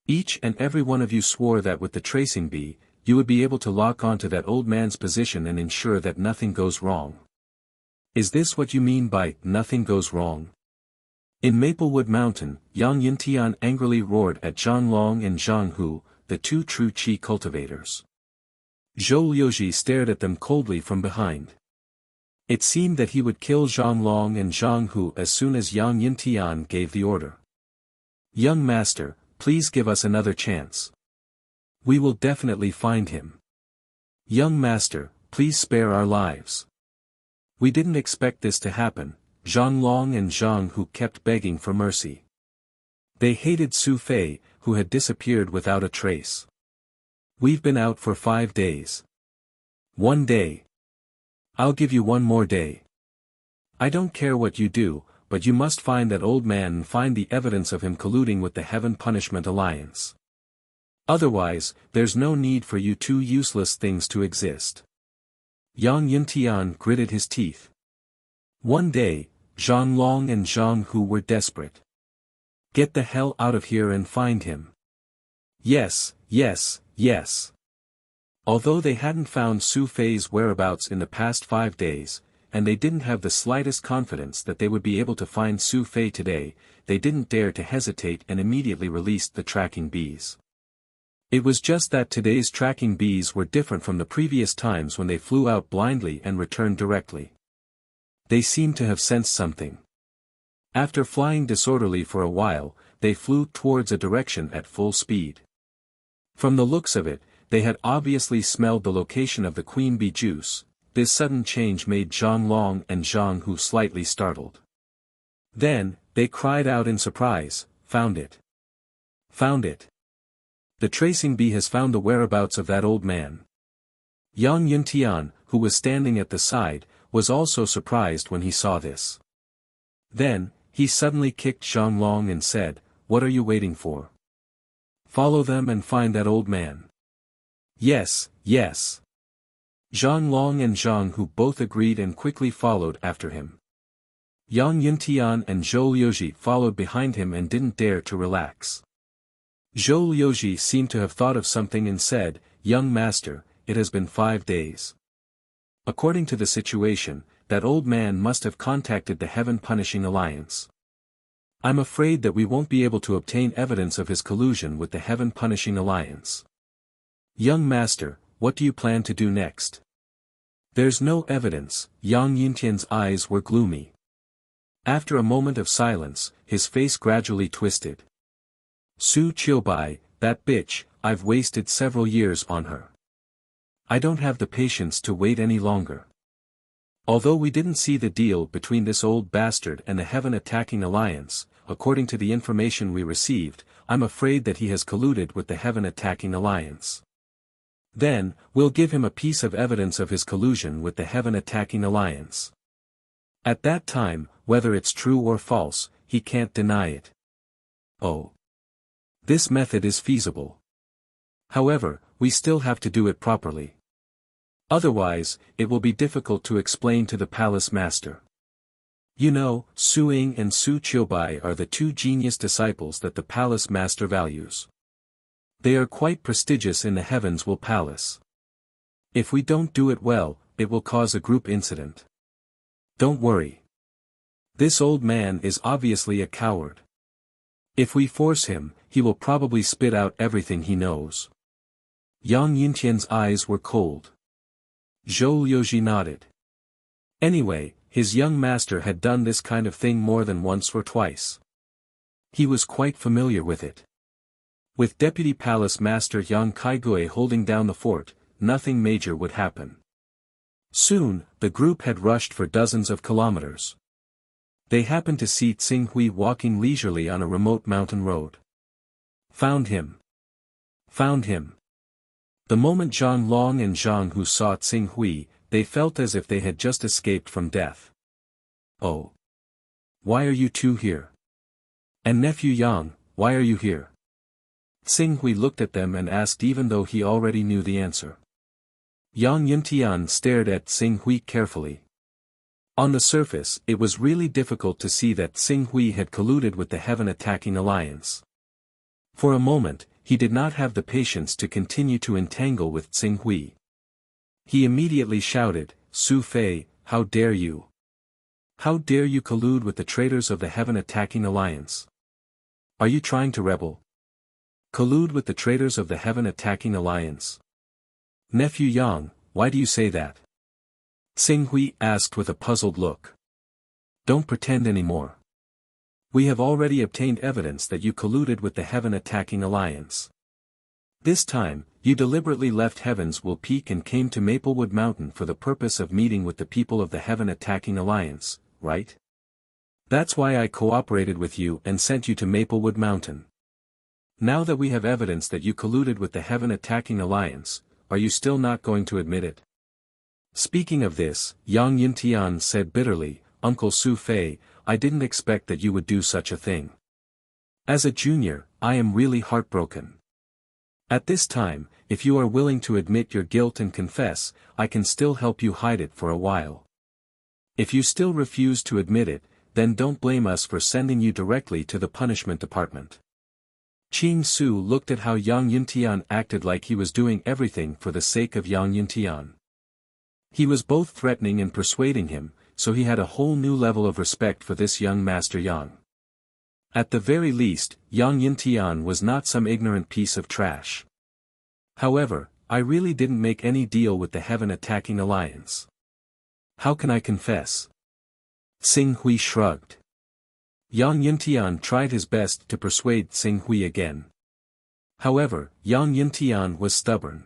Each and every one of you swore that with the tracing bee, you would be able to lock onto that old man's position and ensure that nothing goes wrong. Is this what you mean by, nothing goes wrong? In Maplewood Mountain, Yang Yintian angrily roared at Zhang Long and Zhang Hu, the 2 true qi cultivators. Zhou Liuji stared at them coldly from behind. It seemed that he would kill Zhang Long and Zhang Hu as soon as Yang Yintian gave the order. Young master, please give us another chance. We will definitely find him. Young master, please spare our lives. We didn't expect this to happen. Zhang Long and Zhang Hu kept begging for mercy. They hated Su Fei, who had disappeared without a trace. We've been out for 5 days. 1 day. I'll give you 1 more day. I don't care what you do, but you must find that old man and find the evidence of him colluding with the Heaven Punishment Alliance. Otherwise, there's no need for you two useless things to exist. Yang Yintian gritted his teeth. One day, Zhang Long and Zhang Hu were desperate. Get the hell out of here and find him. Yes, yes, yes. Although they hadn't found Su Fei's whereabouts in the past 5 days, and they didn't have the slightest confidence that they would be able to find Su Fei today, they didn't dare to hesitate and immediately released the tracking bees. It was just that today's tracking bees were different from the previous times when they flew out blindly and returned directly. They seemed to have sensed something. After flying disorderly for a while, they flew towards a direction at full speed. From the looks of it, they had obviously smelled the location of the queen bee juice. This sudden change made Zhang Long and Zhang Hu slightly startled. Then, they cried out in surprise, "Found it! Found it! The tracing bee has found the whereabouts of that old man." Yang Yintian, who was standing at the side, was also surprised when he saw this. Then, he suddenly kicked Zhang Long and said, "What are you waiting for? Follow them and find that old man." Yes, yes. Zhang Long and Zhang Hu both agreed and quickly followed after him. Yang Yintian and Zhou Liuji followed behind him and didn't dare to relax. Zhou Liuji seemed to have thought of something and said, "Young master, it has been 5 days. According to the situation, that old man must have contacted the Heaven Punishing Alliance. I'm afraid that we won't be able to obtain evidence of his collusion with the Heaven Punishing Alliance. Young master, what do you plan to do next?" "There's no evidence." Yang Yintian's eyes were gloomy. After a moment of silence, his face gradually twisted. "Su Qiubai, that bitch, I've wasted several years on her. I don't have the patience to wait any longer. Although we didn't see the deal between this old bastard and the Heaven Attacking Alliance, according to the information we received, I'm afraid that he has colluded with the Heaven Attacking Alliance. Then, we'll give him a piece of evidence of his collusion with the Heaven Attacking Alliance. At that time, whether it's true or false, he can't deny it. Oh. This method is feasible. However, we still have to do it properly. Otherwise, it will be difficult to explain to the palace master. You know, Su Ying and Su Qiubai are the 2 genius disciples that the palace master values. They are quite prestigious in the Heavens Will Palace. If we don't do it well, it will cause a group incident. Don't worry. This old man is obviously a coward. If we force him, he will probably spit out everything he knows." Yang Yintian's eyes were cold. Zhou Liuji nodded. Anyway, his young master had done this kind of thing more than once or twice. He was quite familiar with it. With Deputy Palace Master Yang Kaigui holding down the fort, nothing major would happen. Soon, the group had rushed for dozens of kilometers. They happened to see Tsinghui walking leisurely on a remote mountain road. "Found him! Found him!" The moment Zhang Long and Zhang Hu saw Tsinghui, they felt as if they had just escaped from death. "Oh! Why are you two here? And nephew Yang, why are you here?" Tsinghui looked at them and asked even though he already knew the answer. Yang Yintian stared at Tsinghui carefully. On the surface, it was really difficult to see that Tsinghui had colluded with the Heaven Attacking Alliance. For a moment, he did not have the patience to continue to entangle with Tsinghui. He immediately shouted, "Su Fei, how dare you? How dare you collude with the traitors of the Heaven Attacking Alliance? Are you trying to rebel? Collude with the traitors of the Heaven Attacking Alliance? Nephew Yang, why do you say that?" Xing Hui asked with a puzzled look. Don't pretend anymore. We have already obtained evidence that you colluded with the Heaven Attacking Alliance. This time, you deliberately left Heaven's Will Peak and came to Maplewood Mountain for the purpose of meeting with the people of the Heaven Attacking Alliance, right? That's why I cooperated with you and sent you to Maplewood Mountain. Now that we have evidence that you colluded with the Heaven Attacking Alliance, are you still not going to admit it? Speaking of this, Yang Yintian said bitterly, Uncle Su Fei, I didn't expect that you would do such a thing. As a junior, I am really heartbroken. At this time, if you are willing to admit your guilt and confess, I can still help you hide it for a while. If you still refuse to admit it, then don't blame us for sending you directly to the punishment department. Qing Su looked at how Yang Yintian acted like he was doing everything for the sake of Yang Yintian. He was both threatening and persuading him, so he had a whole new level of respect for this young Master Yang. At the very least, Yang Yintian was not some ignorant piece of trash. However, I really didn't make any deal with the Heaven Attacking Alliance. How can I confess? Xing Hui shrugged. Yang Yintian tried his best to persuade Xing Hui again. However, Yang Yintian was stubborn.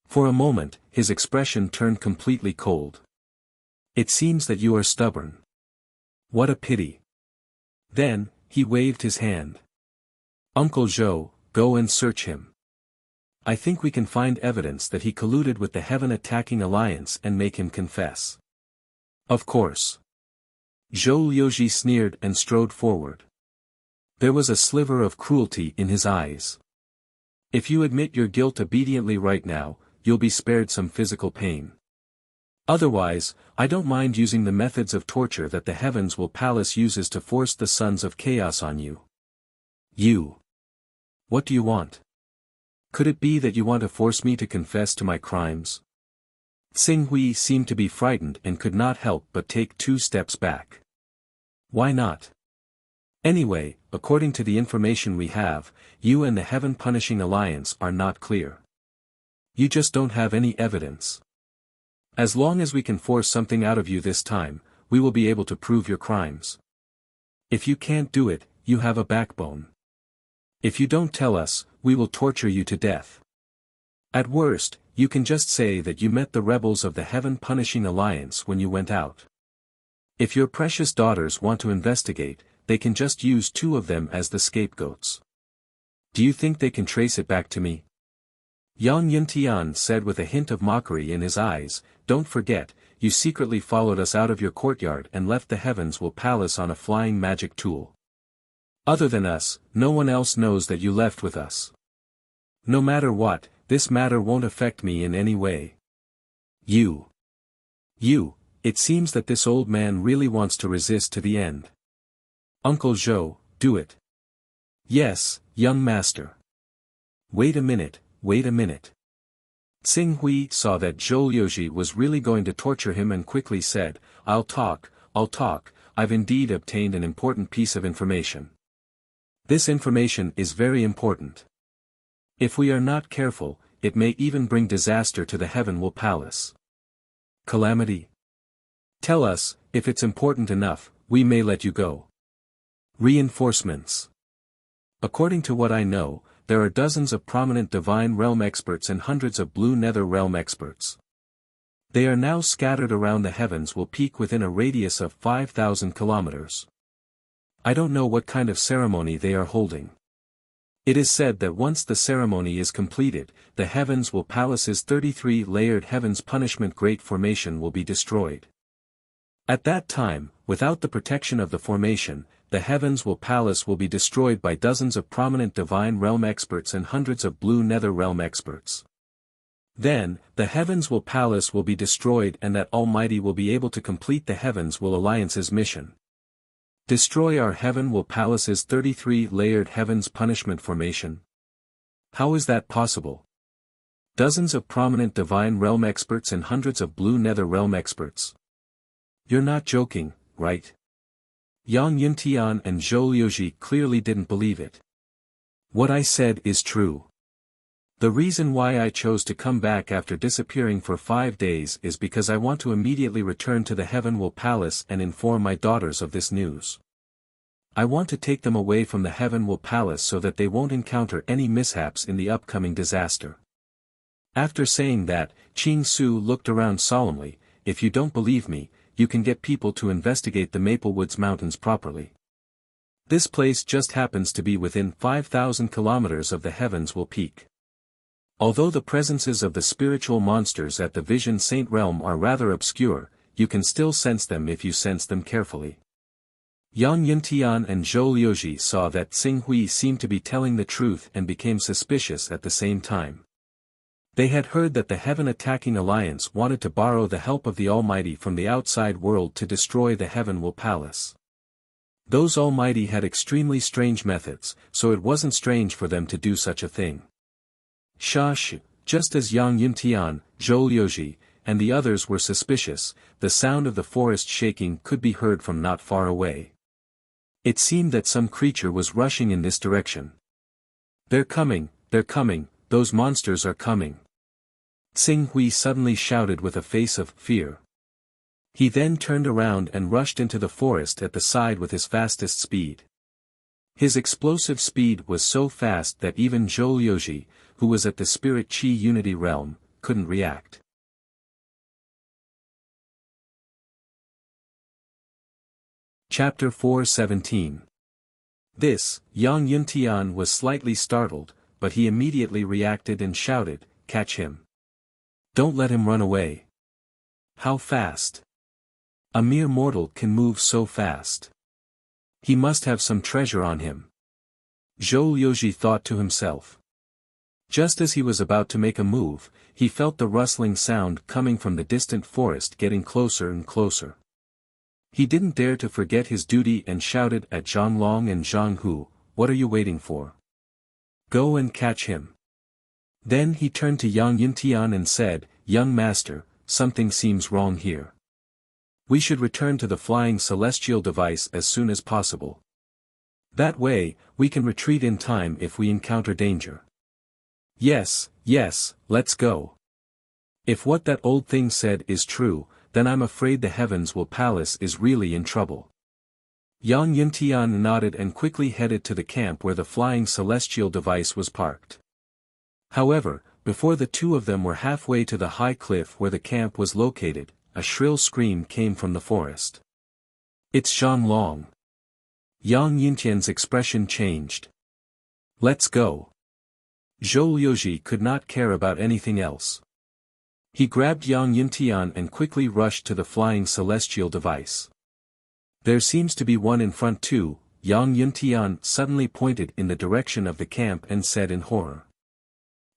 For a moment, his expression turned completely cold. It seems that you are stubborn. What a pity. Then, he waved his hand. Uncle Zhou, go and search him. I think we can find evidence that he colluded with the Heaven Attacking Alliance and make him confess. Of course. Zhou Liuji sneered and strode forward. There was a sliver of cruelty in his eyes. If you admit your guilt obediently right now, you'll be spared some physical pain. Otherwise, I don't mind using the methods of torture that the Heavens Will Palace uses to force the Sons of Chaos on you. You. What do you want? Could it be that you want to force me to confess to my crimes? Xing Hui seemed to be frightened and could not help but take 2 steps back. Why not? Anyway, according to the information we have, you and the Heaven Punishing Alliance are not clear. You just don't have any evidence. As long as we can force something out of you this time, we will be able to prove your crimes. If you can't do it, you have a backbone. If you don't tell us, we will torture you to death. At worst, you can just say that you met the rebels of the Heaven Punishing Alliance when you went out. If your precious daughters want to investigate, they can just use 2 of them as the scapegoats. Do you think they can trace it back to me? Yang Yintian said with a hint of mockery in his eyes, don't forget, you secretly followed us out of your courtyard and left the Heavens Will Palace on a flying magic tool. Other than us, no one else knows that you left with us. No matter what, this matter won't affect me in any way. You, it seems that this old man really wants to resist to the end. Uncle Zhou, do it. Yes, young master. Wait a minute. Xing Hui saw that Zhou Liuji was really going to torture him and quickly said, I'll talk, I've indeed obtained an important piece of information. This information is very important. If we are not careful, it may even bring disaster to the Heaven Will Palace. Calamity? Tell us, if it's important enough, we may let you go. Reinforcements. According to what I know, there are dozens of prominent Divine Realm experts and hundreds of Blue Nether Realm experts. They are now scattered around the Heavens Will Peak within a radius of 5,000 kilometers. I don't know what kind of ceremony they are holding. It is said that once the ceremony is completed, the Heavens Will Palace's 33-layered Heavens Punishment Great Formation will be destroyed. At that time, without the protection of the formation, the Heavens Will Palace will be destroyed by dozens of prominent Divine Realm experts and hundreds of Blue Nether Realm experts. Then, the Heavens Will Palace will be destroyed and that Almighty will be able to complete the Heavens Will Alliance's mission. Destroy our Heaven Will Palace's 33-layered Heavens Punishment Formation? How is that possible? Dozens of prominent Divine Realm experts and hundreds of Blue Nether Realm experts. You're not joking, right? Yang Yintian and Zhou Liuji clearly didn't believe it. What I said is true. The reason why I chose to come back after disappearing for 5 days is because I want to immediately return to the Heavenly Palace and inform my daughters of this news. I want to take them away from the Heavenly Palace so that they won't encounter any mishaps in the upcoming disaster. After saying that, Qing Su looked around solemnly. If you don't believe me, you can get people to investigate the Maplewoods Mountains properly. This place just happens to be within 5,000 kilometers of the Heavenly Peak. Although the presences of the spiritual monsters at the Vision Saint realm are rather obscure, you can still sense them if you sense them carefully. Yang Yuntian and Zhou Liuji saw that Xing Hui seemed to be telling the truth and became suspicious at the same time. They had heard that the Heaven Attacking Alliance wanted to borrow the help of the Almighty from the outside world to destroy the Heavenly Palace. Those Almighty had extremely strange methods, so it wasn't strange for them to do such a thing. Just as Yang Yuntian, Zhou Liuji, and the others were suspicious, the sound of the forest shaking could be heard from not far away. It seemed that some creature was rushing in this direction. They're coming, those monsters are coming. Xing Hui suddenly shouted with a face of fear. He then turned around and rushed into the forest at the side with his fastest speed. His explosive speed was so fast that even Zhou Liuji, who was at the Spirit Qi Unity realm, couldn't react. Chapter 4:17. This, Yang Yuntian was slightly startled, but he immediately reacted and shouted, "Catch him! Don't let him run away!" How fast? A mere mortal can move so fast. He must have some treasure on him. Zhou Liuji thought to himself. Just as he was about to make a move, he felt the rustling sound coming from the distant forest getting closer and closer. He didn't dare to forget his duty and shouted at Zhang Long and Zhang Hu, "What are you waiting for? Go and catch him." Then he turned to Yang Yuntian and said, "Young master, something seems wrong here. We should return to the flying celestial device as soon as possible. That way, we can retreat in time if we encounter danger." Yes, let's go. If what that old thing said is true, then I'm afraid the Heavenly Palace is really in trouble. Yang Yuntian nodded and quickly headed to the camp where the flying celestial device was parked. However, before the two of them were halfway to the high cliff where the camp was located, a shrill scream came from the forest. "It's Zhang Long." Yang Yuntian's expression changed. "Let's go." Zhou Liuji could not care about anything else. He grabbed Yang Yuntian and quickly rushed to the flying celestial device. "There seems to be one in front too," Yang Yuntian suddenly pointed in the direction of the camp and said in horror.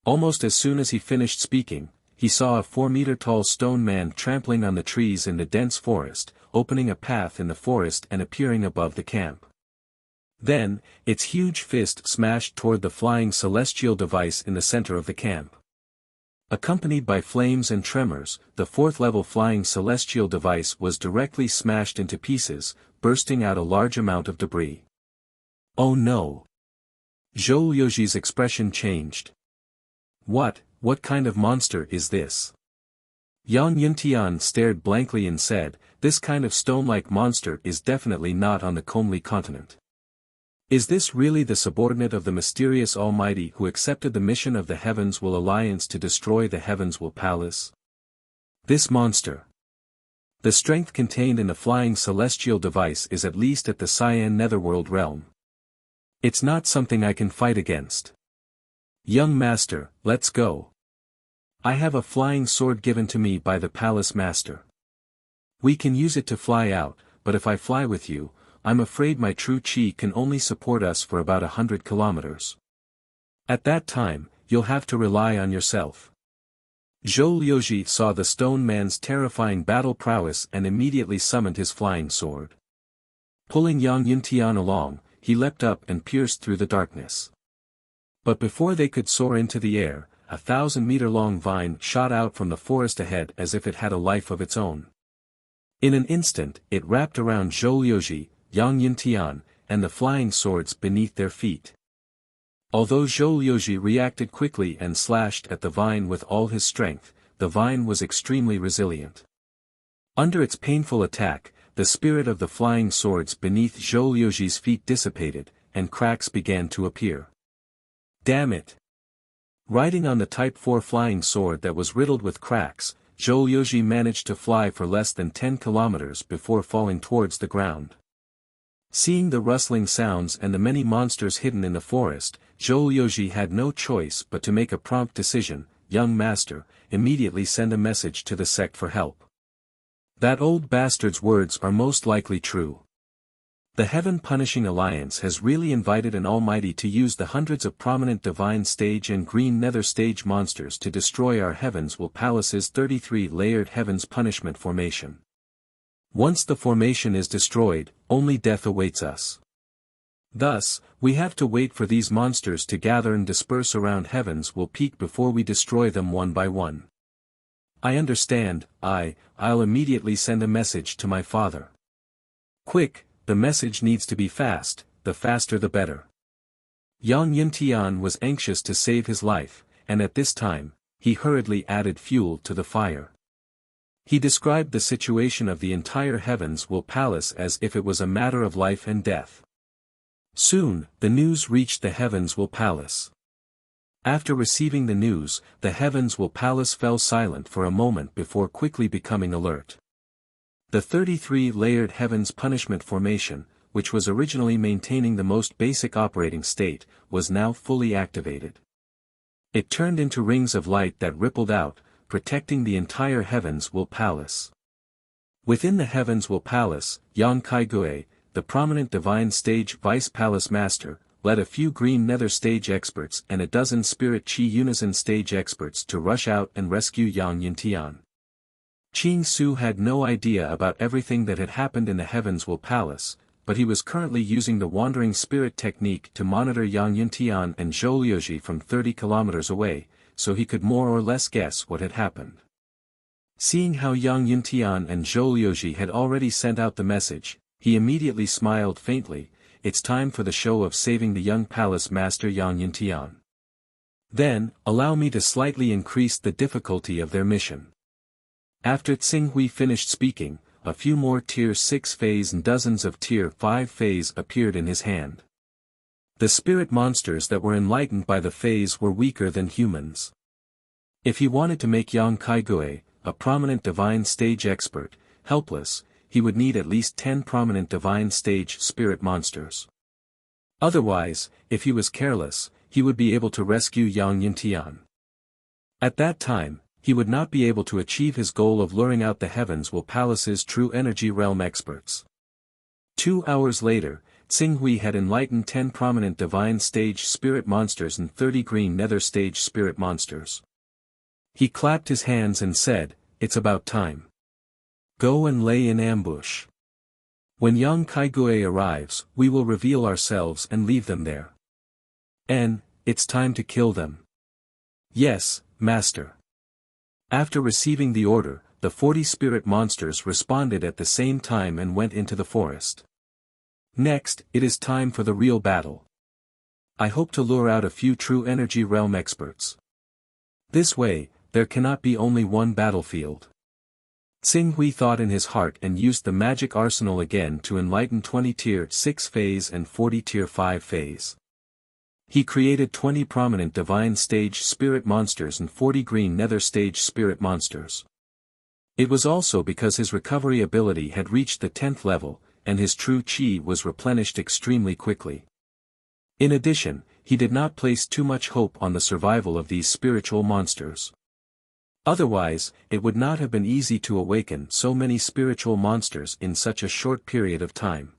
Almost as soon as he finished speaking, he saw a 4-meter-tall stone man trampling on the trees in the dense forest, opening a path in the forest and appearing above the camp. Then, its huge fist smashed toward the flying celestial device in the center of the camp. Accompanied by flames and tremors, the 4th-level flying celestial device was directly smashed into pieces, bursting out a large amount of debris. "Oh no!" Zhou Liuji's expression changed. What kind of monster is this?" Yang Yuntian stared blankly and said, "This kind of stone-like monster is definitely not on the Comely continent. Is this really the subordinate of the mysterious Almighty who accepted the mission of the Heavenly Alliance to destroy the Heavenly Palace? This monster. The strength contained in the flying celestial device is at least at the Cyan Netherworld realm. It's not something I can fight against. Young master, let's go. I have a flying sword given to me by the palace master. We can use it to fly out, but if I fly with you, I'm afraid my true chi can only support us for about 100 kilometers. At that time, you'll have to rely on yourself." Zhou Liuji saw the stone man's terrifying battle prowess and immediately summoned his flying sword. Pulling Yang Yuntian along, he leapt up and pierced through the darkness. But before they could soar into the air, a 1,000-meter-long vine shot out from the forest ahead as if it had a life of its own. In an instant, it wrapped around Zhou Liuji, Yang Yuntian, and the flying swords beneath their feet. Although Zhou reacted quickly and slashed at the vine with all his strength, the vine was extremely resilient. Under its painful attack, the spirit of the flying swords beneath Zhou feet dissipated, and cracks began to appear. Damn it! Riding on the Type 4 flying sword that was riddled with cracks, Zhou managed to fly for less than 10 kilometers before falling towards the ground. Seeing the rustling sounds and the many monsters hidden in the forest, Zhou had no choice but to make a prompt decision. Young master, immediately send a message to the sect for help. That old bastard's words are most likely true. The Heaven Punishing Alliance has really invited an almighty to use the hundreds of prominent divine stage and green nether stage monsters to destroy our Heavens Will Palace's 33-layered Heavens Punishment Formation. Once the formation is destroyed, only death awaits us. Thus, we have to wait for these monsters to gather and disperse around Heavens Will Peak before we destroy them one by one. I understand. I'll immediately send a message to my father. Quick, the message needs to be fast, the faster the better. Yang Yintian was anxious to save his life, and at this time, he hurriedly added fuel to the fire. He described the situation of the entire Heavens Will Palace as if it was a matter of life and death. Soon, the news reached the Heavens Will Palace. After receiving the news, the Heavens Will Palace fell silent for a moment before quickly becoming alert. The 33-layered Heavens Punishment Formation, which was originally maintaining the most basic operating state, was now fully activated. It turned into rings of light that rippled out, protecting the entire Heavens Will Palace. Within the Heavens Will Palace, Yang Kaigui, the prominent divine stage vice palace master, led a few green nether stage experts and a dozen spirit chi unison stage experts to rush out and rescue Yang Yintian. Qing Su had no idea about everything that had happened in the Heavens Will Palace, but he was currently using the wandering spirit technique to monitor Yang Yintian and Zhou from 30 kilometers away, so he could more or less guess what had happened. Seeing how Yang Yintian and Zhou had already sent out the message, he immediately smiled faintly. It's time for the show of saving the young palace master Yang Yintian. Then, allow me to slightly increase the difficulty of their mission. After Tsinghui finished speaking, a few more Tier 6 phase and dozens of Tier 5 phase appeared in his hand. The spirit monsters that were enlightened by the phase were weaker than humans. If he wanted to make Yang Kaigui, a prominent divine stage expert, helpless, he would need at least 10 prominent divine stage spirit monsters. Otherwise, if he was careless, he would be able to rescue Yang Yintian. At that time, he would not be able to achieve his goal of luring out the Heavens Will Palace's true energy realm experts. 2 hours later, Tsinghui had enlightened 10 prominent divine stage spirit monsters and 30 green nether stage spirit monsters. He clapped his hands and said, "It's about time. Go and lay in ambush. When Yang Kaigui arrives, we will reveal ourselves and leave them there. It's time to kill them." "Yes, master." After receiving the order, the 40 spirit monsters responded at the same time and went into the forest. Next, it is time for the real battle. I hope to lure out a few true energy realm experts. This way, there cannot be only one battlefield. Tsinghui thought in his heart and used the magic arsenal again to enlighten 20 Tier 6 phase and 40 Tier 5 phase. He created 20 prominent divine stage spirit monsters and 40 green nether stage spirit monsters. It was also because his recovery ability had reached the 10th level, and his true chi was replenished extremely quickly. In addition, he did not place too much hope on the survival of these spiritual monsters. Otherwise, it would not have been easy to awaken so many spiritual monsters in such a short period of time.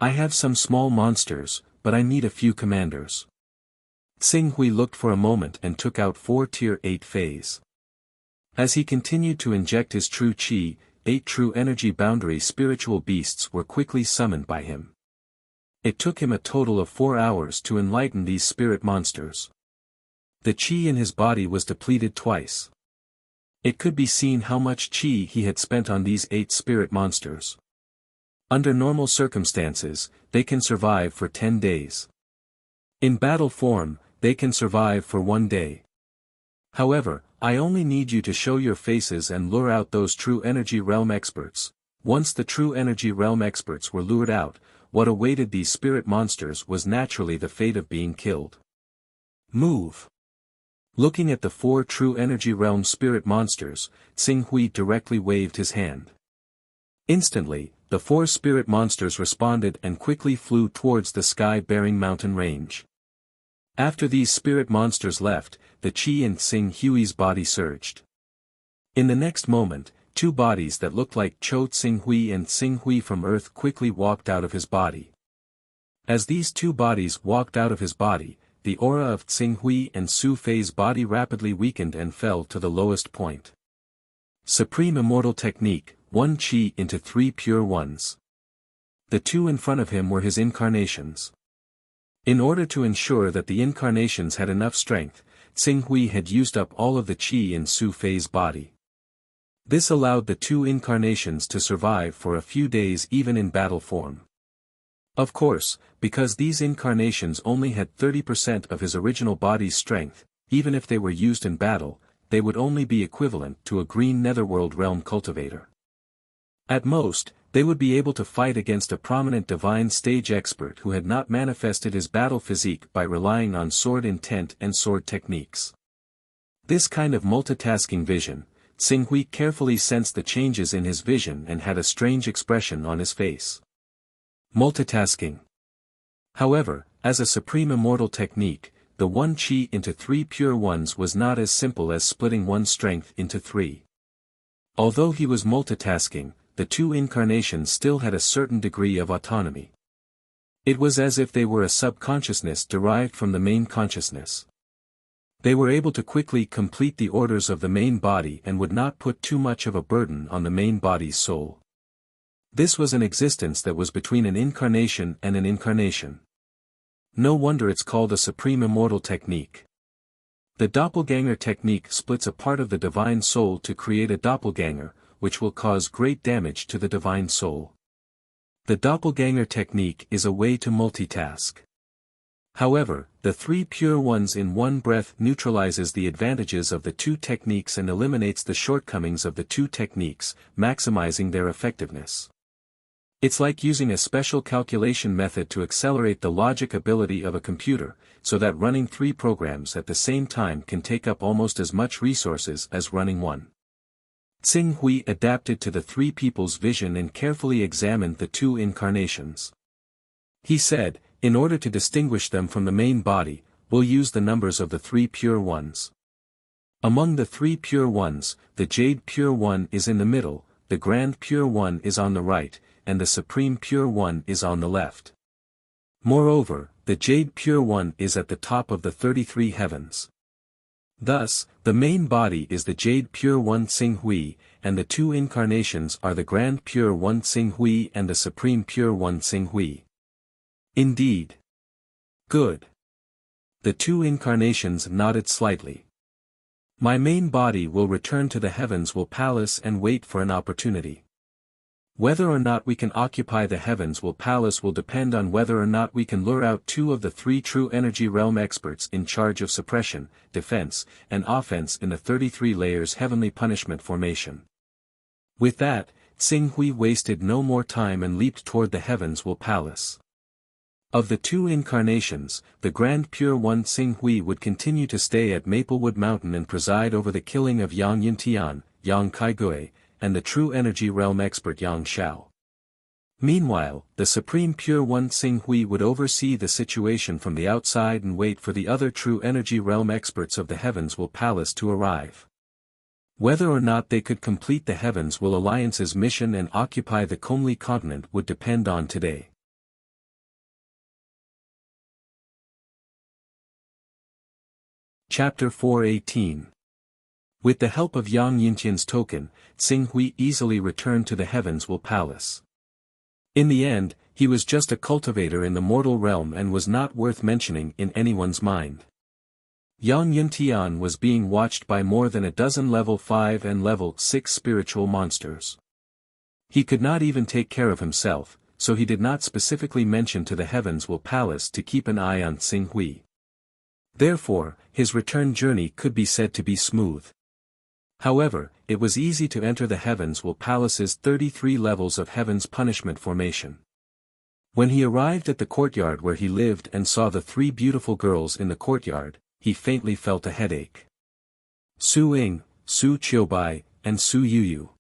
I have some small monsters, but I need a few commanders. Tsinghui looked for a moment and took out 4 Tier 8 phase. As he continued to inject his true chi, 8 true energy boundary spiritual beasts were quickly summoned by him. It took him a total of 4 hours to enlighten these spirit monsters. The chi in his body was depleted twice. It could be seen how much chi he had spent on these 8 spirit monsters. Under normal circumstances, they can survive for 10 days. In battle form, they can survive for 1 day. However, I only need you to show your faces and lure out those true energy realm experts. Once the true energy realm experts were lured out, what awaited these spirit monsters was naturally the fate of being killed. Move. Looking at the 4 true energy realm spirit monsters, Tsing Hui directly waved his hand. Instantly, the 4 spirit monsters responded and quickly flew towards the sky-bearing mountain range. After these spirit monsters left, the chi in Tsing Hui's body surged. In the next moment, 2 bodies that looked like Cho Tsing Hui and Tsing Hui from Earth quickly walked out of his body. As these 2 bodies walked out of his body, the aura of Tsing Hui and Su Fei's body rapidly weakened and fell to the lowest point. Supreme Immortal Technique, 1 Qi into 3 Pure Ones. The 2 in front of him were his incarnations. In order to ensure that the incarnations had enough strength, Tsing Hui had used up all of the Qi in Su Fei's body. This allowed the 2 incarnations to survive for a few days even in battle form. Of course, because these incarnations only had 30% of his original body's strength, even if they were used in battle, they would only be equivalent to a green netherworld realm cultivator. At most, they would be able to fight against a prominent divine stage expert who had not manifested his battle physique by relying on sword intent and sword techniques. This kind of multitasking vision, Tsing Hui carefully sensed the changes in his vision and had a strange expression on his face. Multitasking. However, as a supreme immortal technique, the 1 Qi into 3 Pure Ones was not as simple as splitting one's strength into 3. Although he was multitasking, the 2 incarnations still had a certain degree of autonomy. It was as if they were a subconsciousness derived from the main consciousness. They were able to quickly complete the orders of the main body and would not put too much of a burden on the main body's soul. This was an existence that was between an incarnation and an incarnation. No wonder it's called a supreme immortal technique. The doppelganger technique splits a part of the divine soul to create a doppelganger, which will cause great damage to the divine soul. The doppelganger technique is a way to multitask. However, the 3 pure ones in one breath neutralizes the advantages of the 2 techniques and eliminates the shortcomings of the 2 techniques, maximizing their effectiveness. It's like using a special calculation method to accelerate the logic ability of a computer, so that running 3 programs at the same time can take up almost as much resources as running 1. Tsing Hui adapted to the 3 people's vision and carefully examined the 2 incarnations. He said, in order to distinguish them from the main body, we'll use the numbers of the 3 pure ones. Among the 3 pure ones, the Jade Pure One is in the middle, the Grand Pure One is on the right, and the Supreme Pure One is on the left. Moreover, the Jade Pure One is at the top of the 33 heavens. Thus, the main body is the Jade Pure One Tsing Hui, and the 2 incarnations are the Grand Pure One Tsing Hui and the Supreme Pure One Tsing Hui. Indeed. Good. The 2 incarnations nodded slightly. My main body will return to the heavens will palace and wait for an opportunity. Whether or not we can occupy the heavens will palace will depend on whether or not we can lure out 2 of the 3 true energy realm experts in charge of suppression, defense, and offense in the 33 layers heavenly punishment formation. With that, Tsing Hui wasted no more time and leaped toward the heavens will palace. Of the 2 incarnations, the Grand Pure One Tsing Hui would continue to stay at Maplewood Mountain and preside over the killing of Yang Yintian, Yang Kaigui, and the true energy realm expert Yang Xiao. Meanwhile, the Supreme Pure One Tsing Hui would oversee the situation from the outside and wait for the other true energy realm experts of the Heavens Will Palace to arrive. Whether or not they could complete the Heavens Will Alliance's mission and occupy the Comely continent would depend on today. Chapter 418. With the help of Yang Yintian's token, Tsing Hui easily returned to the Heavens Will Palace. In the end, he was just a cultivator in the mortal realm and was not worth mentioning in anyone's mind. Yang Yintian was being watched by more than a dozen level 5 and level 6 spiritual monsters. He could not even take care of himself, so he did not specifically mention to the Heavens Will Palace to keep an eye on Tsing Hui. Therefore, his return journey could be said to be smooth. However, it was easy to enter the Heavens Will Palace's 33 levels of Heaven's Punishment formation. When he arrived at the courtyard where he lived and saw the 3 beautiful girls in the courtyard, he faintly felt a headache. Su Ying, Su Qiubai, and Su Yuyu.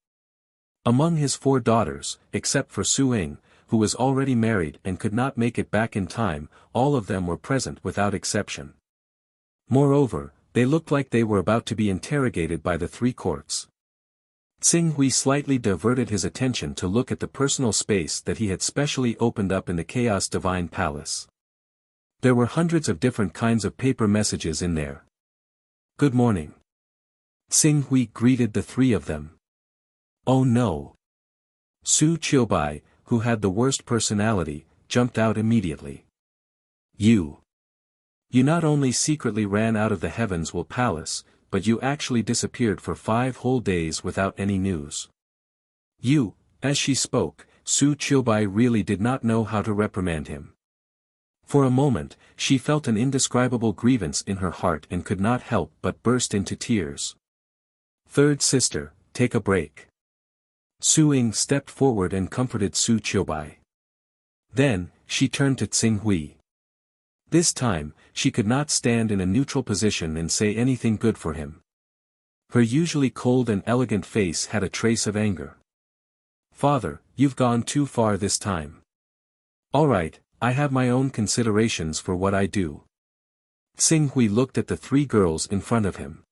Among his 4 daughters, except for Su Ying, who was already married and could not make it back in time, all of them were present without exception. Moreover, they looked like they were about to be interrogated by the 3 courts. Tsing Hui slightly diverted his attention to look at the personal space that he had specially opened up in the Chaos Divine Palace. There were hundreds of different kinds of paper messages in there. "Good morning." Tsing Hui greeted the 3 of them. "Oh no." Su Qiubai, who had the worst personality, jumped out immediately. You not only secretly ran out of the Heavens Will Palace, but you actually disappeared for 5 whole days without any news. As she spoke, Su Qiubai really did not know how to reprimand him. For a moment, she felt an indescribable grievance in her heart and could not help but burst into tears. "Third sister, take a break." Su Ying stepped forward and comforted Su Qiubai. Then, she turned to Tsing Hui. This time, she could not stand in a neutral position and say anything good for him. Her usually cold and elegant face had a trace of anger. "Father, you've gone too far this time. Alright, I have my own considerations for what I do." Tsing Hui looked at the 3 girls in front of him.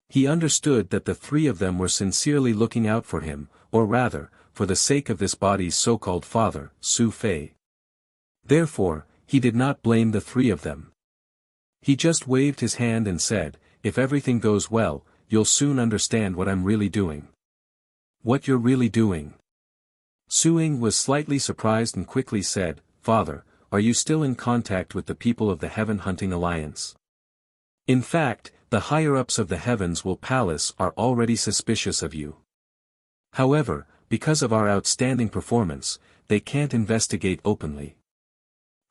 He understood that the 3 of them were sincerely looking out for him, or rather, for the sake of this body's so-called father, Su Fei. Therefore, he did not blame the 3 of them. He just waved his hand and said, "If everything goes well, you'll soon understand what I'm really doing." "What you're really doing?" Su Ying was slightly surprised and quickly said, "Father, are you still in contact with the people of the Heaven Hunting Alliance? In fact, the higher-ups of the Heavens Will Palace are already suspicious of you. However, because of our outstanding performance, they can't investigate openly.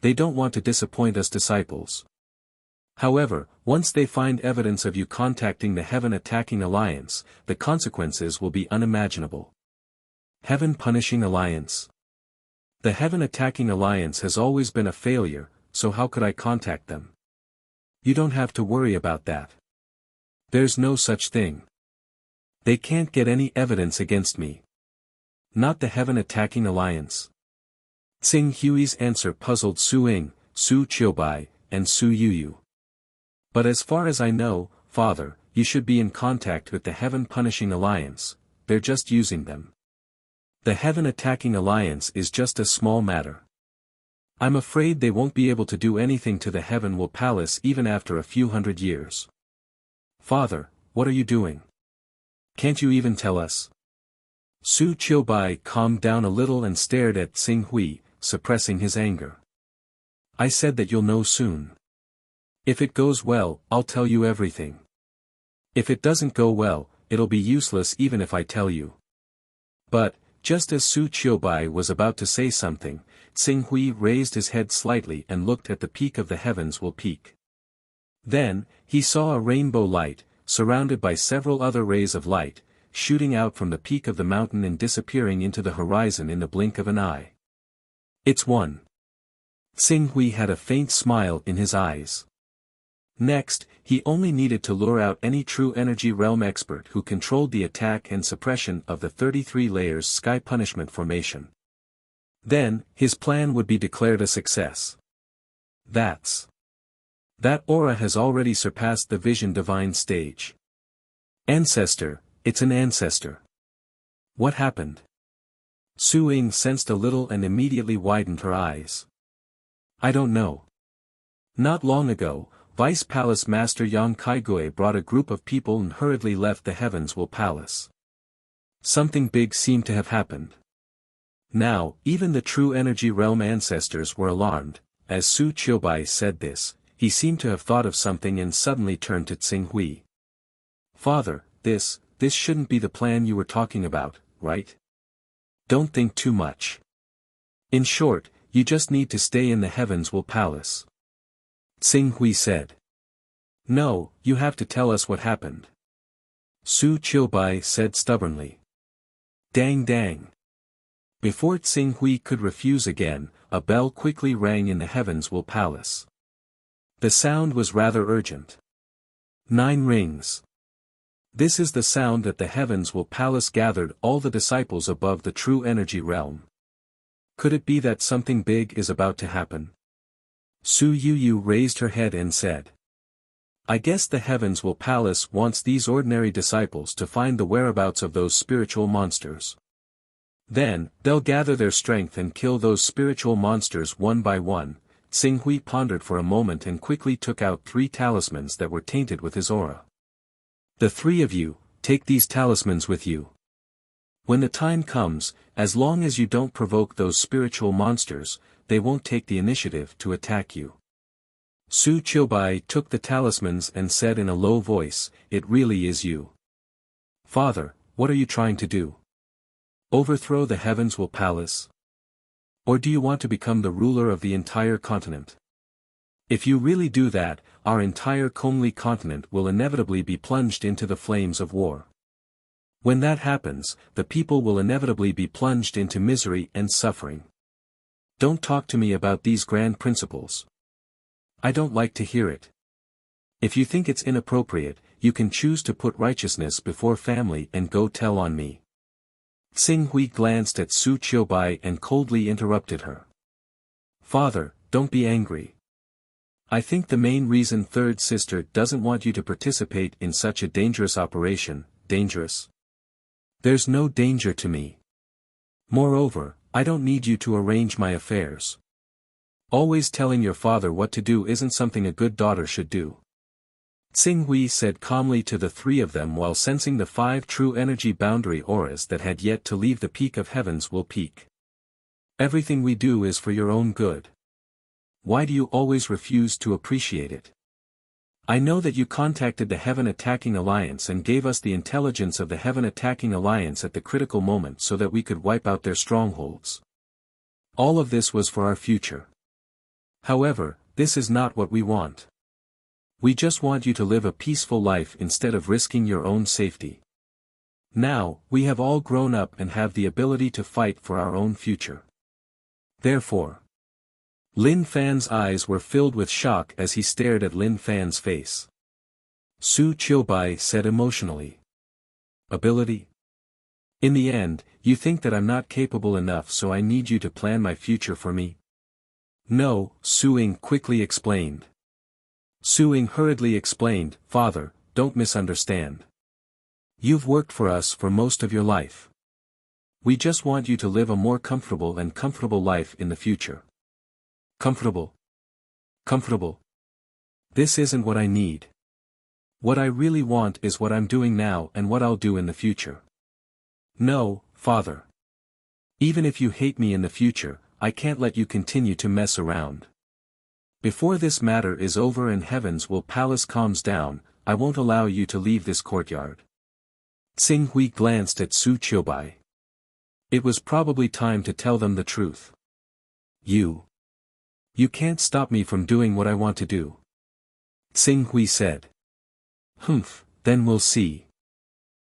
They don't want to disappoint us disciples. However, once they find evidence of you contacting the Heaven Attacking Alliance, the consequences will be unimaginable." Heaven Punishing Alliance. The Heaven Attacking Alliance has always been a failure, so how could I contact them? You don't have to worry about that. There's no such thing. They can't get any evidence against me. Not the Heaven Attacking Alliance. Tsing Hui's answer puzzled Su Ying, Su Qiubai, and Su Yuyu. "But as far as I know, Father, you should be in contact with the Heaven Punishing Alliance. They're just using them. The Heaven Attacking Alliance is just a small matter. I'm afraid they won't be able to do anything to the Heaven Will Palace even after a few hundred years." "Father, what are you doing? Can't you even tell us?" Su Qiubai calmed down a little and stared at Tsing Hui, suppressing his anger. "I said that you'll know soon. If it goes well, I'll tell you everything. If it doesn't go well, it'll be useless even if I tell you." But, just as Su Qiubai was about to say something, Tsing Hui raised his head slightly and looked at the peak of the Heavens Will Peak. Then, he saw a rainbow light, surrounded by several other rays of light, shooting out from the peak of the mountain and disappearing into the horizon in the blink of an eye. "It's one." Tsing Hui had a faint smile in his eyes. Next, he only needed to lure out any true energy realm expert who controlled the attack and suppression of the 33 layers Sky Punishment formation. Then, his plan would be declared a success. That aura has already surpassed the Vision Divine stage. Ancestor, it's an ancestor. What happened? Su Ying sensed a little and immediately widened her eyes. "I don't know. Not long ago, Vice Palace Master Yang Kaigui brought a group of people and hurriedly left the Heavens Will Palace. Something big seemed to have happened. Now, even the true energy realm ancestors were alarmed." As Su Qiubai said this, he seemed to have thought of something and suddenly turned to Tsing Hui. "Father, this shouldn't be the plan you were talking about, right? Don't think too much. In short, you just need to stay in the Heavens Will Palace. Tsing Hui said. No, you have to tell us what happened. Su Qiubai said stubbornly. Dang dang. Before Tsing Hui could refuse again, a bell quickly rang in the Heavens Will Palace. The sound was rather urgent. 9 rings. This is the sound that the Heavens Will Palace gathered all the disciples above the true energy realm. Could it be that something big is about to happen? Su Yu raised her head and said. I guess the Heavens Will Palace wants these ordinary disciples to find the whereabouts of those spiritual monsters. Then, they'll gather their strength and kill those spiritual monsters one by one. Tsing Hui pondered for a moment and quickly took out 3 talismans that were tainted with his aura. The 3 of you, take these talismans with you. When the time comes, as long as you don't provoke those spiritual monsters, they won't take the initiative to attack you. Su Qiubai took the talismans and said in a low voice, It really is you. Father, what are you trying to do? Overthrow the Heavens Will Palace? Or do you want to become the ruler of the entire continent? If you really do that, our entire Kongli continent will inevitably be plunged into the flames of war. When that happens, the people will inevitably be plunged into misery and suffering. Don't talk to me about these grand principles. I don't like to hear it. If you think it's inappropriate, you can choose to put righteousness before family and go tell on me. Tsing Hui glanced at Su Qiubai and coldly interrupted her. Father, don't be angry. I think the main reason third sister doesn't want you to participate in such a dangerous operation. Dangerous? There's no danger to me. Moreover, I don't need you to arrange my affairs. Always telling your father what to do isn't something a good daughter should do. Tsing Hui said calmly to the 3 of them while sensing the 5 true energy boundary auras that had yet to leave the peak of Heavens Will Peak. Everything we do is for your own good. Why do you always refuse to appreciate it? I know that you contacted the Heaven Attacking Alliance and gave us the intelligence of the Heaven Attacking Alliance at the critical moment so that we could wipe out their strongholds. All of this was for our future. However, this is not what we want. We just want you to live a peaceful life instead of risking your own safety. Now, we have all grown up and have the ability to fight for our own future. Therefore, Lin Fan's eyes were filled with shock as he stared at Lin Fan's face. Su Qiubai said emotionally. Ability? In the end, you think that I'm not capable enough, so I need you to plan my future for me? No, Su Ying quickly explained. Su Ying hurriedly explained, Father, don't misunderstand. You've worked for us for most of your life. We just want you to live a more comfortable life in the future. Comfortable? Comfortable? This isn't what I need. What I really want is what I'm doing now and what I'll do in the future. No, Father. Even if you hate me in the future, I can't let you continue to mess around. Before this matter is over and Heavens Will Palace calms down, I won't allow you to leave this courtyard. Tsing Hui glanced at Su Qiubai. It was probably time to tell them the truth. You can't stop me from doing what I want to do. Tsing Hui said. Humph, then we'll see.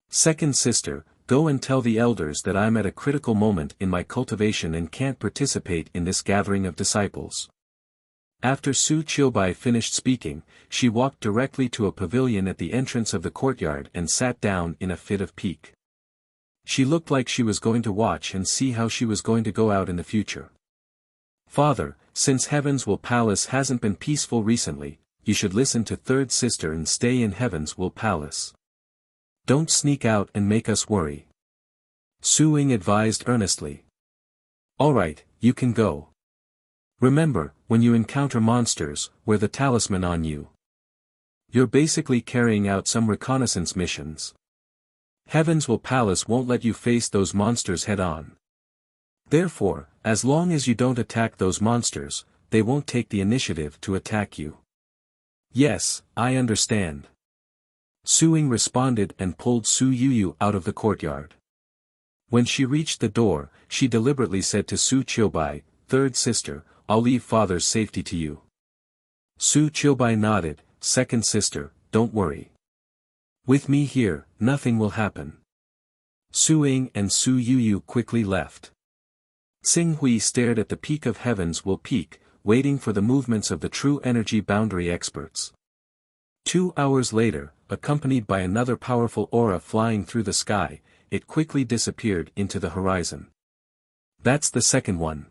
Second sister, go and tell the elders that I'm at a critical moment in my cultivation and can't participate in this gathering of disciples. After Su Qiubai finished speaking, she walked directly to a pavilion at the entrance of the courtyard and sat down in a fit of pique. She looked like she was going to watch and see how she was going to go out in the future. Father, since Heavens Will Palace hasn't been peaceful recently, you should listen to third sister and stay in Heavens Will Palace. Don't sneak out and make us worry. Su Ying advised earnestly. Alright, you can go. Remember, when you encounter monsters, wear the talisman on you. You're basically carrying out some reconnaissance missions. Heavens Will Palace won't let you face those monsters head-on. Therefore, as long as you don't attack those monsters, they won't take the initiative to attack you. Yes, I understand. Su Ying responded and pulled Su Yu out of the courtyard. When she reached the door, she deliberately said to Su Qiubai, third sister, I'll leave father's safety to you. Su Qiubai nodded, second sister, don't worry. With me here, nothing will happen. Su Ying and Su Yuyu quickly left. Xing Hui stared at the peak of Heavens Will Peak, waiting for the movements of the true energy boundary experts. 2 hours later, accompanied by another powerful aura flying through the sky, it quickly disappeared into the horizon. That's the second one.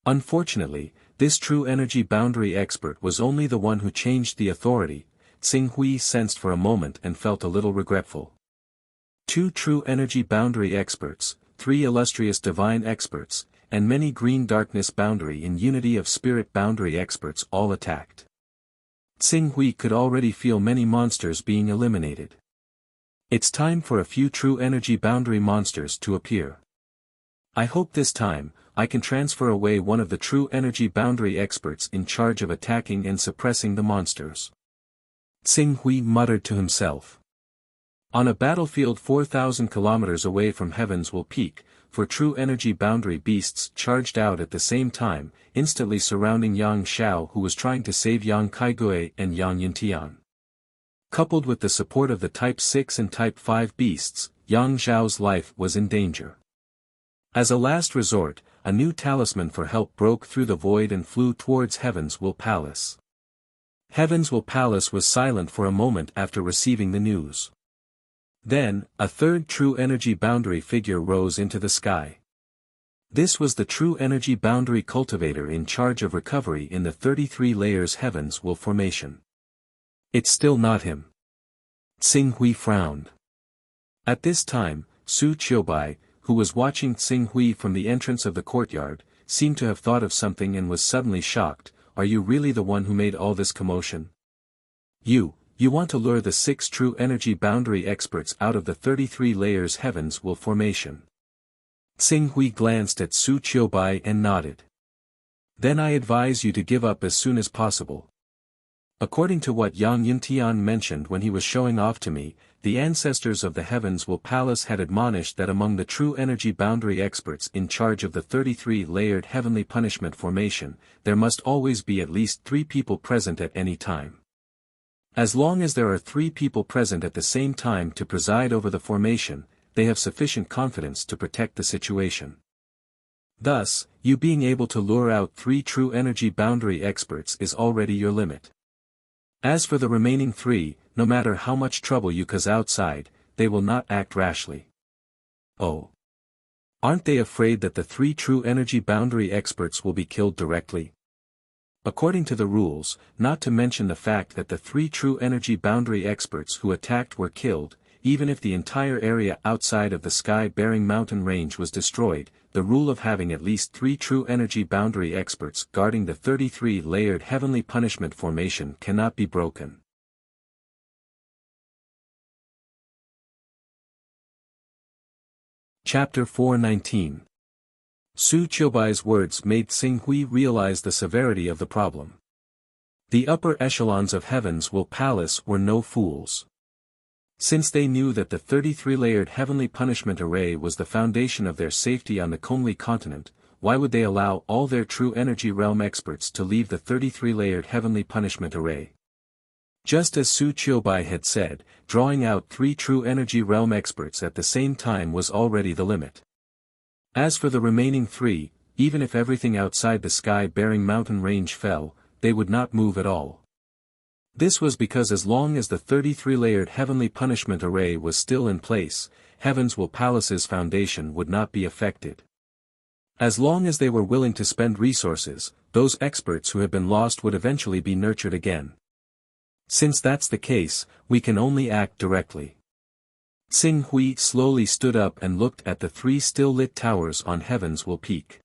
Unfortunately, this true energy boundary expert was only the one who changed the authority. Xing Hui sensed for a moment and felt a little regretful. 2 true energy boundary experts, 3 illustrious divine experts, and many green darkness boundary and unity of spirit boundary experts all attacked. Xing Hui could already feel many monsters being eliminated. It's time for a few true energy boundary monsters to appear. I hope this time, I can transfer away one of the true energy boundary experts in charge of attacking and suppressing the monsters. Xing Hui muttered to himself. On a battlefield 4,000 kilometers away from Heavens Will Peak, 4 true energy boundary beasts charged out at the same time, instantly surrounding Yang Xiao, who was trying to save Yang Kaigui and Yang Yuntian. Coupled with the support of the Type 6 and Type 5 beasts, Yang Xiao's life was in danger. As a last resort, a new talisman for help broke through the void and flew towards Heavens Will Palace. Heavens Will Palace was silent for a moment after receiving the news. Then, a third true energy boundary figure rose into the sky. This was the true energy boundary cultivator in charge of recovery in the 33 layers Heavens Will formation. It's still not him. Xing Hui frowned. At this time, Su Qiubai, who was watching Xing Hui from the entrance of the courtyard, seemed to have thought of something and was suddenly shocked. Are you really the one who made all this commotion? You want to lure the 6 true energy boundary experts out of the 33 layers Heavens Will formation. Xing Hui glanced at Su Qiubai and nodded. Then I advise you to give up as soon as possible. According to what Yang Yuntian mentioned when he was showing off to me, the ancestors of the Heavens Will Palace had admonished that among the true energy boundary experts in charge of the 33-layered heavenly punishment formation, there must always be at least 3 people present at any time. As long as there are 3 people present at the same time to preside over the formation, they have sufficient confidence to protect the situation. Thus, you being able to lure out 3 true energy boundary experts is already your limit. As for the remaining 3, no matter how much trouble you cause outside, they will not act rashly. Oh. Aren't they afraid that the 3 true energy boundary experts will be killed directly? According to the rules, not to mention the fact that the 3 true energy boundary experts who attacked were killed, even if the entire area outside of the sky-bearing mountain range was destroyed, the rule of having at least 3 true energy boundary experts guarding the 33-layered heavenly punishment formation cannot be broken. Chapter 419. Su Qiubai's words made Xing Hui realize the severity of the problem. The upper echelons of Heavens Will Palace were no fools. Since they knew that the 33-layered heavenly punishment array was the foundation of their safety on the Kongli continent, why would they allow all their true energy realm experts to leave the 33-layered heavenly punishment array? Just as Su Qiubai had said, drawing out 3 true energy realm experts at the same time was already the limit. As for the remaining 3, even if everything outside the sky-bearing mountain range fell, they would not move at all. This was because as long as the 33-layered heavenly punishment array was still in place, Heavens Will Palace's foundation would not be affected. As long as they were willing to spend resources, those experts who had been lost would eventually be nurtured again. Since that's the case, we can only act directly. Xing Hui slowly stood up and looked at the 3 still-lit towers on Heavens Will Peak.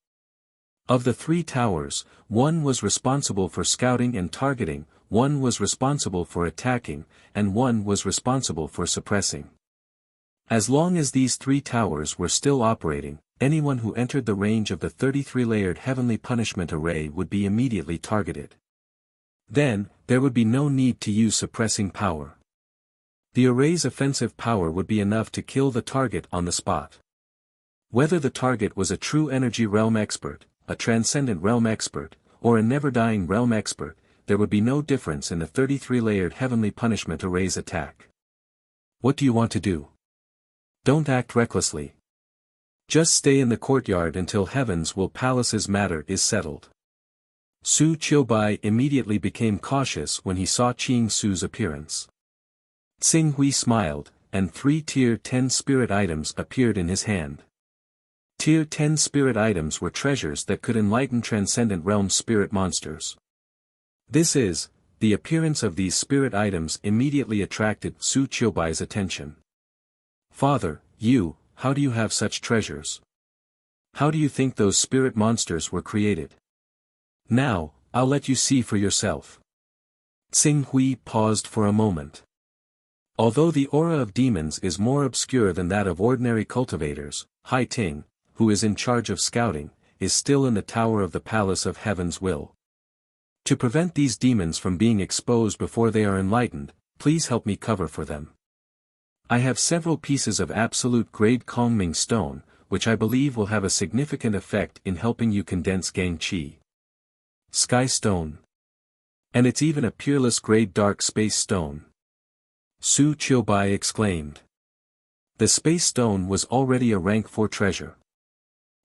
Of the 3 towers, 1 was responsible for scouting and targeting, 1 was responsible for attacking, and 1 was responsible for suppressing. As long as these 3 towers were still operating, anyone who entered the range of the 33-layered heavenly punishment array would be immediately targeted. Then, there would be no need to use suppressing power. The array's offensive power would be enough to kill the target on the spot. Whether the target was a true energy realm expert, a transcendent realm expert, or a never-dying realm expert, there would be no difference in the 33-layered heavenly punishment array's attack. What do you want to do? Don't act recklessly. Just stay in the courtyard until Heaven's Will Palace's matter is settled. Su Qiubai immediately became cautious when he saw Qing Su's appearance. Tsing Hui smiled, and 3 Tier 10 spirit items appeared in his hand. Tier 10 spirit items were treasures that could enlighten transcendent realm spirit monsters. The appearance of these spirit items immediately attracted Su Qiubai's attention. Father, how do you have such treasures? How do you think those spirit monsters were created? Now, I'll let you see for yourself. Tsing Hui paused for a moment. Although the aura of demons is more obscure than that of ordinary cultivators, Hai Ting, who is in charge of scouting, is still in the tower of the Palace of Heaven's Will. To prevent these demons from being exposed before they are enlightened, please help me cover for them. I have several pieces of absolute grade Kongming stone, which I believe will have a significant effect in helping you condense Gang Qi. Sky stone. And it's even a peerless grade dark space stone. Su Qiubai exclaimed. The space stone was already a rank 4 treasure.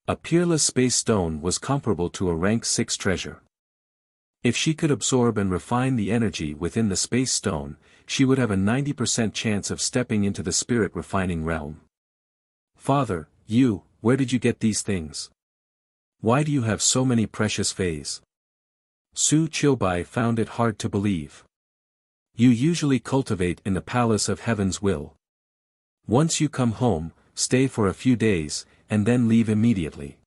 A peerless space stone was comparable to a rank 6 treasure. If she could absorb and refine the energy within the space stone, she would have a 90% chance of stepping into the spirit refining realm. Father, where did you get these things? Why do you have so many precious phase? Su Qiubai found it hard to believe. You usually cultivate in the Palace of Heaven's Will. Once you come home, stay for a few days, and then leave immediately.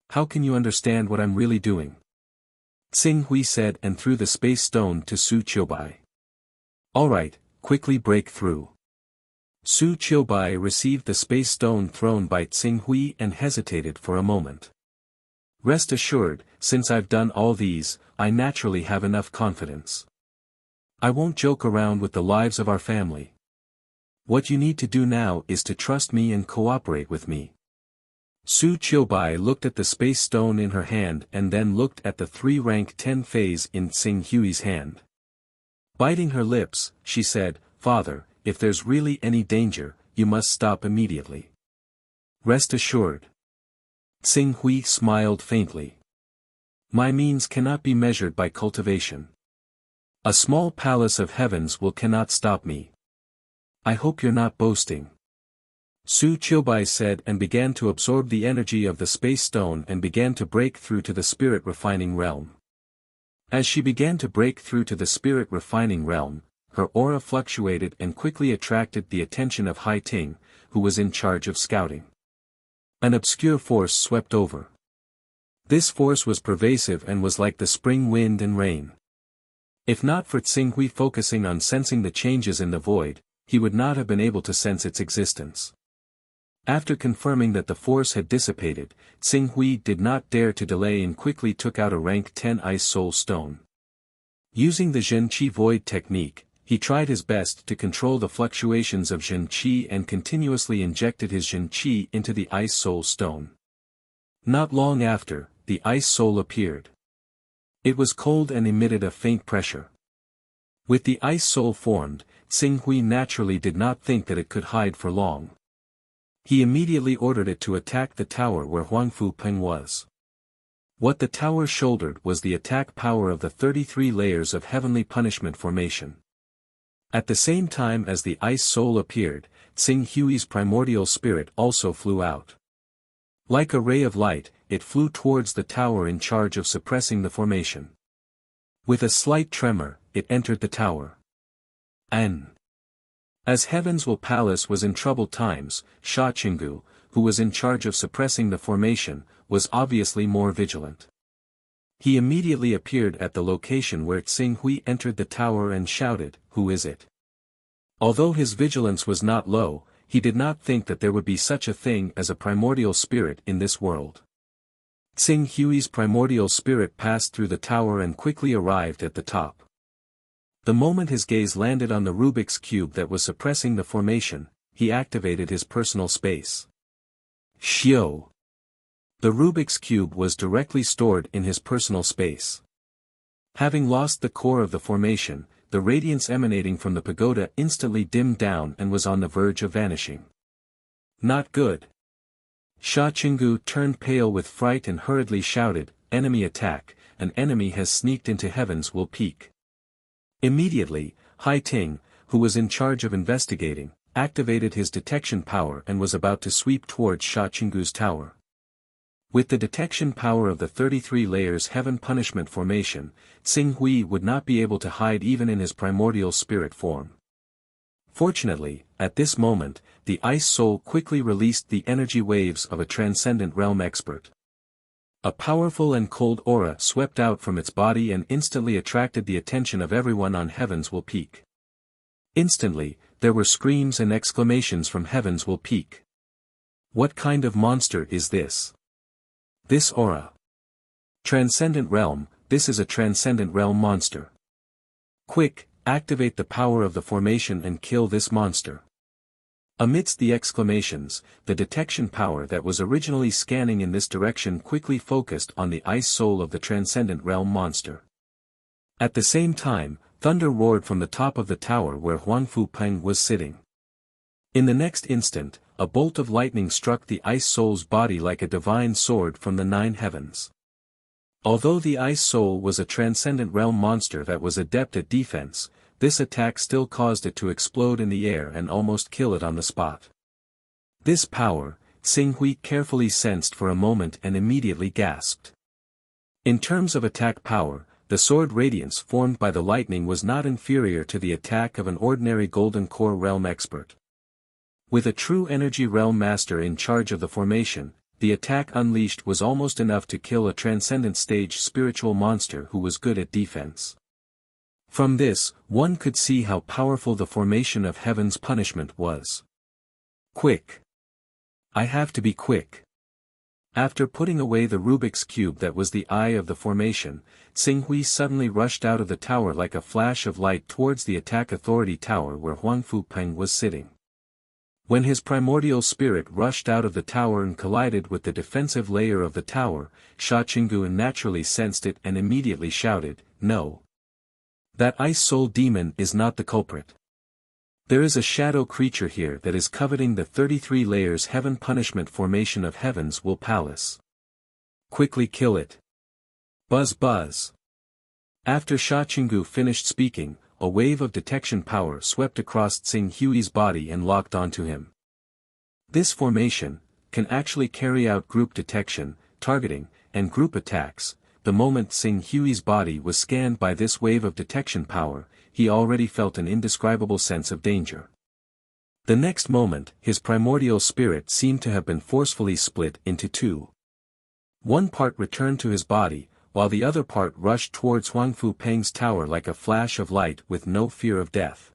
How can you understand what I'm really doing? Tsing Hui said and threw the space stone to Su Qiubai. Alright, quickly break through. Su Qiubai received the space stone thrown by Tsing Hui and hesitated for a moment. Rest assured, since I've done all these, I naturally have enough confidence. I won't joke around with the lives of our family. What you need to do now is to trust me and cooperate with me. Su Qiubai looked at the space stone in her hand and then looked at the 3 rank 10 phase in Tsing Hui's hand. Biting her lips, she said, Father, if there's really any danger, you must stop immediately. Rest assured. Tsing Hui smiled faintly. My means cannot be measured by cultivation. A small palace of Heaven's Will cannot stop me. I hope you're not boasting. Su Qiubai said and began to absorb the energy of the space stone and began to break through to the spirit refining realm. As she began to break through to the spirit refining realm, her aura fluctuated and quickly attracted the attention of Hai Ting, who was in charge of scouting. An obscure force swept over. This force was pervasive and was like the spring wind and rain. If not for Tsing Hui focusing on sensing the changes in the void, he would not have been able to sense its existence. After confirming that the force had dissipated, Tsing Hui did not dare to delay and quickly took out a rank 10 ice soul stone. Using the Zhen Qi void technique, he tried his best to control the fluctuations of Zhen Qi and continuously injected his Zhen Qi into the ice soul stone. Not long after, the ice soul appeared. It was cold and emitted a faint pressure. With the ice soul formed, Tsing Hui naturally did not think that it could hide for long. He immediately ordered it to attack the tower where Huangfu Peng was. What the tower shouldered was the attack power of the 33 layers of heavenly punishment formation. At the same time as the ice soul appeared, Tsing Hui's primordial spirit also flew out. Like a ray of light, it flew towards the tower in charge of suppressing the formation. With a slight tremor, it entered the tower. As Heaven's Will Palace was in troubled times, Sha Qinggu, who was in charge of suppressing the formation, was obviously more vigilant. He immediately appeared at the location where Tsing Hui entered the tower and shouted, "Who is it?" Although his vigilance was not low, he did not think that there would be such a thing as a primordial spirit in this world. Tsing Hui's primordial spirit passed through the tower and quickly arrived at the top. The moment his gaze landed on the Rubik's Cube that was suppressing the formation, he activated his personal space. Xiao! The Rubik's Cube was directly stored in his personal space. Having lost the core of the formation, the radiance emanating from the pagoda instantly dimmed down and was on the verge of vanishing. Not good. Sha Qinggu turned pale with fright and hurriedly shouted, "Enemy attack, an enemy has sneaked into heaven's will peak." Immediately, Hai Ting, who was in charge of investigating, activated his detection power and was about to sweep towards Sha Qinggu's tower. With the detection power of the 33 layers heaven punishment formation, Xing Hui would not be able to hide even in his primordial spirit form. Fortunately, at this moment, the ice soul quickly released the energy waves of a transcendent realm expert. A powerful and cold aura swept out from its body and instantly attracted the attention of everyone on Heaven's Will Peak. Instantly, there were screams and exclamations from Heaven's Will Peak. What kind of monster is this? This aura. Transcendent realm, this is a transcendent realm monster. Quick, activate the power of the formation and kill this monster. Amidst the exclamations, the detection power that was originally scanning in this direction quickly focused on the ice soul of the transcendent realm monster. At the same time, thunder roared from the top of the tower where Huang Fu Peng was sitting. In the next instant, a bolt of lightning struck the ice soul's body like a divine sword from the 9 heavens. Although the ice soul was a transcendent realm monster that was adept at defense, this attack still caused it to explode in the air and almost kill it on the spot. This power, Xing Hui carefully sensed for a moment and immediately gasped. In terms of attack power, the sword radiance formed by the lightning was not inferior to the attack of an ordinary golden core realm expert. With a true energy realm master in charge of the formation, the attack unleashed was almost enough to kill a transcendent stage spiritual monster who was good at defense. From this, one could see how powerful the formation of Heaven's punishment was. Quick! I have to be quick. After putting away the Rubik's Cube that was the eye of the formation, Xing Hui suddenly rushed out of the tower like a flash of light towards the attack authority tower where Huang Fu Peng was sitting. When his primordial spirit rushed out of the tower and collided with the defensive layer of the tower, Sha Qinggu naturally sensed it and immediately shouted, "No! That ice soul demon is not the culprit. There is a shadow creature here that is coveting the 33 layers heaven punishment formation of Heaven's Will Palace. Quickly kill it." Buzz buzz. After Sha Qinggu finished speaking, a wave of detection power swept across Xing Hui's body and locked onto him. This formation can actually carry out group detection, targeting, and group attacks. The moment Xing Hui's body was scanned by this wave of detection power, he already felt an indescribable sense of danger. The next moment, his primordial spirit seemed to have been forcefully split into 2. One part returned to his body, while the other part rushed towards Huang Fu Peng's tower like a flash of light with no fear of death.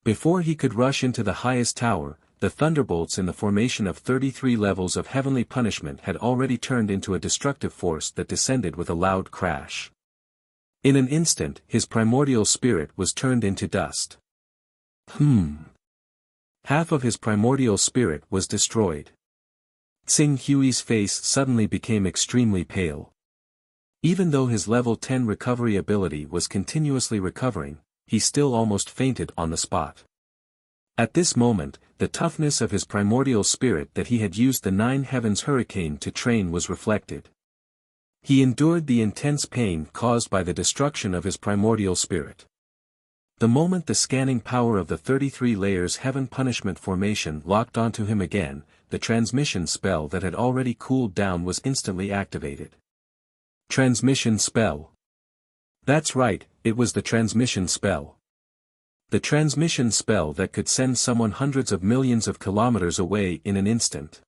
Before he could rush into the highest tower, the thunderbolts in the formation of 33 levels of heavenly punishment had already turned into a destructive force that descended with a loud crash. In an instant, his primordial spirit was turned into dust. Half of his primordial spirit was destroyed. Xing Hui's face suddenly became extremely pale. Even though his level 10 recovery ability was continuously recovering, he still almost fainted on the spot. At this moment, the toughness of his primordial spirit that he had used the 9 heavens hurricane to train was reflected. He endured the intense pain caused by the destruction of his primordial spirit. The moment the scanning power of the 33 layers heaven punishment formation locked onto him again, the transmission spell that had already cooled down was instantly activated. Transmission spell. That's right, it was the transmission spell. The transmission spell that could send someone hundreds of millions of kilometers away in an instant.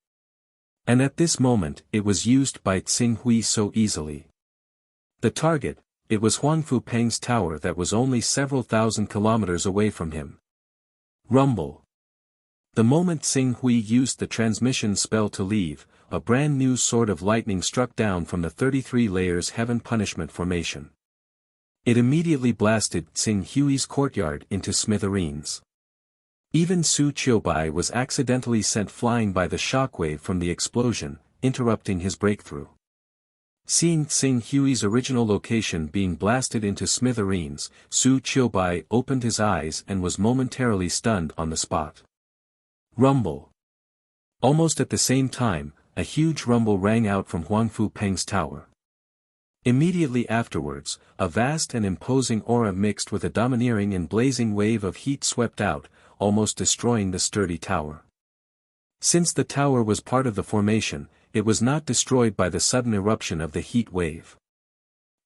And at this moment, it was used by Xing Hui so easily. The target, it was Huang Fu Peng's tower that was only several thousand kilometers away from him. Rumble. The moment Xing Hui used the transmission spell to leave, a brand new sword of lightning struck down from the 33 layers heaven punishment formation. It immediately blasted Xing Hui's courtyard into smithereens. Even Su Qiubai was accidentally sent flying by the shockwave from the explosion, interrupting his breakthrough. Seeing Tsing Hui's original location being blasted into smithereens, Su Qiubai opened his eyes and was momentarily stunned on the spot. Rumble. Almost at the same time, a huge rumble rang out from Huang Fu Peng's tower. Immediately afterwards, a vast and imposing aura mixed with a domineering and blazing wave of heat swept out, almost destroying the sturdy tower. Since the tower was part of the formation, it was not destroyed by the sudden eruption of the heat wave.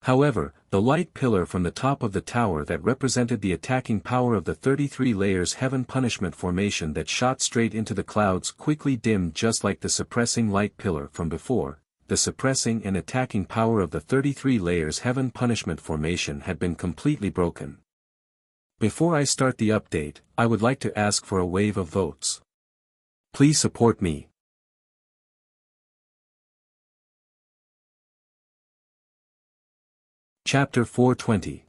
However, the light pillar from the top of the tower that represented the attacking power of the 33 layers heaven punishment formation that shot straight into the clouds quickly dimmed just like the suppressing light pillar from before. The suppressing and attacking power of the 33 layers heaven punishment formation had been completely broken. Before I start the update, I would like to ask for a wave of votes. Please support me. Chapter 420.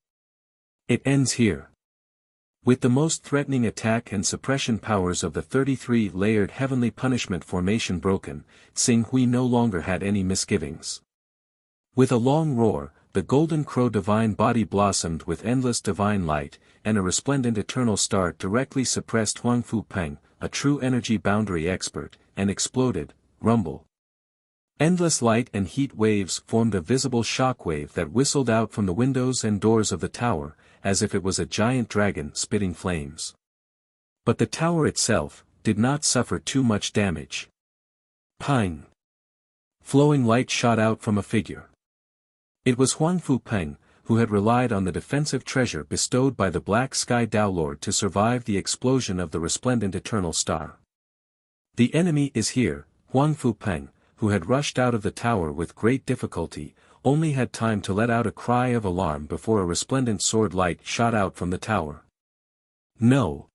It ends here. With the most threatening attack and suppression powers of the 33-layered heavenly punishment formation broken, Tsing Hui no longer had any misgivings. With a long roar, the golden crow divine body blossomed with endless divine light, and a resplendent eternal star directly suppressed Huang Fu Peng, a true energy boundary expert, and exploded. Rumble. Endless light and heat waves formed a visible shockwave that whistled out from the windows and doors of the tower, as if it was a giant dragon spitting flames. But the tower itself did not suffer too much damage. Pang! Flowing light shot out from a figure. It was Huang Fu Peng, who had relied on the defensive treasure bestowed by the Black Sky Tao Lord to survive the explosion of the resplendent eternal star. The enemy is here. Huang Fu Peng, who had rushed out of the tower with great difficulty, only had time to let out a cry of alarm before a resplendent sword light shot out from the tower. No!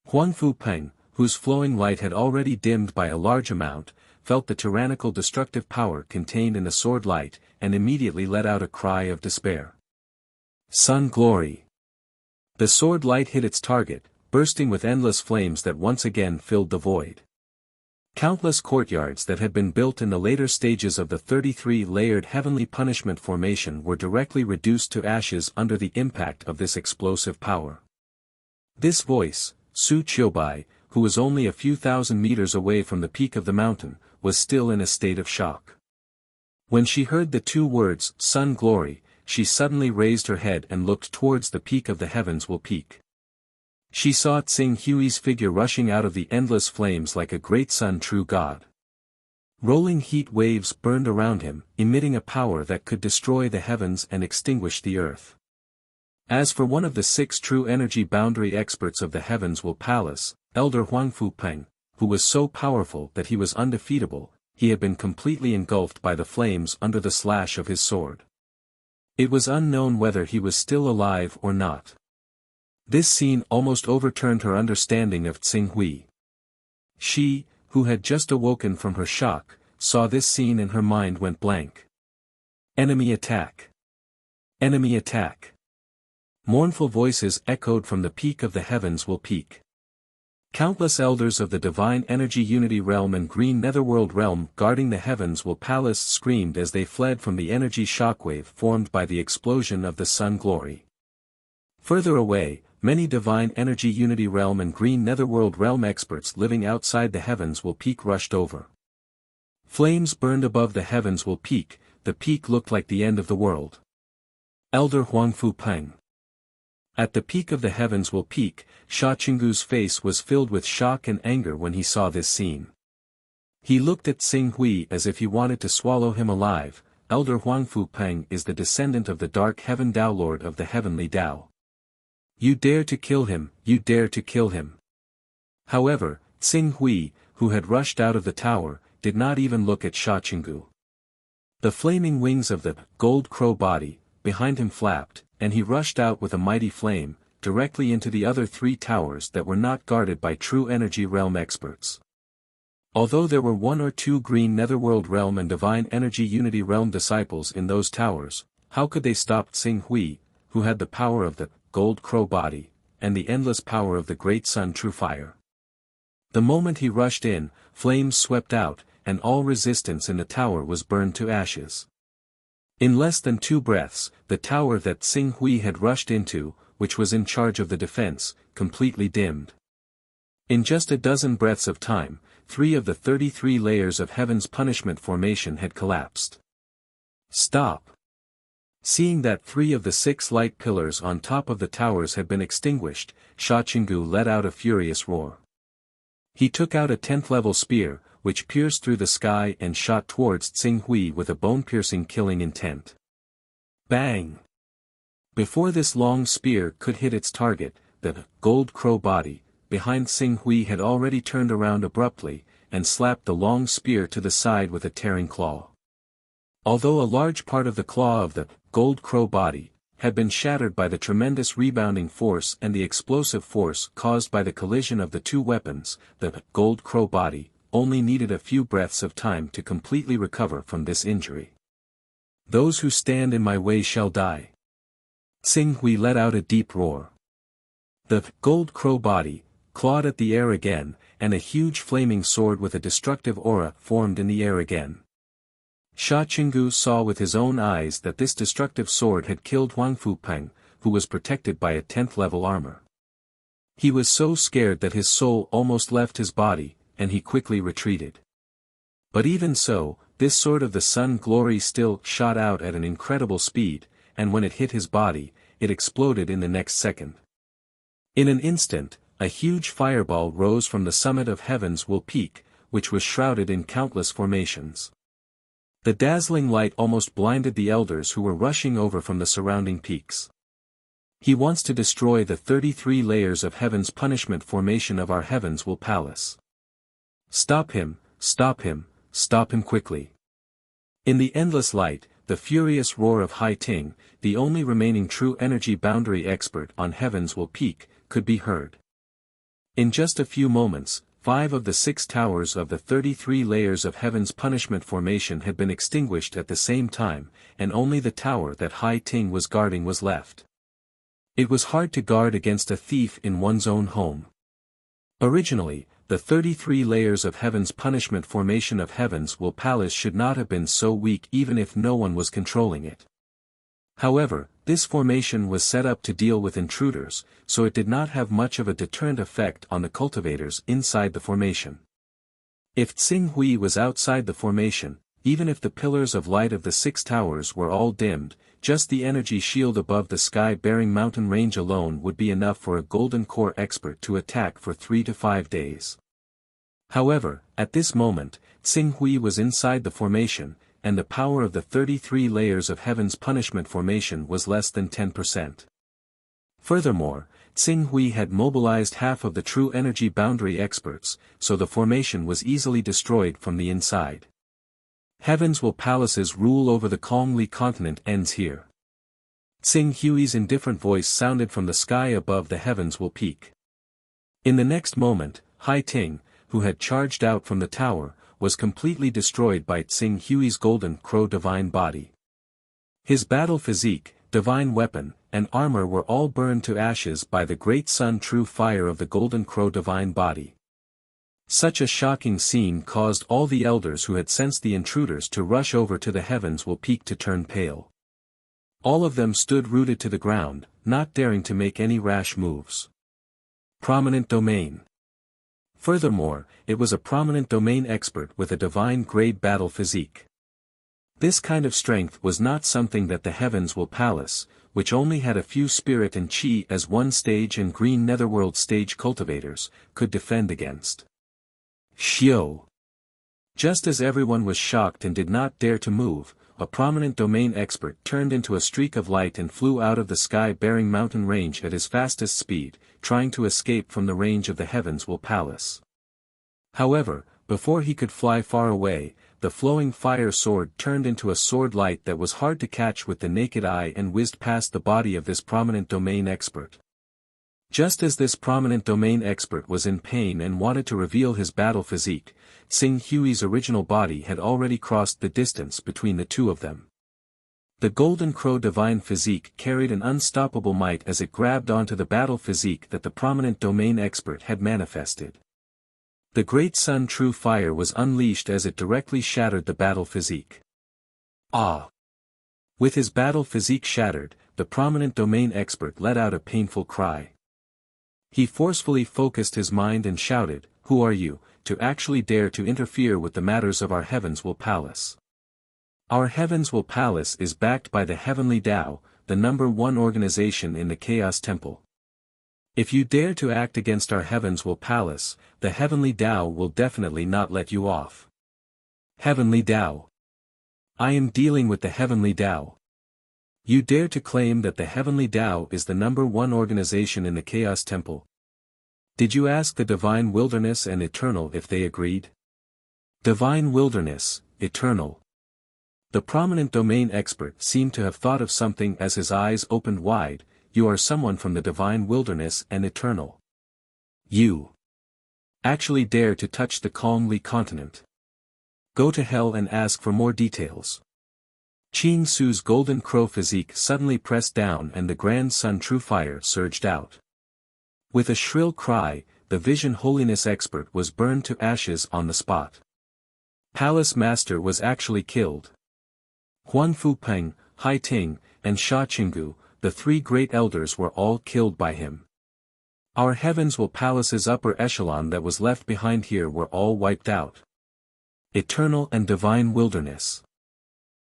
Huang Fu Peng, whose flowing light had already dimmed by a large amount, felt the tyrannical destructive power contained in the sword light, and immediately let out a cry of despair. Sun Glory! The sword light hit its target, bursting with endless flames that once again filled the void. Countless courtyards that had been built in the later stages of the 33-layered heavenly punishment formation were directly reduced to ashes under the impact of this explosive power. This voice, Su Qiubai, who was only a few thousand meters away from the peak of the mountain, was still in a state of shock. When she heard the two words, Sun Glory, she suddenly raised her head and looked towards the peak of the heavens will peak. She saw Tsing Hui's figure rushing out of the endless flames like a great sun true god. Rolling heat waves burned around him, emitting a power that could destroy the heavens and extinguish the earth. As for one of the 6 true energy boundary experts of the Heavens Will Palace, Elder Huang Fu Peng, who was so powerful that he was undefeatable, he had been completely engulfed by the flames under the slash of his sword. It was unknown whether he was still alive or not. This scene almost overturned her understanding of Tsing Hui. She, who had just awoken from her shock, saw this scene and her mind went blank. Enemy attack! Enemy attack! Mournful voices echoed from the peak of the Heavens Will Peak. Countless elders of the Divine Energy Unity Realm and Green Netherworld Realm guarding the Heavens Will Palace screamed as they fled from the energy shockwave formed by the explosion of the Sun Glory. Further away, many Divine Energy Unity Realm and Green Netherworld Realm experts living outside the Heavens Will Peak rushed over. Flames burned above the Heavens Will Peak, the peak looked like the end of the world. Elder Huang Fu Peng. At the peak of the Heavens Will Peak, Sha Qinggu's face was filled with shock and anger when he saw this scene. He looked at Tsing Hui as if he wanted to swallow him alive. Elder Huang Fu Peng is the descendant of the Dark Heaven Tao Lord of the Heavenly Tao. You dare to kill him, you dare to kill him. However, Tsing Hui, who had rushed out of the tower, did not even look at Sha Qinggu. The flaming wings of the gold crow body behind him flapped, and he rushed out with a mighty flame, directly into the other 3 towers that were not guarded by true energy realm experts. Although there were 1 or 2 Green Netherworld Realm and Divine Energy Unity Realm disciples in those towers, how could they stop Tsing Hui, who had the power of the gold crow body, and the endless power of the great sun true fire? The moment he rushed in, flames swept out, and all resistance in the tower was burned to ashes. In less than 2 breaths, the tower that Xing Hui had rushed into, which was in charge of the defense, completely dimmed. In just a dozen breaths of time, 3 of the 33 layers of heaven's punishment formation had collapsed. Stop! Seeing that 3 of the 6 light pillars on top of the towers had been extinguished, Sha Qinggu let out a furious roar. He took out a 10th-level spear, which pierced through the sky and shot towards Xing Hui with a bone-piercing killing intent. Bang! Before this long spear could hit its target, the gold crow body behind Xing Hui had already turned around abruptly, and slapped the long spear to the side with a tearing claw. Although a large part of the claw of the gold crow body had been shattered by the tremendous rebounding force and the explosive force caused by the collision of the 2 weapons, the gold crow body only needed a few breaths of time to completely recover from this injury. Those who stand in my way shall die. Xing Hui let out a deep roar. The gold crow body clawed at the air again, and a huge flaming sword with a destructive aura formed in the air again. Sha Qinggu saw with his own eyes that this destructive sword had killed Huang Fupeng, who was protected by a 10th-level armor. He was so scared that his soul almost left his body, and he quickly retreated. But even so, this sword of the sun glory still shot out at an incredible speed, and when it hit his body, it exploded in the next second. In an instant, a huge fireball rose from the summit of Heaven's Will Peak, which was shrouded in countless formations. The dazzling light almost blinded the elders who were rushing over from the surrounding peaks. He wants to destroy the 33 layers of Heaven's punishment formation of our Heaven's Will Palace. Stop him, stop him, stop him quickly. In the endless light, the furious roar of Hai Ting, the only remaining true energy boundary expert on Heaven's Will Peak, could be heard. In just a few moments, 5 of the 6 towers of the 33 layers of Heaven's punishment formation had been extinguished at the same time, and only the tower that Hai Ting was guarding was left. It was hard to guard against a thief in one's own home. Originally, the 33 layers of Heaven's punishment formation of Heaven's Will Palace should not have been so weak even if no one was controlling it. However, this formation was set up to deal with intruders, so it did not have much of a deterrent effect on the cultivators inside the formation. If Xing Hui was outside the formation, even if the pillars of light of the 6 towers were all dimmed, just the energy shield above the sky-bearing mountain range alone would be enough for a golden core expert to attack for 3 to 5 days. However, at this moment, Xing Hui was inside the formation, and the power of the 33 layers of Heaven's punishment formation was less than 10%. Furthermore, Xing Hui had mobilized half of the true energy boundary experts, so the formation was easily destroyed from the inside. Heaven's Will Palace's rule over the Kongli continent ends here. Xing Hui's indifferent voice sounded from the sky above the Heaven's Will Peak. In the next moment, Hai Ting, who had charged out from the tower, was completely destroyed by Xing Hui's golden crow divine body. His battle physique, divine weapon, and armor were all burned to ashes by the great sun true fire of the golden crow divine body. Such a shocking scene caused all the elders who had sensed the intruders to rush over to the Heaven's Will Peak to turn pale. All of them stood rooted to the ground, not daring to make any rash moves. Prominent domain. Furthermore, it was a prominent domain expert with a divine grade battle physique. This kind of strength was not something that the Heaven's Will Palace, which only had a few spirit and chi as 1 stage and green netherworld stage cultivators, could defend against. Xiao. Just as everyone was shocked and did not dare to move, a prominent domain expert turned into a streak of light and flew out of the sky-bearing mountain range at his fastest speed, trying to escape from the range of the Heaven's Will Palace. However, before he could fly far away, the flowing fire sword turned into a sword light that was hard to catch with the naked eye and whizzed past the body of this prominent domain expert. Just as this prominent domain expert was in pain and wanted to reveal his battle physique, Xing Hui's original body had already crossed the distance between the two of them. The Golden Crow divine physique carried an unstoppable might as it grabbed onto the battle physique that the prominent domain expert had manifested. The great sun true fire was unleashed as it directly shattered the battle physique. Ah! With his battle physique shattered, the prominent domain expert let out a painful cry. He forcefully focused his mind and shouted, "Who are you, to actually dare to interfere with the matters of our Heavensville Palace? Our Heavensville Palace is backed by the Heavenly Tao, the #1 organization in the Chaos Temple. If you dare to act against our Heavensville Palace, the Heavenly Tao will definitely not let you off." Heavenly Tao. I am dealing with the Heavenly Tao. You dare to claim that the Heavenly Tao is the #1 organization in the Chaos Temple? Did you ask the Divine Wilderness and Eternal if they agreed? Divine Wilderness, Eternal. The prominent domain expert seemed to have thought of something as his eyes opened wide. You are someone from the Divine Wilderness and Eternal. You actually dare to touch the Kongli continent. Go to hell and ask for more details. Qing Su's golden crow physique suddenly pressed down and the grand sun true fire surged out. With a shrill cry, the vision holiness expert was burned to ashes on the spot. Palace Master was actually killed. Huan Fupeng, Hai Ting, and Sha Qinggu, the three great elders were all killed by him. Our Heavensville Palace's upper echelon that was left behind here were all wiped out. Eternal and Divine Wilderness.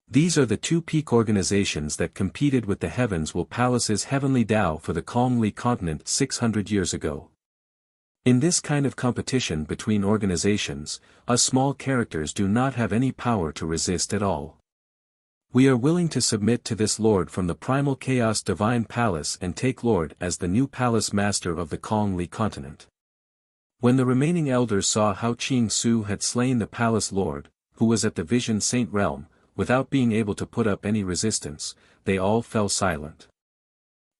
These are the two peak organizations that competed with the Heavensville Palace's Heavenly Tao for the Kongli continent 600 years ago. In this kind of competition between organizations, us small characters do not have any power to resist at all. We are willing to submit to this Lord from the Primal Chaos Divine Palace and take Lord as the new Palace Master of the Kongli continent. When the remaining elders saw how Qing Su had slain the Palace Lord, who was at the Vision Saint realm, without being able to put up any resistance, they all fell silent.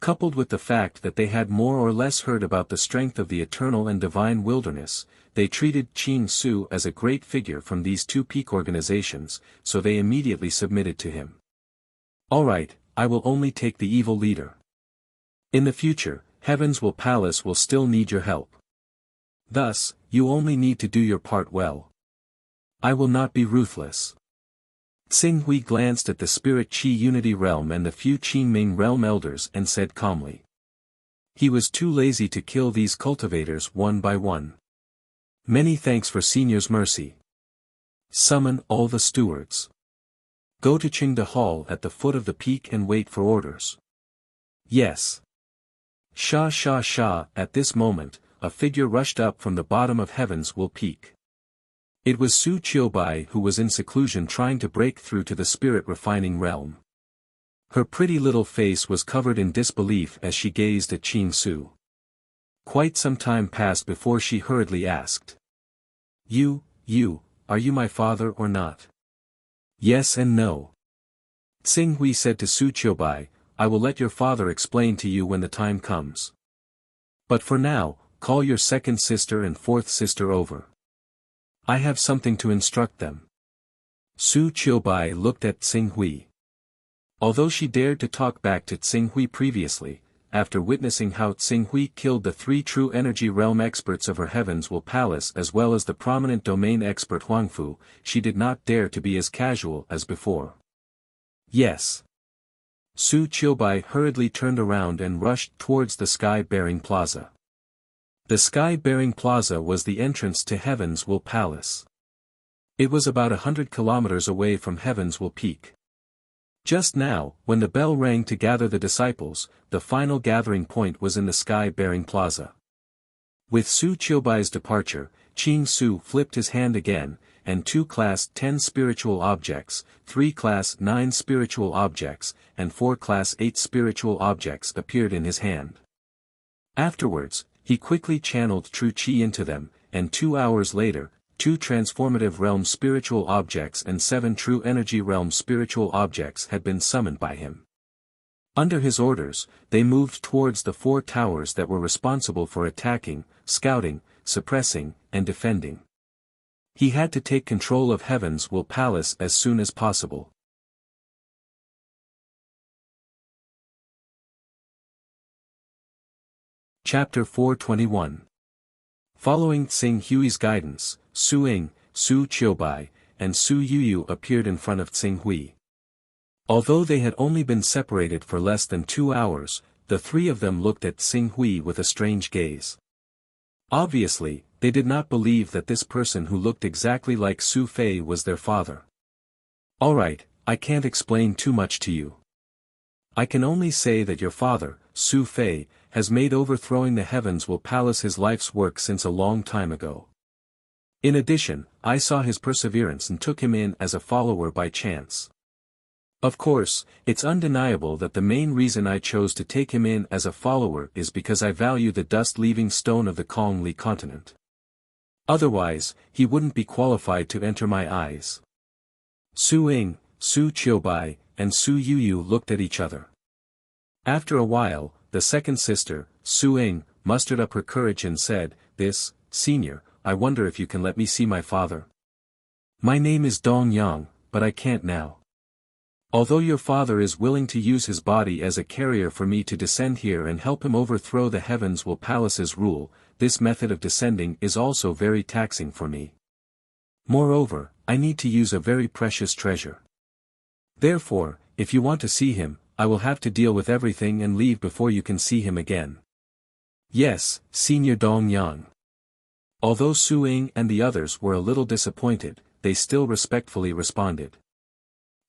Coupled with the fact that they had more or less heard about the strength of the Eternal and Divine Wilderness, they treated Qing Su as a great figure from these two peak organizations, so they immediately submitted to him. Alright, I will only take the evil leader. In the future, Heavensville Palace will still need your help. Thus, you only need to do your part well. I will not be ruthless. Tsing Hui glanced at the Spirit Qi Unity Realm and the few Qingming Realm elders and said calmly. He was too lazy to kill these cultivators one by one. Many thanks for Senior's mercy. Summon all the stewards. Go to Qingda Hall at the foot of the peak and wait for orders. Yes. Sha. At this moment, a figure rushed up from the bottom of Heavensville Peak. It was Su Qiubai who was in seclusion trying to break through to the spirit-refining realm. Her pretty little face was covered in disbelief as she gazed at Qing Su. Quite some time passed before she hurriedly asked. You, are you my father or not? Yes and no. Tsing Hui said to Su Qiubai, I will let your father explain to you when the time comes. But for now, call your second sister and fourth sister over. I have something to instruct them. Su Qiubai looked at Tsing Hui. Although she dared to talk back to Tsing Hui previously, after witnessing how Tsing Hui killed the three true energy realm experts of her Heavensville Palace as well as the prominent domain expert Huangfu, she did not dare to be as casual as before. Yes. Su Qiubai hurriedly turned around and rushed towards the sky-bearing plaza. The sky-bearing plaza was the entrance to Heavensville Palace. It was about 100 kilometers away from Heavensville Peak. Just now, when the bell rang to gather the disciples, the final gathering point was in the sky-bearing plaza. With Su Qiubai's departure, Qing Su flipped his hand again, and 2 Class 10 spiritual objects, 3 Class 9 spiritual objects, and 4 Class 8 spiritual objects appeared in his hand. Afterwards, he quickly channeled true Qi into them, and 2 hours later, 2 transformative realm spiritual objects and 7 true energy realm spiritual objects had been summoned by him. Under his orders, they moved towards the 4 towers that were responsible for attacking, scouting, suppressing, and defending. He had to take control of Heavensville Palace as soon as possible. Chapter 421. Following Tsing Hui's guidance, Su Ying, Su Qiubai, and Su Yuyu appeared in front of Tsing Hui. Although they had only been separated for less than 2 hours, the three of them looked at Tsing Hui with a strange gaze. Obviously, they did not believe that this person who looked exactly like Su Fei was their father. "Alright, I can't explain too much to you. I can only say that your father, Su Fei, has made overthrowing the heavens will palace his life's work since a long time ago. In addition, I saw his perseverance and took him in as a follower by chance. Of course, it's undeniable that the main reason I chose to take him in as a follower is because I value the dust-leaving stone of the Kongli continent. Otherwise, he wouldn't be qualified to enter my eyes." Su Ying, Su Qiubai, and Su Yuyu looked at each other. After a while, the second sister, Su Ying, mustered up her courage and said, "Senior, I wonder if you can let me see my father. My name is Dong Yang, but I can't now. Although your father is willing to use his body as a carrier for me to descend here and help him overthrow the heavens will palace's rule, this method of descending is also very taxing for me. Moreover, I need to use a very precious treasure. Therefore, if you want to see him, I will have to deal with everything and leave before you can see him again." "Yes, Senior Dong Yang." Although Su Ying and the others were a little disappointed, they still respectfully responded.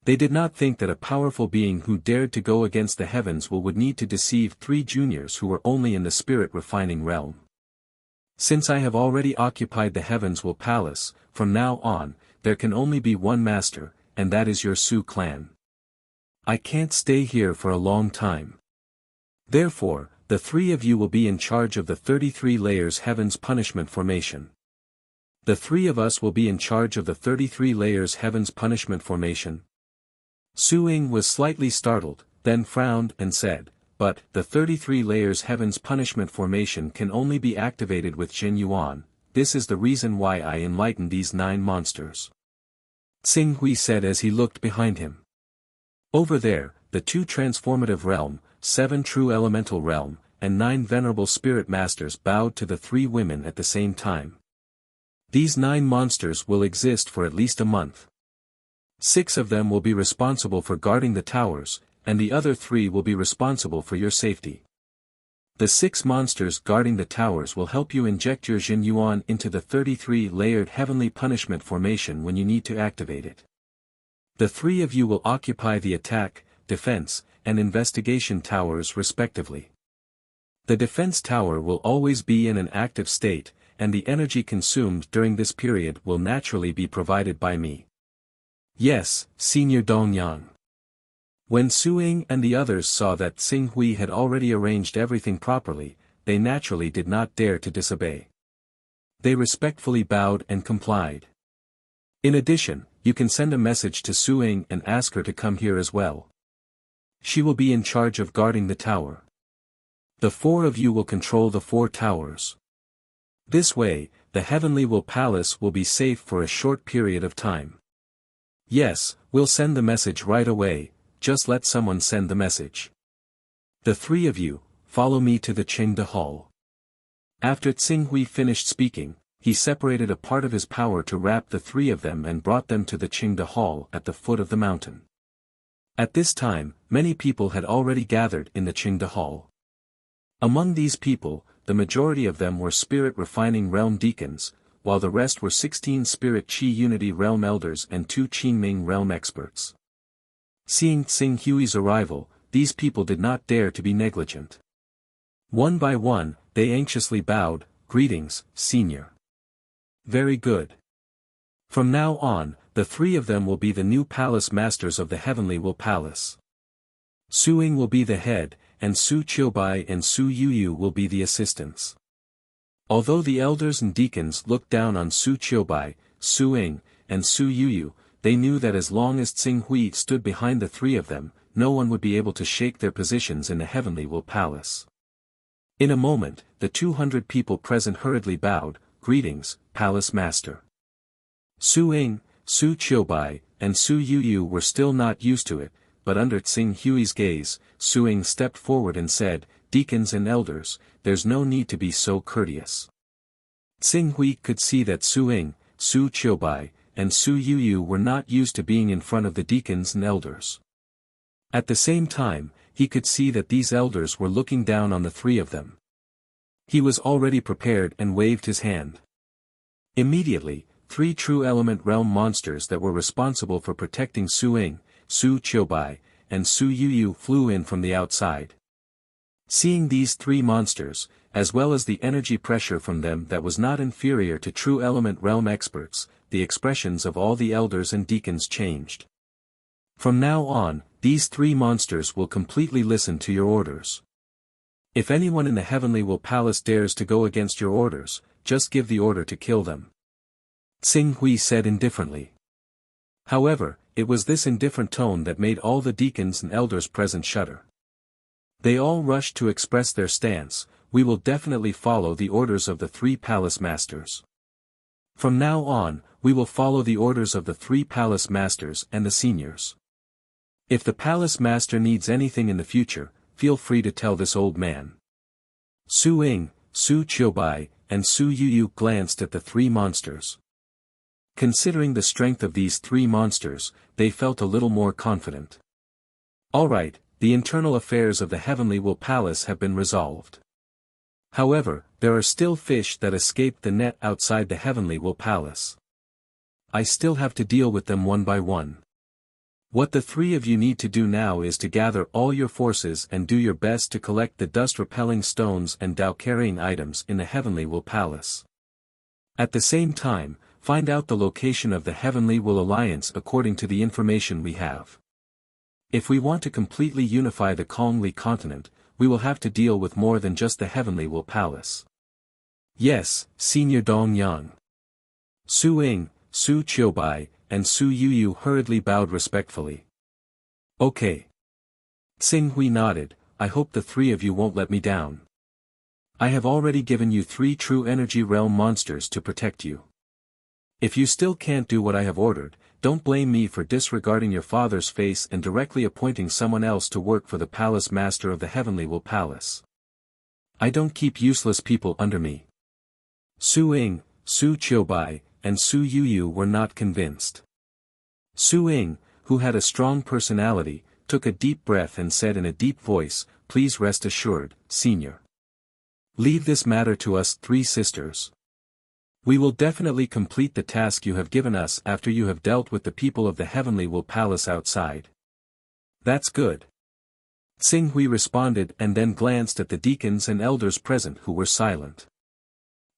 They did not think that a powerful being who dared to go against the heavens would need to deceive 3 juniors who were only in the spirit-refining realm. "Since I have already occupied the heavens will palace, from now on, there can only be one master, and that is your Su clan. I can't stay here for a long time. Therefore, the 3 of you will be in charge of the 33 layers heavens punishment formation. The 3 of us will be in charge of the 33 layers heavens punishment formation." Su Ying was slightly startled, then frowned and said, "But, the 33 layers heavens punishment formation can only be activated with Hunyuan. This is the reason why I enlightened these 9 monsters." Tsing Hui said as he looked behind him. Over there, the 2 transformative realm, 7 true elemental realm, and 9 venerable spirit masters bowed to the 3 women at the same time. "These 9 monsters will exist for at least a month. 6 of them will be responsible for guarding the towers, and the other 3 will be responsible for your safety. The 6 monsters guarding the towers will help you inject your Hunyuan into the 33-layered heavenly punishment formation when you need to activate it. The 3 of you will occupy the attack, defense, and investigation towers respectively. The defense tower will always be in an active state, and the energy consumed during this period will naturally be provided by me." "Yes, Senior Dong Yang." When Su Ying and the others saw that Tsing Hui had already arranged everything properly, they naturally did not dare to disobey. They respectfully bowed and complied. "In addition, you can send a message to Su Ying and ask her to come here as well. She will be in charge of guarding the tower. The 4 of you will control the 4 towers. This way, the Heavenly Will Palace will be safe for a short period of time." "Yes, we'll send the message right away, just let someone send the message. The 3 of you, follow me to the Qingde Hall." After Tsing Hui finished speaking, he separated a part of his power to wrap the 3 of them and brought them to the Qingde Hall at the foot of the mountain. At this time, many people had already gathered in the Qingde Hall. Among these people, the majority of them were spirit-refining realm deacons, while the rest were 16 Spirit Chi Unity Realm Elders and 2 Qingming Realm Experts. Seeing Tsing Hui's arrival, these people did not dare to be negligent. One by one, they anxiously bowed, "Greetings, Senior." "Very good. From now on, the 3 of them will be the new palace masters of the Heavenly Will Palace. Su Ying will be the head, and Su Qiubai and Su Yuyu will be the assistants." Although the elders and deacons looked down on Su Qiubai, Su Ying, and Su Yuyu, they knew that as long as Tsing Hui stood behind the 3 of them, no one would be able to shake their positions in the Heavenly Will Palace. In a moment, the 200 people present hurriedly bowed, "Greetings, Palace Master." Su Ying, Su Qiubai, and Su Yuyu were still not used to it, but under Tsing Hui's gaze, Su Ying stepped forward and said, "Deacons and elders, there's no need to be so courteous. Tsing Hui could see that Su Ying, Su Qiubai, and Su Yuyu were not used to being in front of the deacons and elders. At the same time, he could see that these elders were looking down on the three of them. He was already prepared and waved his hand. Immediately, three true element realm monsters that were responsible for protecting Su Ying, Su Qiubai, and Su Yuyu flew in from the outside. Seeing these three monsters, as well as the energy pressure from them that was not inferior to true element realm experts, the expressions of all the elders and deacons changed. From now on, these three monsters will completely listen to your orders. If anyone in the Heavenly Will Palace dares to go against your orders, just give the order to kill them. Tsing Hui said indifferently. However, it was this indifferent tone that made all the deacons and elders present shudder. They all rushed to express their stance. We will definitely follow the orders of the three palace masters. From now on, we will follow the orders of the three palace masters and the seniors. If the palace master needs anything in the future, feel free to tell this old man. Su Ying, Su Qiubai, and Su Yuyu glanced at the three monsters. Considering the strength of these three monsters, they felt a little more confident. Alright, the internal affairs of the Heavenly Will Palace have been resolved. However, there are still fish that escaped the net outside the Heavenly Will Palace. I still have to deal with them one by one. What the three of you need to do now is to gather all your forces and do your best to collect the dust-repelling stones and Dao-carrying items in the Heavenly Will Palace. At the same time, find out the location of the Heavenly Will Alliance according to the information we have. If we want to completely unify the Kongli continent, we will have to deal with more than just the Heavenly Will Palace. Yes, Senior Dong Yang. Su Ying, Su Qiubai, and Su Yuyu hurriedly bowed respectfully. Okay. Tsing Hui nodded. I hope the three of you won't let me down. I have already given you three true energy realm monsters to protect you. If you still can't do what I have ordered, don't blame me for disregarding your father's face and directly appointing someone else to work for the palace master of the Heavenly Will Palace. I don't keep useless people under me. Su Ying, Su Qiubai, and Su Yuyu were not convinced. Su Ying, who had a strong personality, took a deep breath and said in a deep voice, Please rest assured, Senior. Leave this matter to us three sisters. We will definitely complete the task you have given us after you have dealt with the people of the Heavenly Will Palace outside. That's good. Tsing Hui responded and then glanced at the deacons and elders present who were silent.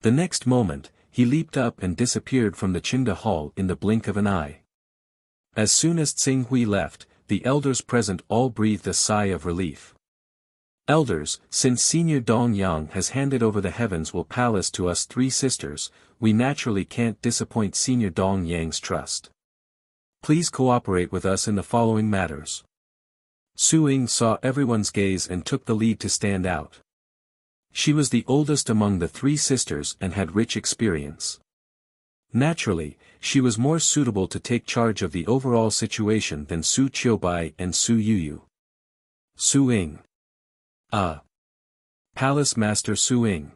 The next moment, he leaped up and disappeared from the Chinda Hall in the blink of an eye. As soon as Tsing Hui left, the elders present all breathed a sigh of relief. Elders, since Senior Dong Yang has handed over the Heavens Will Palace to us three sisters, we naturally can't disappoint Senior Dong Yang's trust. Please cooperate with us in the following matters. Su Ying saw everyone's gaze and took the lead to stand out. She was the oldest among the three sisters and had rich experience. Naturally, she was more suitable to take charge of the overall situation than Su Qiubai and Su Yuyu. Su Ying. Palace Master Su Ying.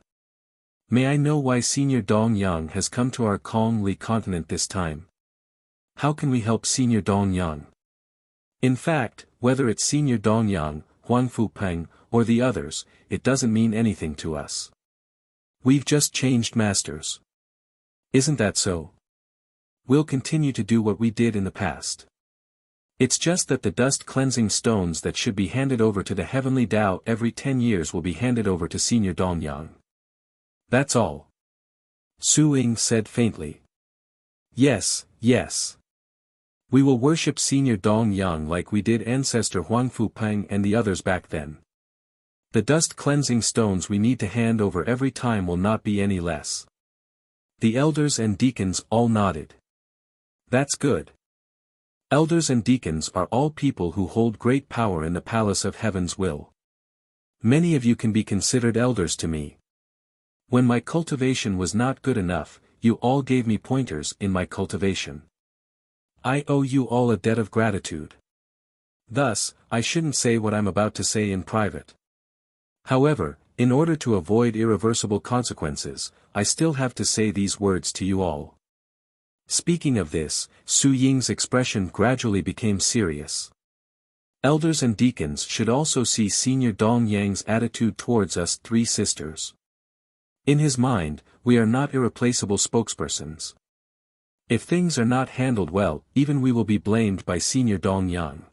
May I know why Senior Dong Yang has come to our Kongli continent this time? How can we help Senior Dong Yang? In fact, whether it's Senior Dong Yang, Huang Fupeng, or the others, it doesn't mean anything to us. We've just changed masters. Isn't that so? We'll continue to do what we did in the past. It's just that the dust-cleansing stones that should be handed over to the Heavenly Tao every 10 years will be handed over to Senior Dong Yang. That's all. Su Ying said faintly. Yes, yes. We will worship Senior Dong Yang like we did Ancestor Huang Fupeng and the others back then. The dust-cleansing stones we need to hand over every time will not be any less. The elders and deacons all nodded. That's good. Elders and deacons are all people who hold great power in the Palace of Heaven's Will. Many of you can be considered elders to me. When my cultivation was not good enough, you all gave me pointers in my cultivation. I owe you all a debt of gratitude. Thus, I shouldn't say what I'm about to say in private. However, In order to avoid irreversible consequences, I still have to say these words to you all. Speaking of this, Su Ying's expression gradually became serious. Elders and deacons should also see Senior Dong Yang's attitude towards us three sisters. In his mind, we are not irreplaceable spokespersons. If things are not handled well, even we will be blamed by Senior Dong Yang.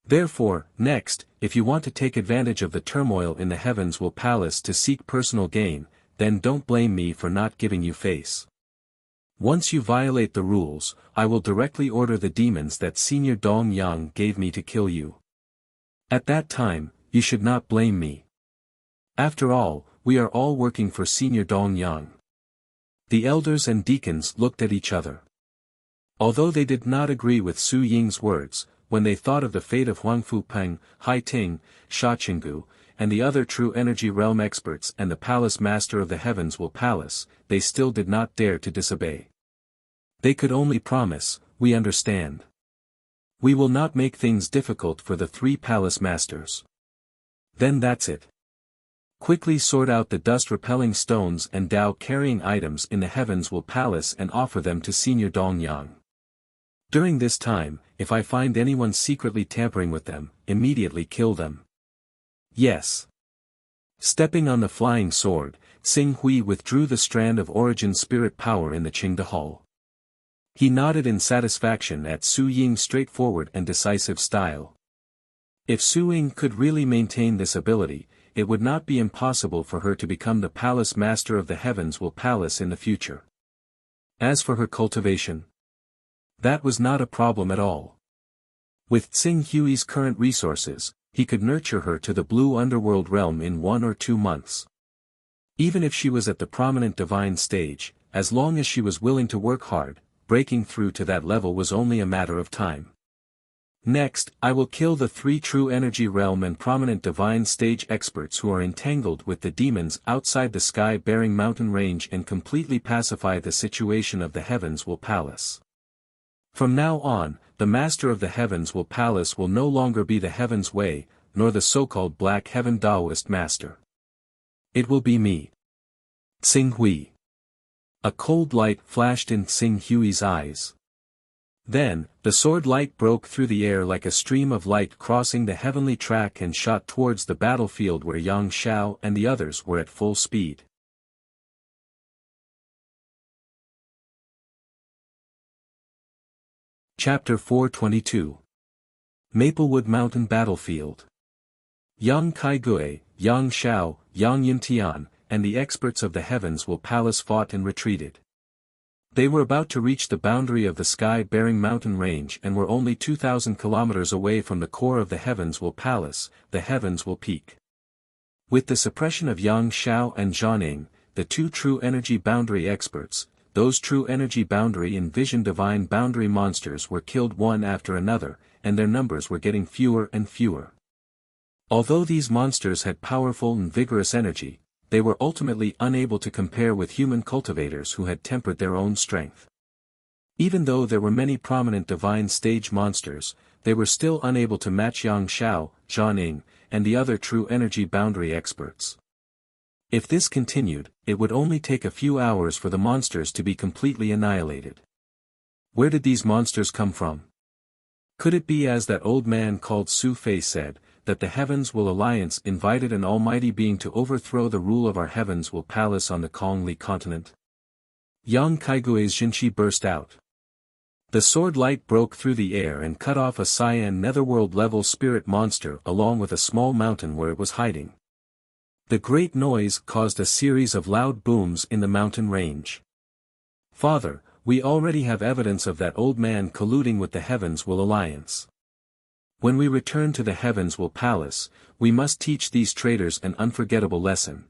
Therefore, next, if you want to take advantage of the turmoil in the Heavens Will Palace to seek personal gain, then don't blame me for not giving you face. Once you violate the rules, I will directly order the demons that Senior Dong Yang gave me to kill you. At that time, you should not blame me. After all, we are all working for Senior Dong Yang. The elders and deacons looked at each other. Although they did not agree with Su Ying's words, when they thought of the fate of Huang Fupeng, Hai Ting, Sha Qinggu, and the other true energy realm experts and the palace master of the Heavens Will Palace, they still did not dare to disobey. They could only promise, we understand. We will not make things difficult for the three palace masters. Then that's it. Quickly sort out the dust-repelling stones and Tao-carrying items in the Heavens Will Palace and offer them to Senior Dong Yang. During this time, if I find anyone secretly tampering with them, immediately kill them. Yes. Stepping on the flying sword, Xing Hui withdrew the strand of origin spirit power in the Qingde Hall. He nodded in satisfaction at Su Ying's straightforward and decisive style. If Su Ying could really maintain this ability, it would not be impossible for her to become the palace master of the Heavens Will Palace in the future. As for her cultivation, that was not a problem at all. With Xing Hui's current resources, he could nurture her to the blue underworld realm in 1 or 2 months. Even if she was at the prominent divine stage, as long as she was willing to work hard, breaking through to that level was only a matter of time. Next, I will kill the 3 true energy realm and prominent divine stage experts who are entangled with the demons outside the sky-bearing mountain range and completely pacify the situation of the Heavens Will Palace. From now on, the Master of the Heavens Will Palace will no longer be the Heaven's Way, nor the so-called Black Heaven Taoist Master. It will be me. Xing Hui. A cold light flashed in Xing Hui's eyes. Then, the sword light broke through the air like a stream of light crossing the heavenly track and shot towards the battlefield where Yang Xiao and the others were at full speed. Chapter 422. Maplewood Mountain Battlefield. Yang Kaigui, Yang Xiao, Yang Yintian, and the experts of the Heavens Will Palace fought and retreated. They were about to reach the boundary of the sky-bearing mountain range and were only 2,000 kilometers away from the core of the Heavens Will Palace, the Heavens Will Peak. With the suppression of Yang Xiao and Zhaning, the 2 true energy boundary experts, those true energy boundary and vision divine boundary monsters were killed one after another, and their numbers were getting fewer and fewer. Although these monsters had powerful and vigorous energy, they were ultimately unable to compare with human cultivators who had tempered their own strength. Even though there were many prominent divine stage monsters, they were still unable to match Yang Xiao, Zhaning, and the other true energy boundary experts. If this continued, it would only take a few hours for the monsters to be completely annihilated. Where did these monsters come from? Could it be as that old man called Su Fei said, that the Heavens Will Alliance invited an almighty being to overthrow the rule of our Heavens Will Palace on the Kongli continent? Yang Kaigui's Jinshi burst out. The sword light broke through the air and cut off a cyan netherworld-level spirit monster along with a small mountain where it was hiding. The great noise caused a series of loud booms in the mountain range. Father, we already have evidence of that old man colluding with the Heavens Will Alliance. When we return to the Heavens Will Palace, we must teach these traitors an unforgettable lesson.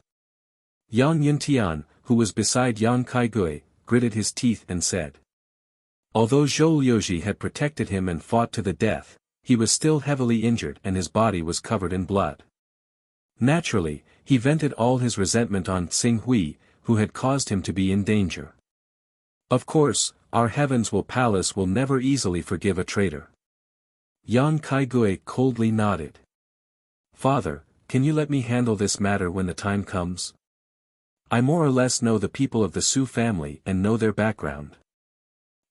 Yang Yintian, who was beside Yang Kaigui, gritted his teeth and said. Although Zhou Liuji had protected him and fought to the death, he was still heavily injured and his body was covered in blood. Naturally, he vented all his resentment on Xing Hui, who had caused him to be in danger. Of course, our Heavens Will Palace will never easily forgive a traitor. Yang Kaigui coldly nodded. Father, can you let me handle this matter when the time comes? I more or less know the people of the Su family and know their background.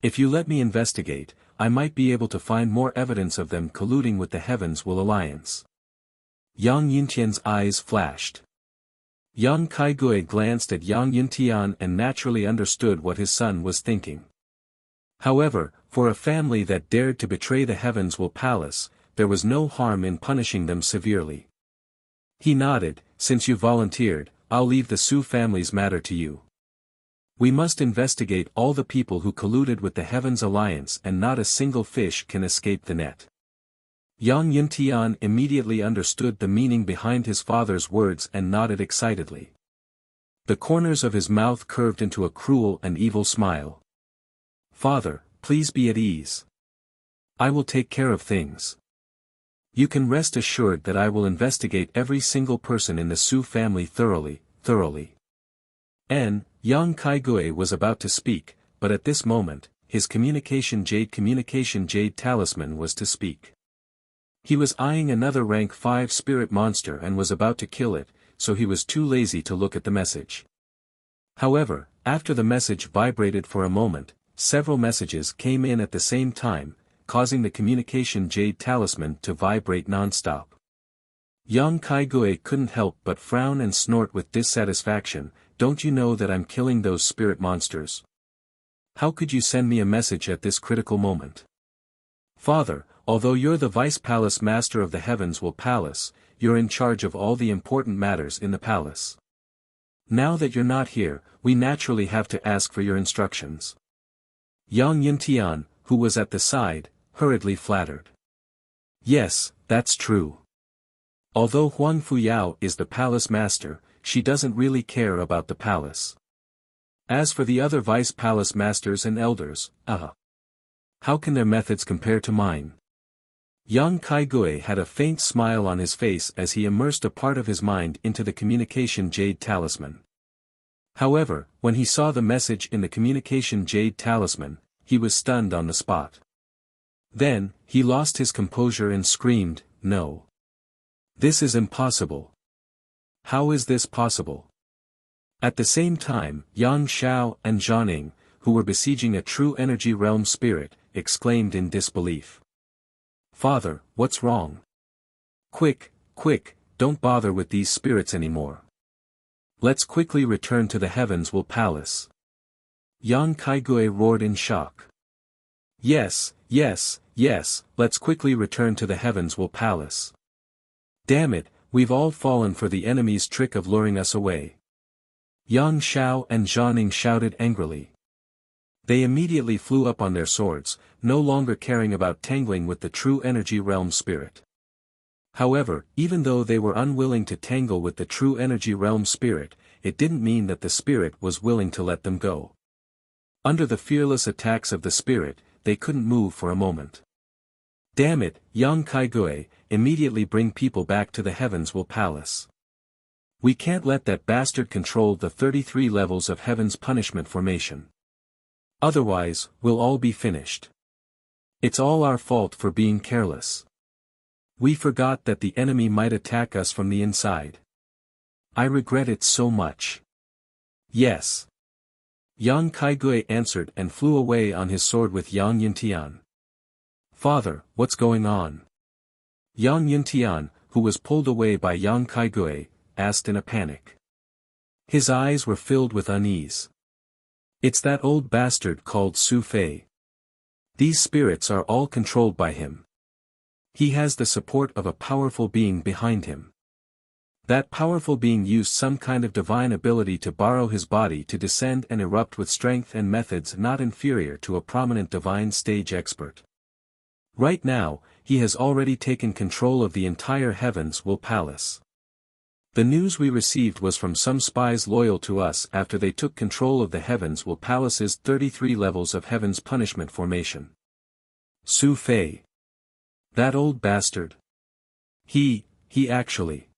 If you let me investigate, I might be able to find more evidence of them colluding with the Heavens Will Alliance. Yang Yintian's eyes flashed. Yang Kaigui glanced at Yang Yintian and naturally understood what his son was thinking. However, for a family that dared to betray the Heavens Will Palace, there was no harm in punishing them severely. He nodded, since you volunteered, I'll leave the Su family's matter to you. We must investigate all the people who colluded with the Heavens Alliance and not a single fish can escape the net. Yang Yintian immediately understood the meaning behind his father's words and nodded excitedly. The corners of his mouth curved into a cruel and evil smile. Father, please be at ease. I will take care of things. You can rest assured that I will investigate every single person in the Su family thoroughly. Yang Kaigui was about to speak, but at this moment, his communication jade talisman was to speak. He was eyeing another rank 5 spirit monster and was about to kill it, so he was too lazy to look at the message. However, after the message vibrated for a moment, several messages came in at the same time, causing the communication jade talisman to vibrate non-stop. Yang Kaigui couldn't help but frown and snort with dissatisfaction. Don't you know that I'm killing those spirit monsters? How could you send me a message at this critical moment? Father, although you're the Vice Palace Master of the Heavens Will Palace, you're in charge of all the important matters in the palace. Now that you're not here, we naturally have to ask for your instructions. Yang Yintian, who was at the side, hurriedly flattered. Yes, that's true. Although Huang Fuyao is the palace master, she doesn't really care about the palace. As for the other vice palace masters and elders, how can their methods compare to mine? Yang Kaigui had a faint smile on his face as he immersed a part of his mind into the communication jade talisman. However, when he saw the message in the communication jade talisman, he was stunned on the spot. Then, he lost his composure and screamed, "No! This is impossible! How is this possible?" At the same time, Yang Xiao and Zhaning, who were besieging a true energy realm spirit, exclaimed in disbelief. Father, what's wrong? Quick, don't bother with these spirits anymore. Let's quickly return to the Heavens Will Palace. Yang Kaigui roared in shock. Yes, let's quickly return to the Heavens Will Palace. Damn it, we've all fallen for the enemy's trick of luring us away. Yang Xiao and Zhaning shouted angrily. They immediately flew up on their swords, no longer caring about tangling with the true energy realm spirit. However, even though they were unwilling to tangle with the true energy realm spirit, it didn't mean that the spirit was willing to let them go. Under the fearless attacks of the spirit, they couldn't move for a moment. Damn it, Yang Kaigui, immediately bring people back to the Heavens Will Palace. We can't let that bastard control the 33 levels of Heaven's punishment formation. Otherwise, we'll all be finished. It's all our fault for being careless. We forgot that the enemy might attack us from the inside. I regret it so much. Yes. Yang Kaigui answered and flew away on his sword with Yang Yintian. Father, what's going on? Yang Yintian, who was pulled away by Yang Kaigui, asked in a panic. His eyes were filled with unease. It's that old bastard called Su Fei. These spirits are all controlled by him. He has the support of a powerful being behind him. That powerful being used some kind of divine ability to borrow his body to descend and erupt with strength and methods not inferior to a prominent divine stage expert. Right now, he has already taken control of the entire Heavens Will Palace. The news we received was from some spies loyal to us after they took control of the Heavens Will Palace's 33 levels of Heaven's punishment formation. Su Fei. That old bastard. He actually.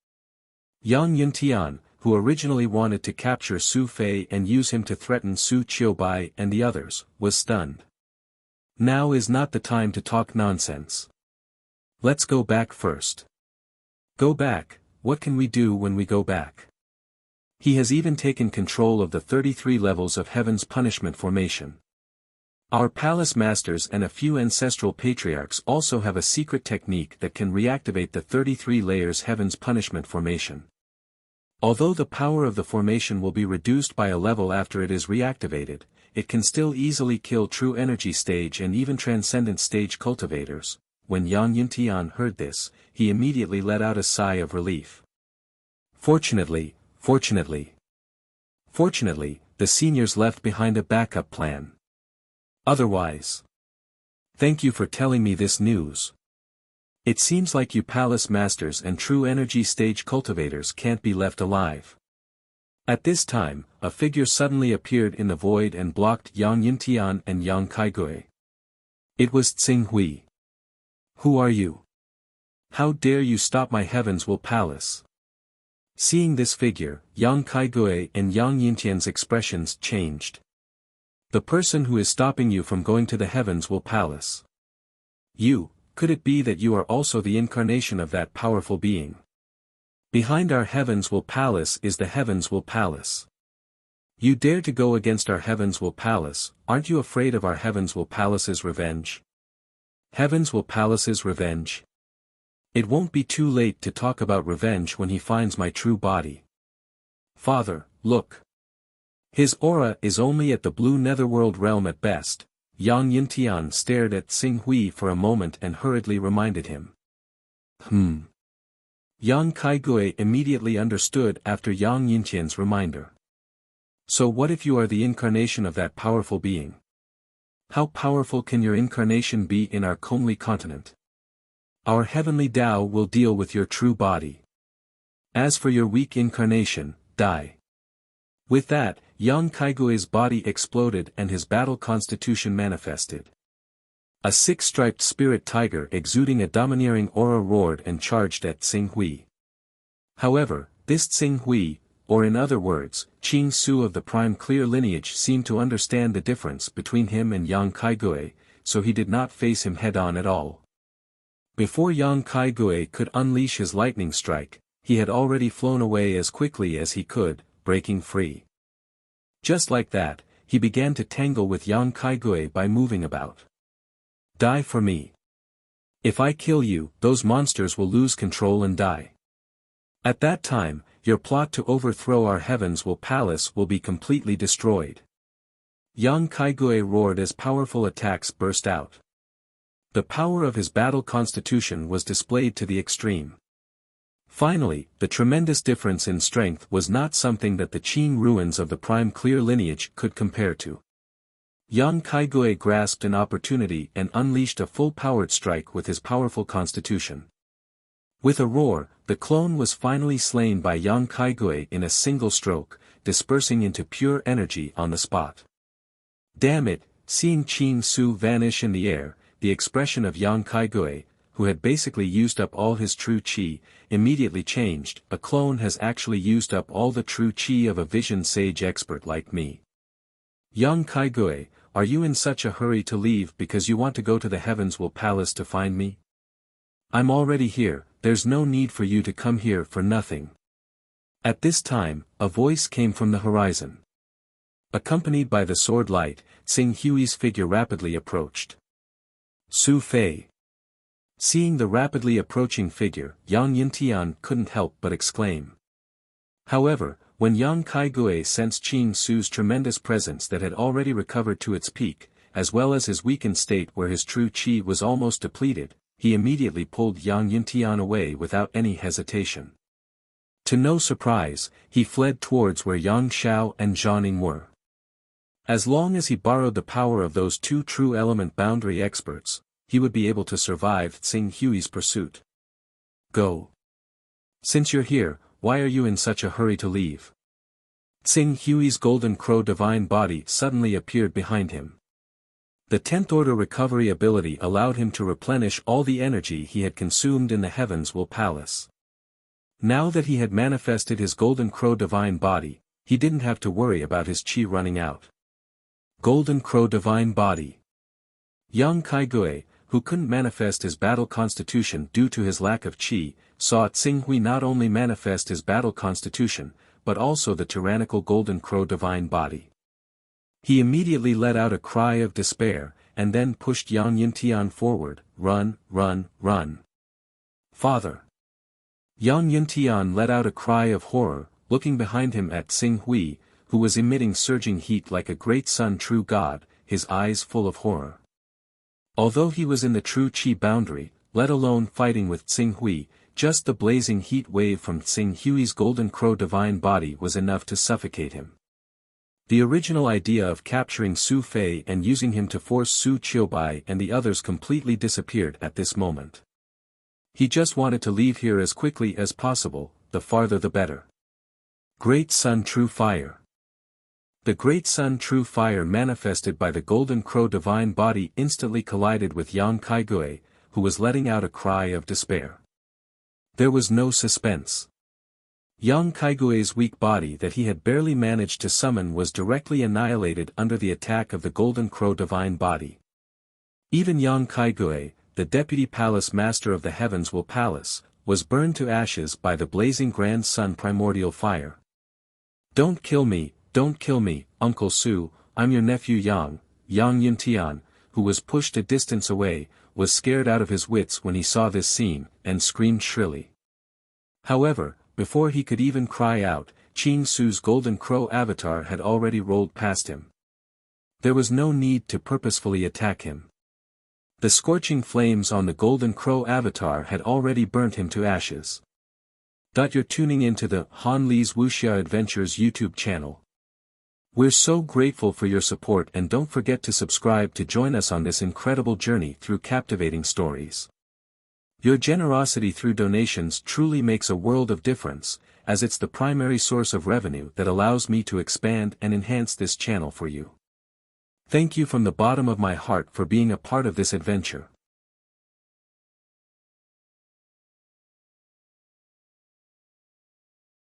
Yang Yintian, who originally wanted to capture Su Fei and use him to threaten Su Qiubai and the others, was stunned. Now is not the time to talk nonsense. Let's go back first. Go back, what can we do when we go back? He has even taken control of the 33 levels of heaven's punishment formation. Our palace masters and a few ancestral patriarchs also have a secret technique that can reactivate the 33 layers heaven's punishment formation. Although the power of the formation will be reduced by a level after it is reactivated, it can still easily kill true energy stage and even transcendent stage cultivators. When Yang Yuntian heard this, he immediately let out a sigh of relief. Fortunately, the seniors left behind a backup plan. Otherwise. Thank you for telling me this news. It seems like you palace masters and true energy stage cultivators can't be left alive. At this time, a figure suddenly appeared in the void and blocked Yang Yuntian and Yang Kaigui. It was Tsing Hui. Who are you? How dare you stop my heavens will palace? Seeing this figure, Yang Kaigui and Yang Yuntian's expressions changed. The person who is stopping you from going to the heavens will palace. You, could it be that you are also the incarnation of that powerful being? Behind our heavens will palace is the heavens will palace. You dare to go against our heavens will palace, aren't you afraid of our heavens will palace's revenge? Heavens will palace's revenge? It won't be too late to talk about revenge when he finds my true body. Father, look. His aura is only at the blue netherworld realm at best. Yang Yuntian stared at Tsing Hui for a moment and hurriedly reminded him. Yang Kaigui immediately understood after Yang Yuntian's reminder. So what if you are the incarnation of that powerful being? How powerful can your incarnation be in our comely continent? Our heavenly Tao will deal with your true body. As for your weak incarnation, die. With that, Yang Kaigui's body exploded and his battle constitution manifested. A six-striped spirit tiger exuding a domineering aura roared and charged at Tsing Hui. However, this Tsing Hui, or in other words, Qing Su of the prime clear lineage seemed to understand the difference between him and Yang Kaigui, so he did not face him head-on at all. Before Yang Kaigui could unleash his lightning strike, he had already flown away as quickly as he could, breaking free. Just like that, he began to tangle with Yang Kaigui by moving about. Die for me. If I kill you, those monsters will lose control and die. At that time, your plot to overthrow our heavens will palace will be completely destroyed. Yang Kaigui roared as powerful attacks burst out. The power of his battle constitution was displayed to the extreme. Finally, the tremendous difference in strength was not something that the Qing ruins of the prime clear lineage could compare to. Yang Kaigui grasped an opportunity and unleashed a full-powered strike with his powerful constitution. With a roar, the clone was finally slain by Yang Kaigui in a single stroke, dispersing into pure energy on the spot. Damn it, seeing Qing Su vanish in the air, the expression of Yang Kaigui, who had basically used up all his true qi, immediately changed. A clone has actually used up all the true qi of a vision sage expert like me. Yang Kaigui, are you in such a hurry to leave because you want to go to the heavens will palace to find me? I'm already here, there's no need for you to come here for nothing. At this time, a voice came from the horizon. Accompanied by the sword light, Tsing Hui's figure rapidly approached. Su Fei. Seeing the rapidly approaching figure, Yang Yuntian couldn't help but exclaim. However, when Yang Kaigui sensed Qing Su's tremendous presence that had already recovered to its peak, as well as his weakened state where his true qi was almost depleted, he immediately pulled Yang Yuntian away without any hesitation. To no surprise, he fled towards where Yang Xiao and Zhaoning were. As long as he borrowed the power of those two true element boundary experts, he would be able to survive Tsing Hui's pursuit. Go. Since you're here, why are you in such a hurry to leave? Tsing Hui's golden crow divine body suddenly appeared behind him. The 10th order recovery ability allowed him to replenish all the energy he had consumed in the heavens will palace. Now that he had manifested his golden crow divine body, he didn't have to worry about his qi running out. Golden crow divine body. Yang Kaigui, who couldn't manifest his battle constitution due to his lack of qi, saw Tsinghui not only manifest his battle constitution, but also the tyrannical golden crow divine body. He immediately let out a cry of despair, and then pushed Yang Yuntian forward. Run, run, run. Father! Yang Yuntian let out a cry of horror, looking behind him at Tsinghui, who was emitting surging heat like a great sun true god, his eyes full of horror. Although he was in the true qi boundary, let alone fighting with Tsinghui, just the blazing heat wave from Tsinghui's golden crow divine body was enough to suffocate him. The original idea of capturing Su Fei and using him to force Su Qiubai and the others completely disappeared at this moment. He just wanted to leave here as quickly as possible, the farther the better. Great Sun True Fire. The Great Sun True Fire manifested by the Golden Crow divine body instantly collided with Yang Kaigui, who was letting out a cry of despair. There was no suspense. Yang Kaigui's weak body that he had barely managed to summon was directly annihilated under the attack of the Golden Crow divine body. Even Yang Kaigui, the deputy palace master of the Heavens Will Palace, was burned to ashes by the blazing grand sun primordial fire. Don't kill me, Uncle Su, I'm your nephew Yang Yuntian, who was pushed a distance away, was scared out of his wits when he saw this scene, and screamed shrilly. However, before he could even cry out, Qing Su's golden crow avatar had already rolled past him. There was no need to purposefully attack him. The scorching flames on the golden crow avatar had already burnt him to ashes. You're tuning into the Han Li's Wuxia Adventures YouTube channel. We're so grateful for your support, and don't forget to subscribe to join us on this incredible journey through captivating stories. Your generosity through donations truly makes a world of difference, as it's the primary source of revenue that allows me to expand and enhance this channel for you. Thank you from the bottom of my heart for being a part of this adventure.